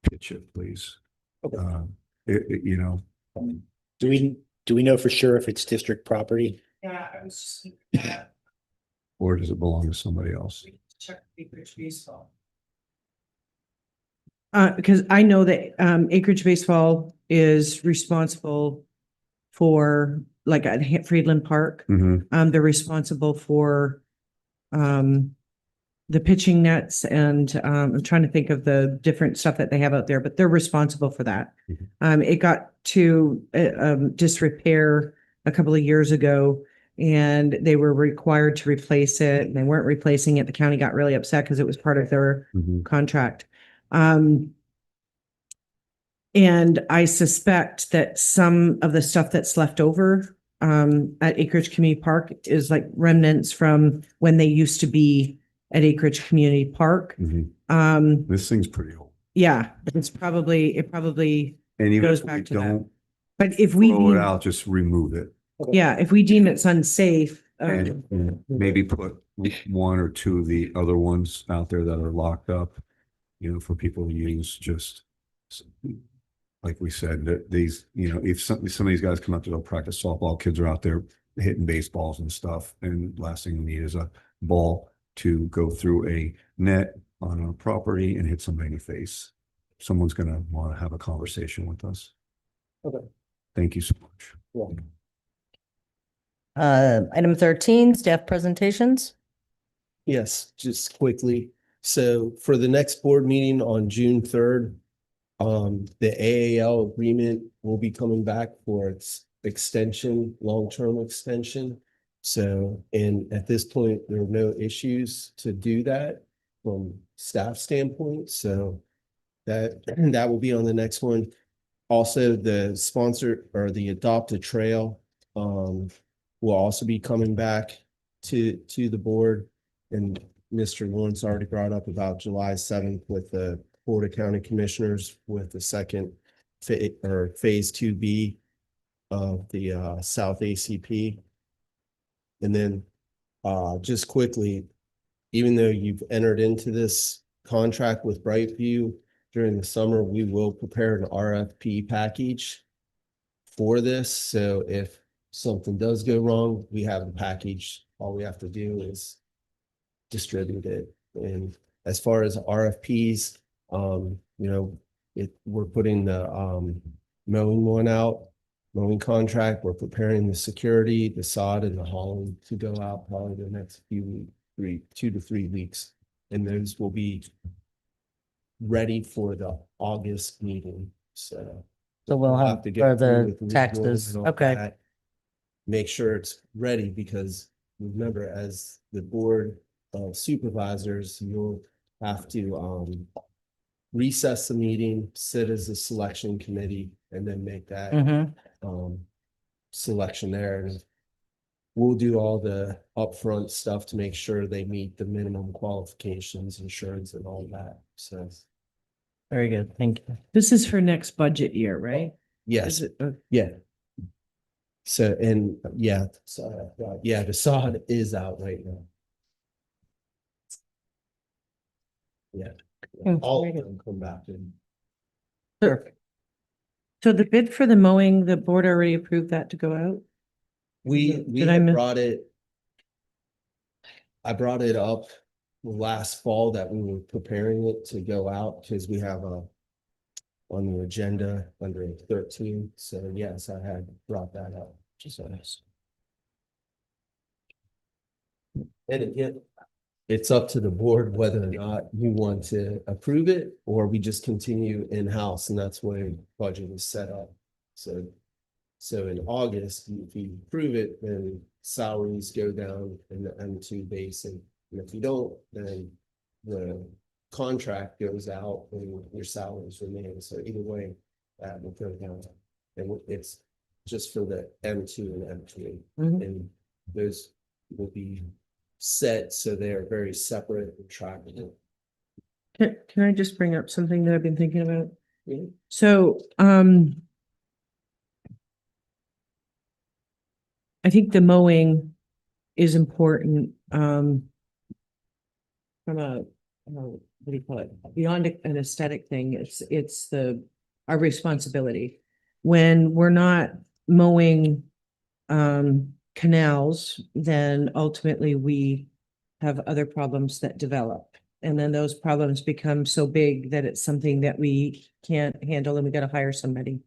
pitch it, please. You know. Do we know for sure if it's district property? Yeah, I was Or does it belong to somebody else? check Acreage Baseball. Because I know that Acreage Baseball is responsible for, like at Friedland Park. Mhm. They're responsible for the pitching nets, and I'm trying to think of the different stuff that they have out there, but they're responsible for that. It got to disrepair a couple of years ago, and they were required to replace it, and they weren't replacing it. The county got really upset because it was part of their contract. And I suspect that some of the stuff that's left over at Acreage Community Park is like remnants from when they used to be at Acreage Community Park. This thing's pretty old. Yeah, it probably And even goes if we back to that. don't But if we throw it deem, out, just remove it. yeah, if we deem it's unsafe, And maybe put one or two of the other ones out there that are locked up, you know, for people to use. Just like we said, that these, you know, if some of these guys come out to go practice softball, kids are out there hitting baseballs and stuff, and last thing we need is a ball to go through a net on a property and hit somebody in the face. Someone's gonna want to have a conversation with us. Okay. Thank you so much. Item 13, staff presentations. Yes, just quickly. So for the next board meeting on June 3rd, the AAL agreement will be coming back for its extension, long-term extension. So, and at this point, there are no issues to do that from staff standpoint. So that will be on the next one. Also, the sponsor or the Adopt a Trail will also be coming back to the board. And Mr. Lawrence already brought up about July 7th with the Board of County Commissioners with the second phase 2B of the South ACP. And then just quickly, even though you've entered into this contract with Brightview during the summer, we will prepare an RFP package for this. So if something does go wrong, we have the package. All we have to do is distribute it. And as far as RFPs, we're putting the mowing one out, mowing contract. We're preparing the security, the sod, and the hauling to go out probably the next few weeks, 2 to 3 weeks. And those will be ready for the August meeting. So we'll have to for get through the with legal taxes. and all Okay. that. Make sure it's ready, because remember, as the board of supervisors, you'll have to recess the meeting, sit as a selection committee, and then make that selection there. And we'll do all the upfront stuff to make sure they meet the minimum qualifications, insurance, and all that. So Very good. Thank you. This is for next budget year, right? yes, Is it, yeah. So, and yeah, the sod is out right now. Yeah. All of them come back in. Perfect. So the bid for the mowing, the board already approved that to go out? We Did I had miss- I brought it up last fall that we were preparing it to go out, because we have on the agenda under 13. So yes, I had brought that up. So and again, it's up to the board whether or not you want to approve it, or we just continue in-house, and that's why budget is set up. So in August, if you approve it, then salaries go down in the M2 basin. And if you don't, then the contract goes out and your salaries remain. So either way, that will go down. And it's just for the M2 and M3. And those will be set so they're very separate and trackable. Can I just bring up something that I've been thinking about? Yeah. So, I think the mowing is important, from a, what do you call it? Beyond an aesthetic thing, it's our responsibility. When we're not mowing, canals, then ultimately we have other problems that develop. And then those problems become so big that it's something that we can't handle and we got to hire somebody.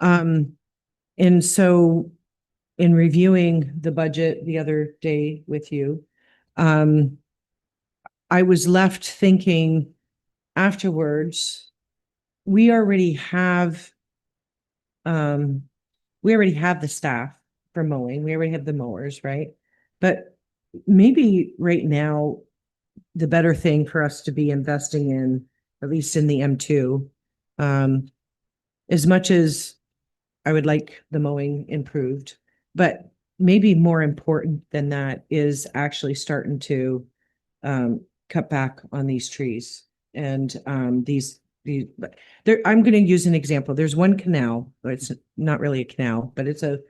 And so in reviewing the budget the other day with you, I was left thinking afterwards, we already have the staff for mowing. We already have the mowers, right? But maybe right now, the better thing for us to be investing in, at least in the M2, as much as I would like the mowing improved, but maybe more important than that is actually starting to cut back on these trees. And I'm going to use an example. There's one canal, it's not really a canal, but it's a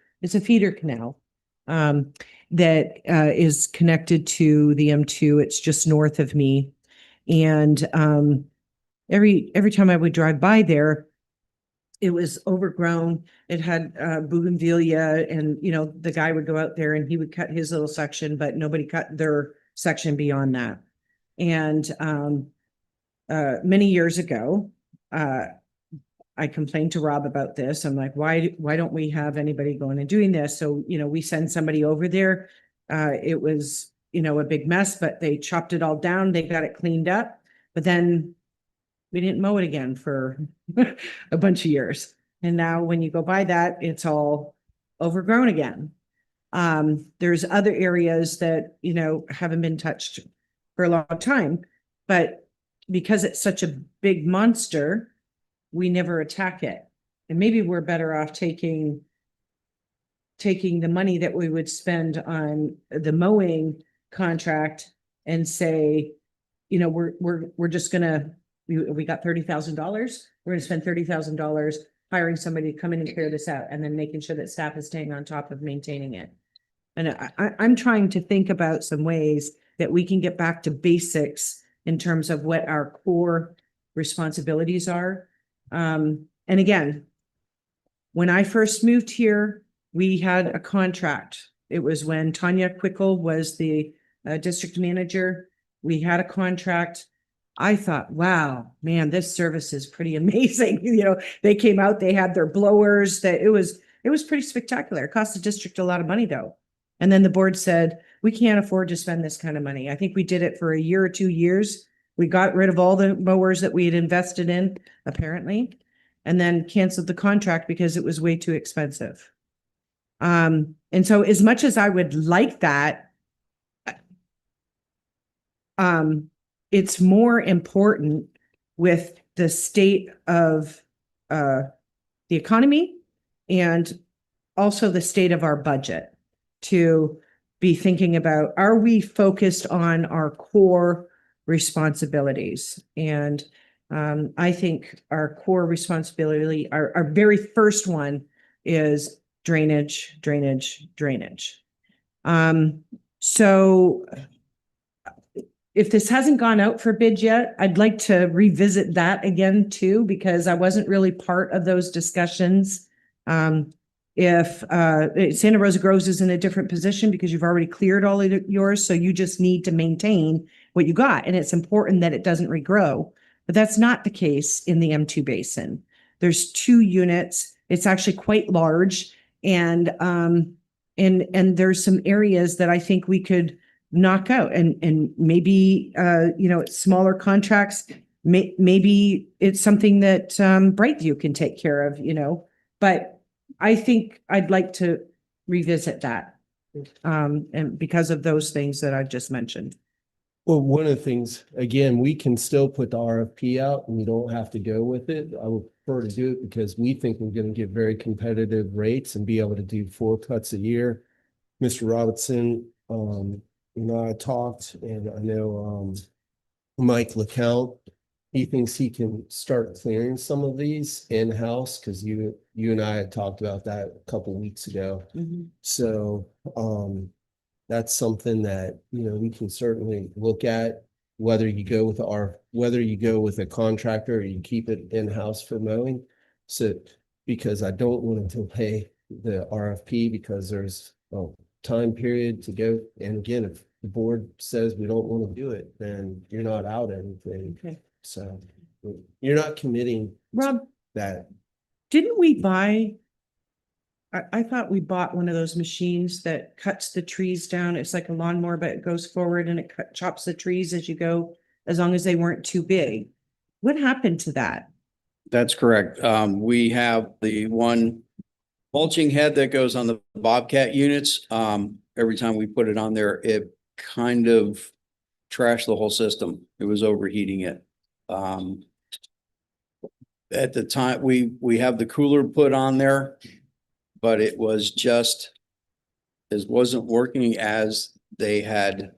feeder canal that is connected to the M2. It's just north of me. And every time I would drive by there, it was overgrown. It had bougainvillea, and the guy would go out there and he would cut his little section, but nobody cut their section beyond that. And many years ago, I complained to Rob about this. I'm like, why don't we have anybody going and doing this? So, we send somebody over there. It was, a big mess, but they chopped it all down. They got it cleaned up, but then we didn't mow it again for a bunch of years. And now when you go by that, it's all overgrown again. There's other areas that, haven't been touched for a long time, but because it's such a big monster, we never attack it. And maybe we're better off taking the money that we would spend on the mowing contract and say, we're just gonna we got $30,000. We're gonna spend $30,000 hiring somebody to come in and clear this out and then making sure that staff is staying on top of maintaining it. And I'm trying to think about some ways that we can get back to basics in terms of what our core responsibilities are. And again, when I first moved here, we had a contract. It was when Tanya Quickle was the district manager. We had a contract. I thought, wow, man, this service is pretty amazing. You know, they came out, they had their blowers, that it was pretty spectacular. It cost the district a lot of money though. And then the board said, we can't afford to spend this kind of money. I think we did it for a year or 2 years. We got rid of all the mowers that we had invested in, apparently, and then canceled the contract because it was way too expensive. And so as much as I would like that, it's more important with the state of the economy and also the state of our budget to be thinking about, are we focused on our core responsibilities? And I think our core responsibility, our very first one is drainage. So if this hasn't gone out for bid yet, I'd like to revisit that again too, because I wasn't really part of those discussions. If Santa Rosa Groves is in a different position because you've already cleared all of yours, so you just need to maintain what you got. And it's important that it doesn't regrow, but that's not the case in the M2 basin. There's 2 units. It's actually quite large. And there's some areas that I think we could knock out and maybe, smaller contracts, maybe it's something that Brightview can take care of, but I think I'd like to revisit that. And because of those things that I've just mentioned. Well, one of the things, again, we can still put the RFP out and we don't have to go with it. I would prefer to do it because we think we're going to get very competitive rates and be able to do 4 cuts a year. Mr. Robinson, I talked, and I know Mike LeCount, he thinks he can start clearing some of these in-house because you and I had talked about that a couple weeks ago. Mm-hmm. So that's something that we can certainly look at, whether you go with a contractor or you keep it in-house for mowing. So because I don't want to delay the RFP because there's a time period to go. And again, if the board says we don't want to do it, then you're not out anything. Okay. So you're not committing Rob, that. didn't we buy? I thought we bought one of those machines that cuts the trees down. It's like a lawnmower, but it goes forward and it chops the trees as you go, as long as they weren't too big. What happened to that? That's correct. We have the one mulching head that goes on the Bobcat units. Every time we put it on there, it kind of trashed the whole system. It was overheating it. At the time, we have the cooler put on there, but it wasn't working as they had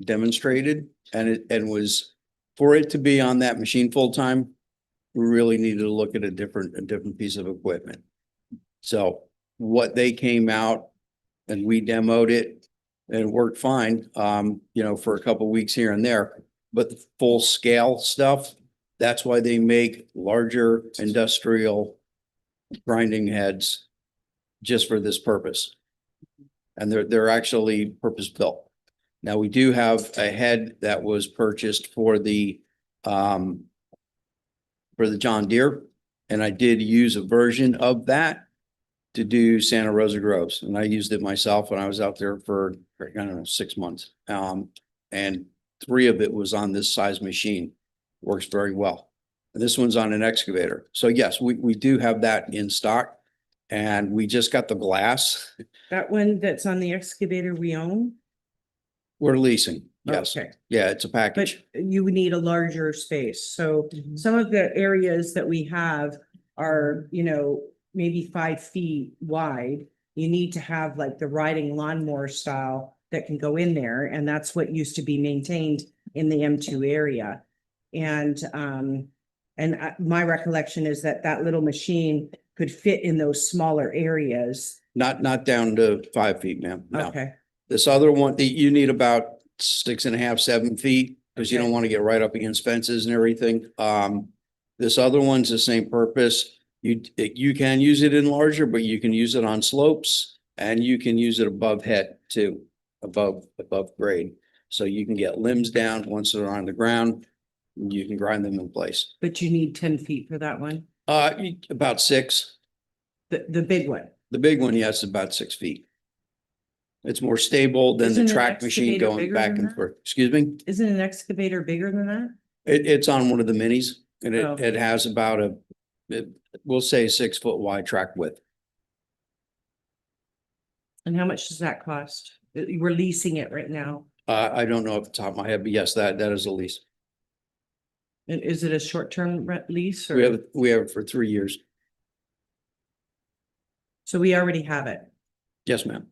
demonstrated, and it was for it to be on that machine full time. We really needed to look at a different piece of equipment. So what they came out and we demoed it and it worked fine, for a couple of weeks here and there, but the full scale stuff, that's why they make larger industrial grinding heads just for this purpose. And they're actually purpose built. Now we do have a head that was purchased for the John Deere, and I did use a version of that to do Santa Rosa Groves, and I used it myself when I was out there for 6 months. And 3 of it was on this size machine. Works very well. And this one's on an excavator. So yes, we do have that in stock, and we just got the glass. That one that's on the excavator we own? We're leasing. Yes. Okay. Yeah, it's a package. But you would need a larger space. So some of the areas that we have are, maybe 5 feet wide. You need to have like the riding lawnmower style that can go in there. And that's what used to be maintained in the M2 area. And And my recollection is that that little machine could fit in those smaller areas. Not down to 5 feet, ma'am. No. Okay. This other one, you need about 6.5, 7 feet, because you Okay. don't want to get right up against fences and everything. This other one's the same purpose. You can use it in larger, but you can use it on slopes and you can use it above head too, above grade. So you can get limbs down once they're on the ground. You can grind them in place. But you need 10 feet for that one? About 6. The big one? The big one, yes, about 6 feet. It's more stable than Isn't the an track machine excavator going bigger back than and that? forth. Excuse me? Isn't an excavator bigger than that? It's on one of the minis and Oh. it has about we'll say 6 foot wide track width. And how much does that cost? We're leasing it right now. I don't know off the top of my head, but yes, that is a lease. And is it a short-term lease or? We have it for 3 years. So we already have it. Yes, ma'am.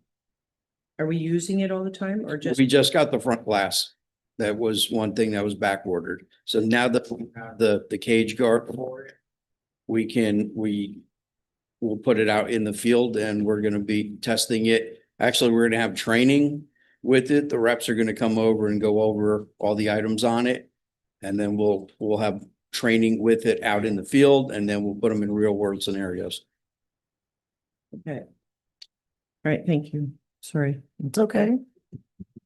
Are we using it all the time or just? We just got the front glass. That was one thing that was back ordered. So now that we have the cage guard for it, we'll put it out in the field and we're gonna be testing it. Actually, we're gonna have training with it. The reps are gonna come over and go over all the items on it. And then we'll have training with it out in the field and then we'll put them in real world scenarios. Okay. All right, thank you. Sorry. It's okay.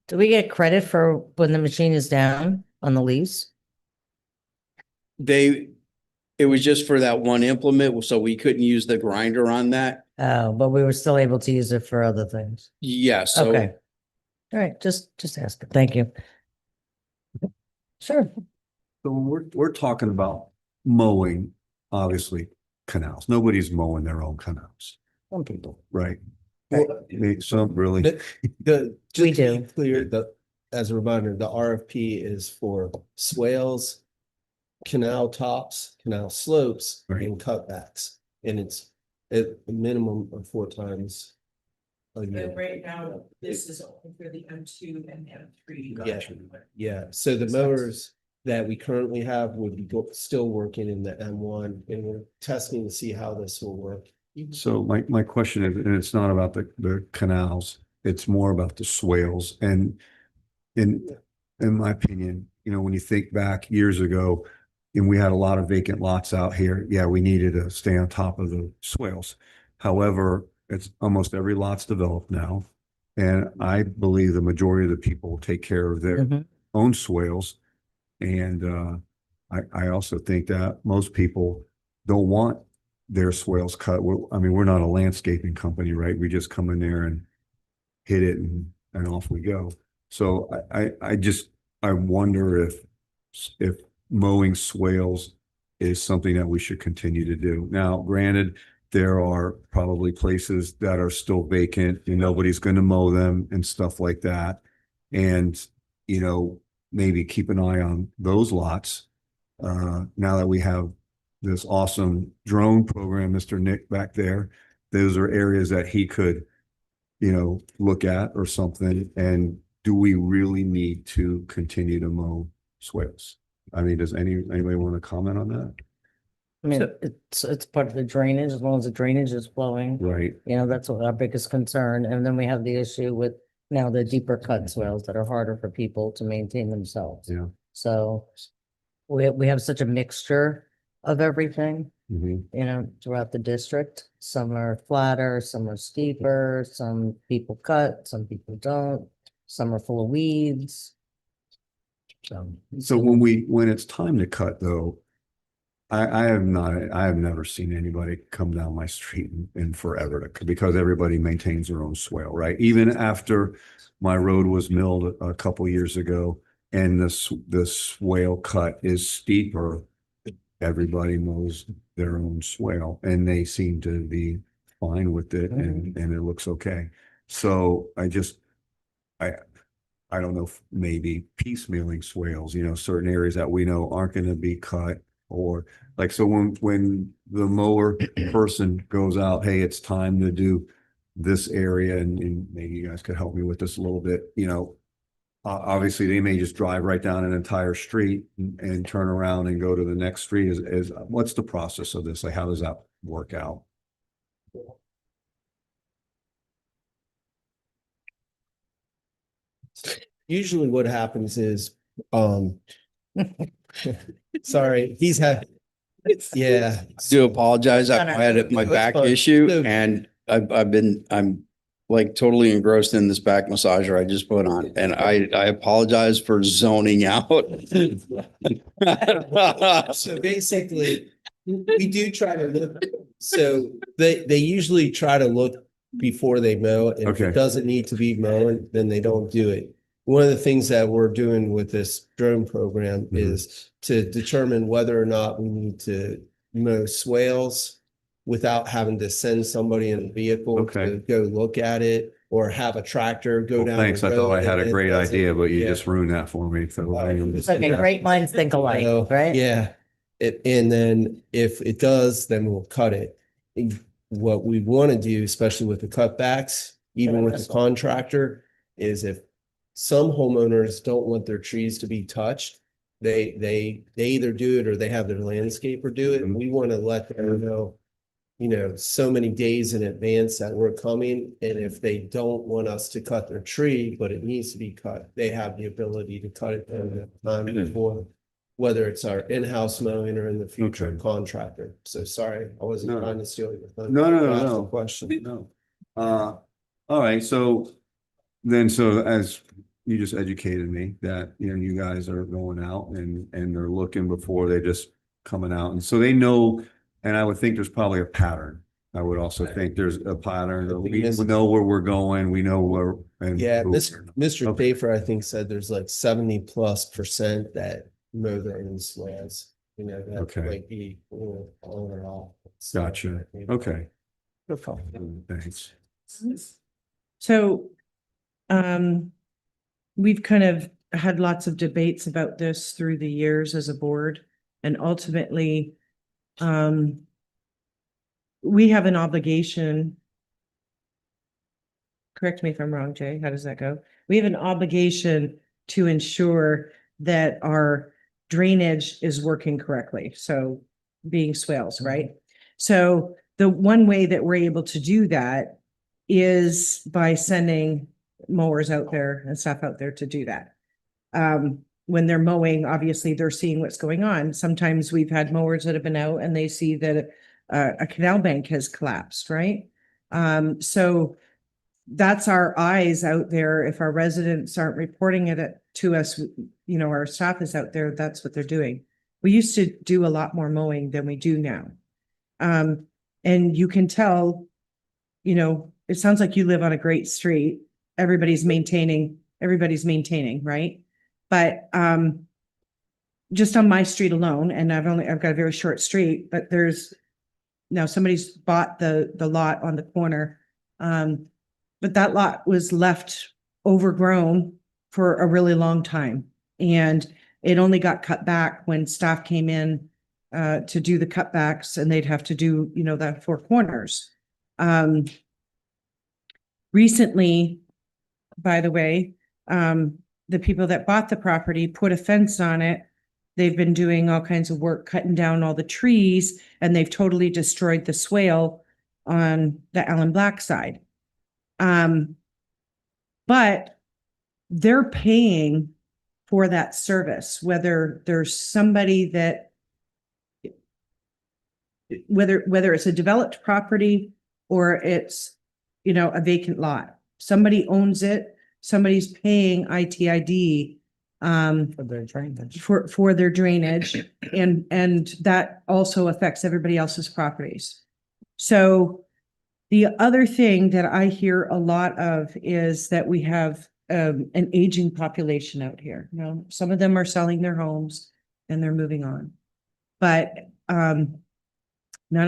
Do we get credit for when the machine is down on the lease? It was just for that one implement, so we couldn't use the grinder on that. Oh, but we were still able to use it for other things. Yes. So Okay. All right, just ask it. Thank you. Sure. So when we're talking about mowing, obviously canals. Nobody's mowing their own canals, Some people. right? Well, Some really. Just We to be do. clear, as a reminder, the RFP is for swales, canal tops, canal slopes, Right. and cutbacks. And it's a minimum of 4 times a year. Right now, this is only for the M2 and M3. Yeah. Yeah, so the mowers that we currently have would be still working in the M1, and we're testing to see how this will work. So my question is, and it's not about the canals, it's more about the swales. And in my opinion, when you think back years ago, and we had a lot of vacant lots out here, yeah, we needed to stay on top of the swales. However, it's almost every lot's developed now. And I believe the majority of the people take care of their own swales. And I also think that most people don't want their swales cut. We're not a landscaping company, right? We just come in there and hit it and off we go. So I wonder if mowing swales is something that we should continue to do. Now, granted, there are probably places that are still vacant and nobody's going to mow them and stuff like that. And, maybe keep an eye on those lots. Now that we have this awesome drone program, Mr. Nick back there, those are areas that he could, look at or something. And do we really need to continue to mow swales? I mean, does anybody want to comment on that? I mean, it's part of the drainage, as long as the drainage is flowing. Right. That's what our biggest concern. And then we have the issue with now the deeper cut swales that are harder for people to maintain themselves. Yeah. So we have such a mixture of everything, Mhm. throughout the district. Some are flatter, some are steeper, some people cut, some people don't, some are full of weeds. So when it's time to cut though, I have never seen anybody come down my street in forever because everybody maintains their own swale, right? Even after my road was milled a couple years ago and the swale cut is steeper, everybody mows their own swale and they seem to be fine with it and it looks okay. So I don't know if maybe piecemealing swales, certain areas that we know aren't going to be cut. Or like, so when the mower person goes out, hey, it's time to do this area, and maybe you guys could help me with this a little bit, Obviously, they may just drive right down an entire street and turn around and go to the next street. What's the process of this? Like, how does that work out? Usually what happens is, sorry, he's had, yeah. Do apologize. I No, no. had my That's back fine. issue No. and I'm like totally engrossed in this back massager I just put on. And I apologize for zoning out. So basically, we do try to look, so they usually try to look before they mow. And if Okay. it doesn't need to be mowing, then they don't do it. One of the things that we're doing with this drone program is to determine whether or not we need to mow swales without having to send somebody in a vehicle to go look at it, or have a tractor go down. Thanks. the I thought road I had a and it great doesn't- idea, but you yeah. just ruined that for me. So It's okay, great minds think alike, So, right? Yeah, and then if it does, then we'll cut it. What we want to do, especially with the cutbacks, even with the contractor, is if some homeowners don't want their trees to be touched, they either do it or they have their landscaper do it, and we want to let them know, so many days in advance that we're coming, and if they don't want us to cut their tree, but it needs to be cut, they have the ability to cut it at the time before, whether it's our in-house mowing or in the future contractor. So sorry, I wasn't trying to steal your thunder. No. Ask the question. No. All right, so as you just educated me that, you guys are going out and they're looking before they just coming out. And so they know, and I would think there's probably a pattern. I would also think there's a pattern. We know where we're going. We know where. And Yeah, Mr. Schaefer, I think, said there's like 70+% that mow their own swales, that might be on or off. Gotcha. Okay. Thanks. So, we've kind of had lots of debates about this through the years as a board, and ultimately, we have an obligation. Correct me if I'm wrong, Jay. How does that go? We have an obligation to ensure that our drainage is working correctly. So being swales, right? So the one way that we're able to do that is by sending mowers out there and stuff out there to do that. When they're mowing, obviously they're seeing what's going on. Sometimes we've had mowers that have been out and they see that a canal bank has collapsed, right? So that's our eyes out there. If our residents aren't reporting it to us, our staff is out there, that's what they're doing. We used to do a lot more mowing than we do now. And you can tell, it sounds like you live on a great street. Everybody's maintaining, right? But just on my street alone, and I've got a very short street, but there's now somebody's bought the lot on the corner. But that lot was left overgrown for a really long time. And it only got cut back when staff came in to do the cutbacks, and they'd have to do, that four corners. Recently, by the way, the people that bought the property put a fence on it. They've been doing all kinds of work, cutting down all the trees, and they've totally destroyed the swale on the Allen Black side. But they're paying for that service, whether there's somebody that, whether it's a developed property or it's, a vacant lot, somebody owns it, somebody's paying ITID For their drainage. for their drainage, and that also affects everybody else's properties. So the other thing that I hear a lot of is that we have an aging population out here. Some of them are selling their homes and they're moving on. But not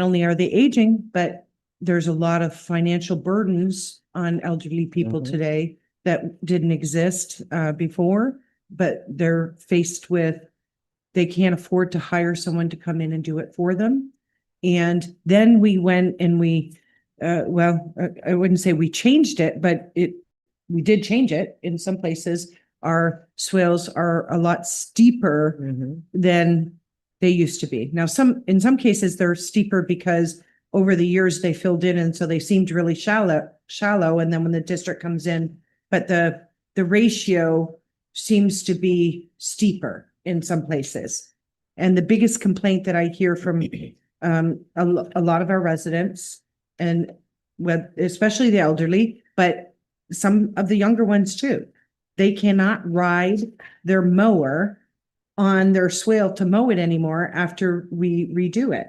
only are they aging, but there's a lot of financial burdens on elderly people today that didn't exist before, but they're faced with, they can't afford to hire someone to come in and do it for them. And then we went and I wouldn't say we changed it, but we did change it in some places our swales are a lot steeper than they used to be. Now, in some cases, they're steeper because over the years they filled in, and so they seemed really shallow. And then when the district comes in, but the ratio seems to be steeper in some places. And the biggest complaint that I hear from a lot of our residents, and especially the elderly, but some of the younger ones too, they cannot ride their mower on their swale to mow it anymore after we redo it.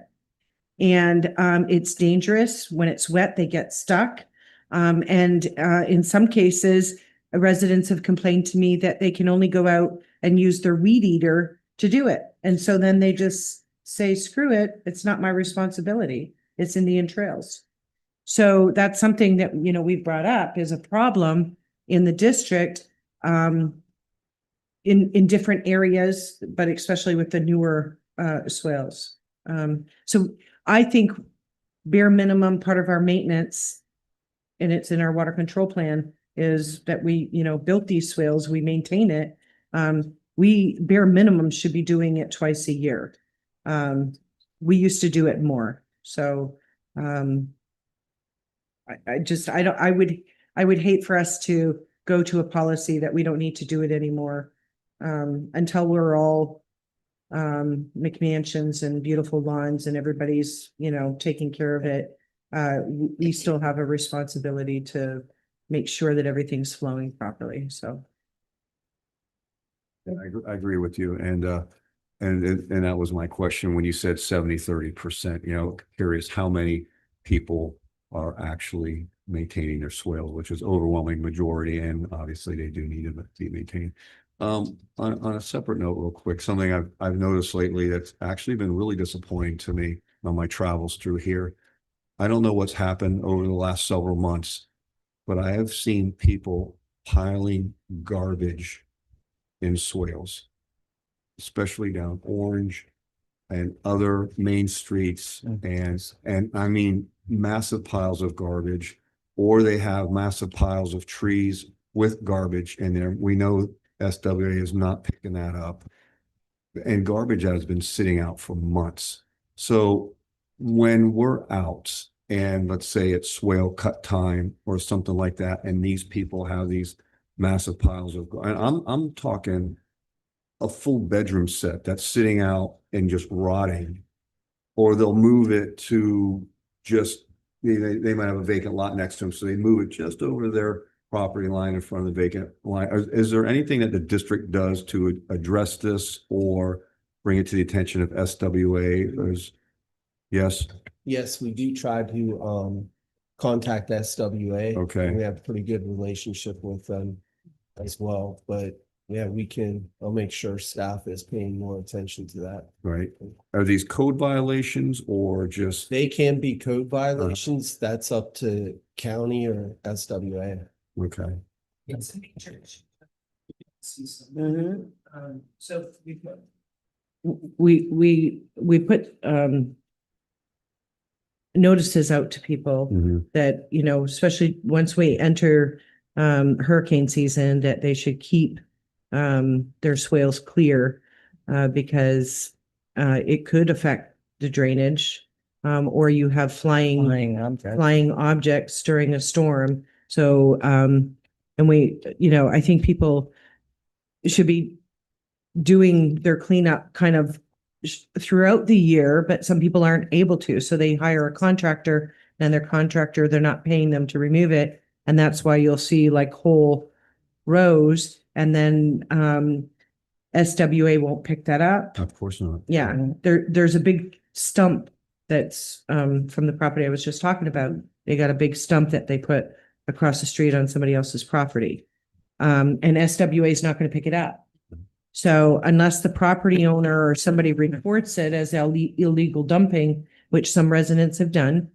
And it's dangerous. When it's wet, they get stuck. And in some cases, residents have complained to me that they can only go out and use their weed eater to do it. And so then they just say, screw it, it's not my responsibility. It's Indian Trails. So that's something that, we've brought up is a problem in the district, in different areas, but especially with the newer swales. So I think bare minimum part of our maintenance, and it's in our water control plan, is that we, built these swales, we maintain it. We bare minimum should be doing it twice a year. We used to do it more. So I would hate for us to go to a policy that we don't need to do it anymore, until we're all McMansions and beautiful lawns and everybody's, taking care of it. We still have a responsibility to make sure that everything's flowing properly. So. I agree with you. And that was my question when you said 70-30%, curious how many people are actually maintaining their swales, which is overwhelming majority. And obviously they do need to be maintained. On a separate note, real quick, something I've noticed lately that's actually been really disappointing to me on my travels through here. I don't know what's happened over the last several months, but I have seen people piling garbage in swales, especially down Orange and other main streets, and I mean massive piles of garbage, or they have massive piles of trees with garbage in there. We know SWA is not picking that up, and garbage that has been sitting out for months. So when we're out and let's say it's swale cut time or something like that, and these people have these massive piles of, and I'm talking a full bedroom set that's sitting out and just rotting, or they'll move it to just, they might have a vacant lot next to them, so they move it just over their property line in front of the vacant line. Is there anything that the district does to address this or bring it to the attention of SWA? Yes. Yes, we do try to contact SWA. Okay. We have a pretty good relationship with them as well, but yeah, I'll make sure staff is paying more attention to that. Right. Are these code violations or just? They can be code violations. That's up to county or SWA. Okay. So we put notices out to people that, especially once we enter hurricane season, that they should keep their swales clear, because it could affect the drainage, or you have flying objects during a storm. So, and I think people should be doing their cleanup kind of throughout the year, but some people aren't able to. So they hire a contractor, and their contractor, they're not paying them to remove it. And that's why you'll see like whole rows, and then SWA won't pick that up. Of course not. Yeah, there's a big stump that's from the property I was just talking about. They got a big stump that they put across the street on somebody else's property. And SWA is not going to pick it up. So unless the property owner or somebody reports it as illegal dumping, which some residents have done.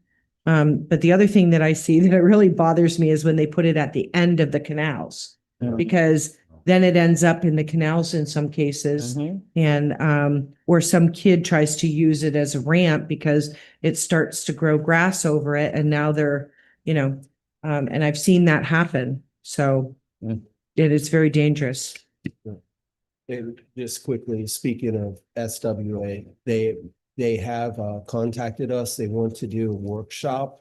But the other thing that I see that really bothers me is when they put it at the end of the canals, because then it ends up in the canals in some cases. And or some kid tries to use it as a ramp because it starts to grow grass over it. And now they're, and I've seen that happen. So it is very dangerous. And just quickly, speaking of SWA, they have contacted us. They want to do a workshop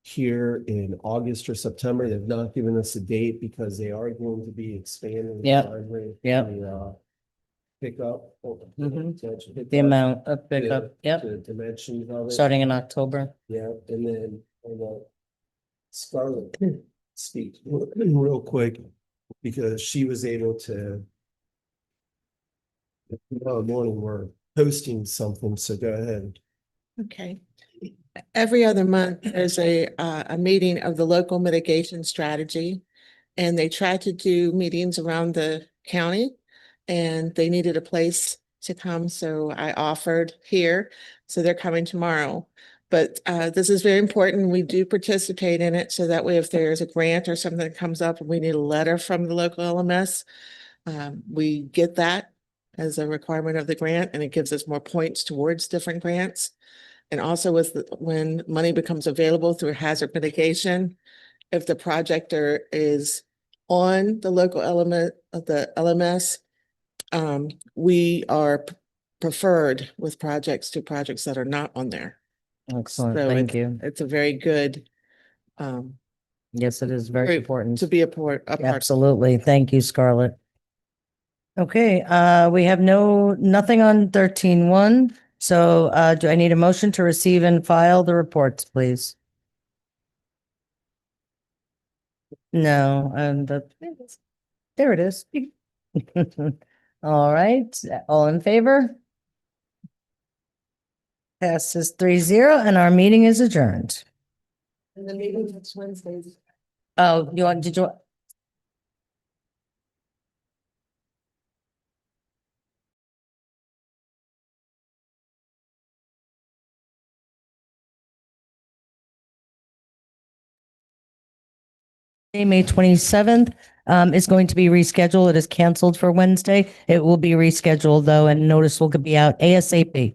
here in August or September. They've not given us a date because they are going to be expanding. Yep. driveway, Yep. the, Pickup. Or potential The pickup, amount of pickup, yep, The dimensions of it. starting in October. Yeah, and then Scarlett speak real quick because she was able to. Tomorrow morning, we're hosting something, so go ahead. Okay. Every other month, there's a meeting of the local mitigation strategy. And they try to do meetings around the county and they needed a place to come. So I offered here. So they're coming tomorrow. But this is very important. We do participate in it. So that way, if there's a grant or something that comes up and we need a letter from the local LMS, we get that as a requirement of the grant, and it gives us more points towards different grants. And also when money becomes available through hazard mitigation, if the projector is on the local element of the LMS, we are preferred with projects to projects that are not on there. Excellent, So thank you. It's a very good, Yes, it is very important. to be a part. Absolutely. Thank you, Scarlett. Okay, we have nothing on 13.1. So, do I need a motion to receive and file the reports, please? No, there it is. All right, all in favor? Passes 3-0 and our meeting is adjourned. And the meeting next Wednesday. Oh, did you? May 27th is going to be rescheduled. It is canceled for Wednesday. It will be rescheduled though, and notice will be out ASAP.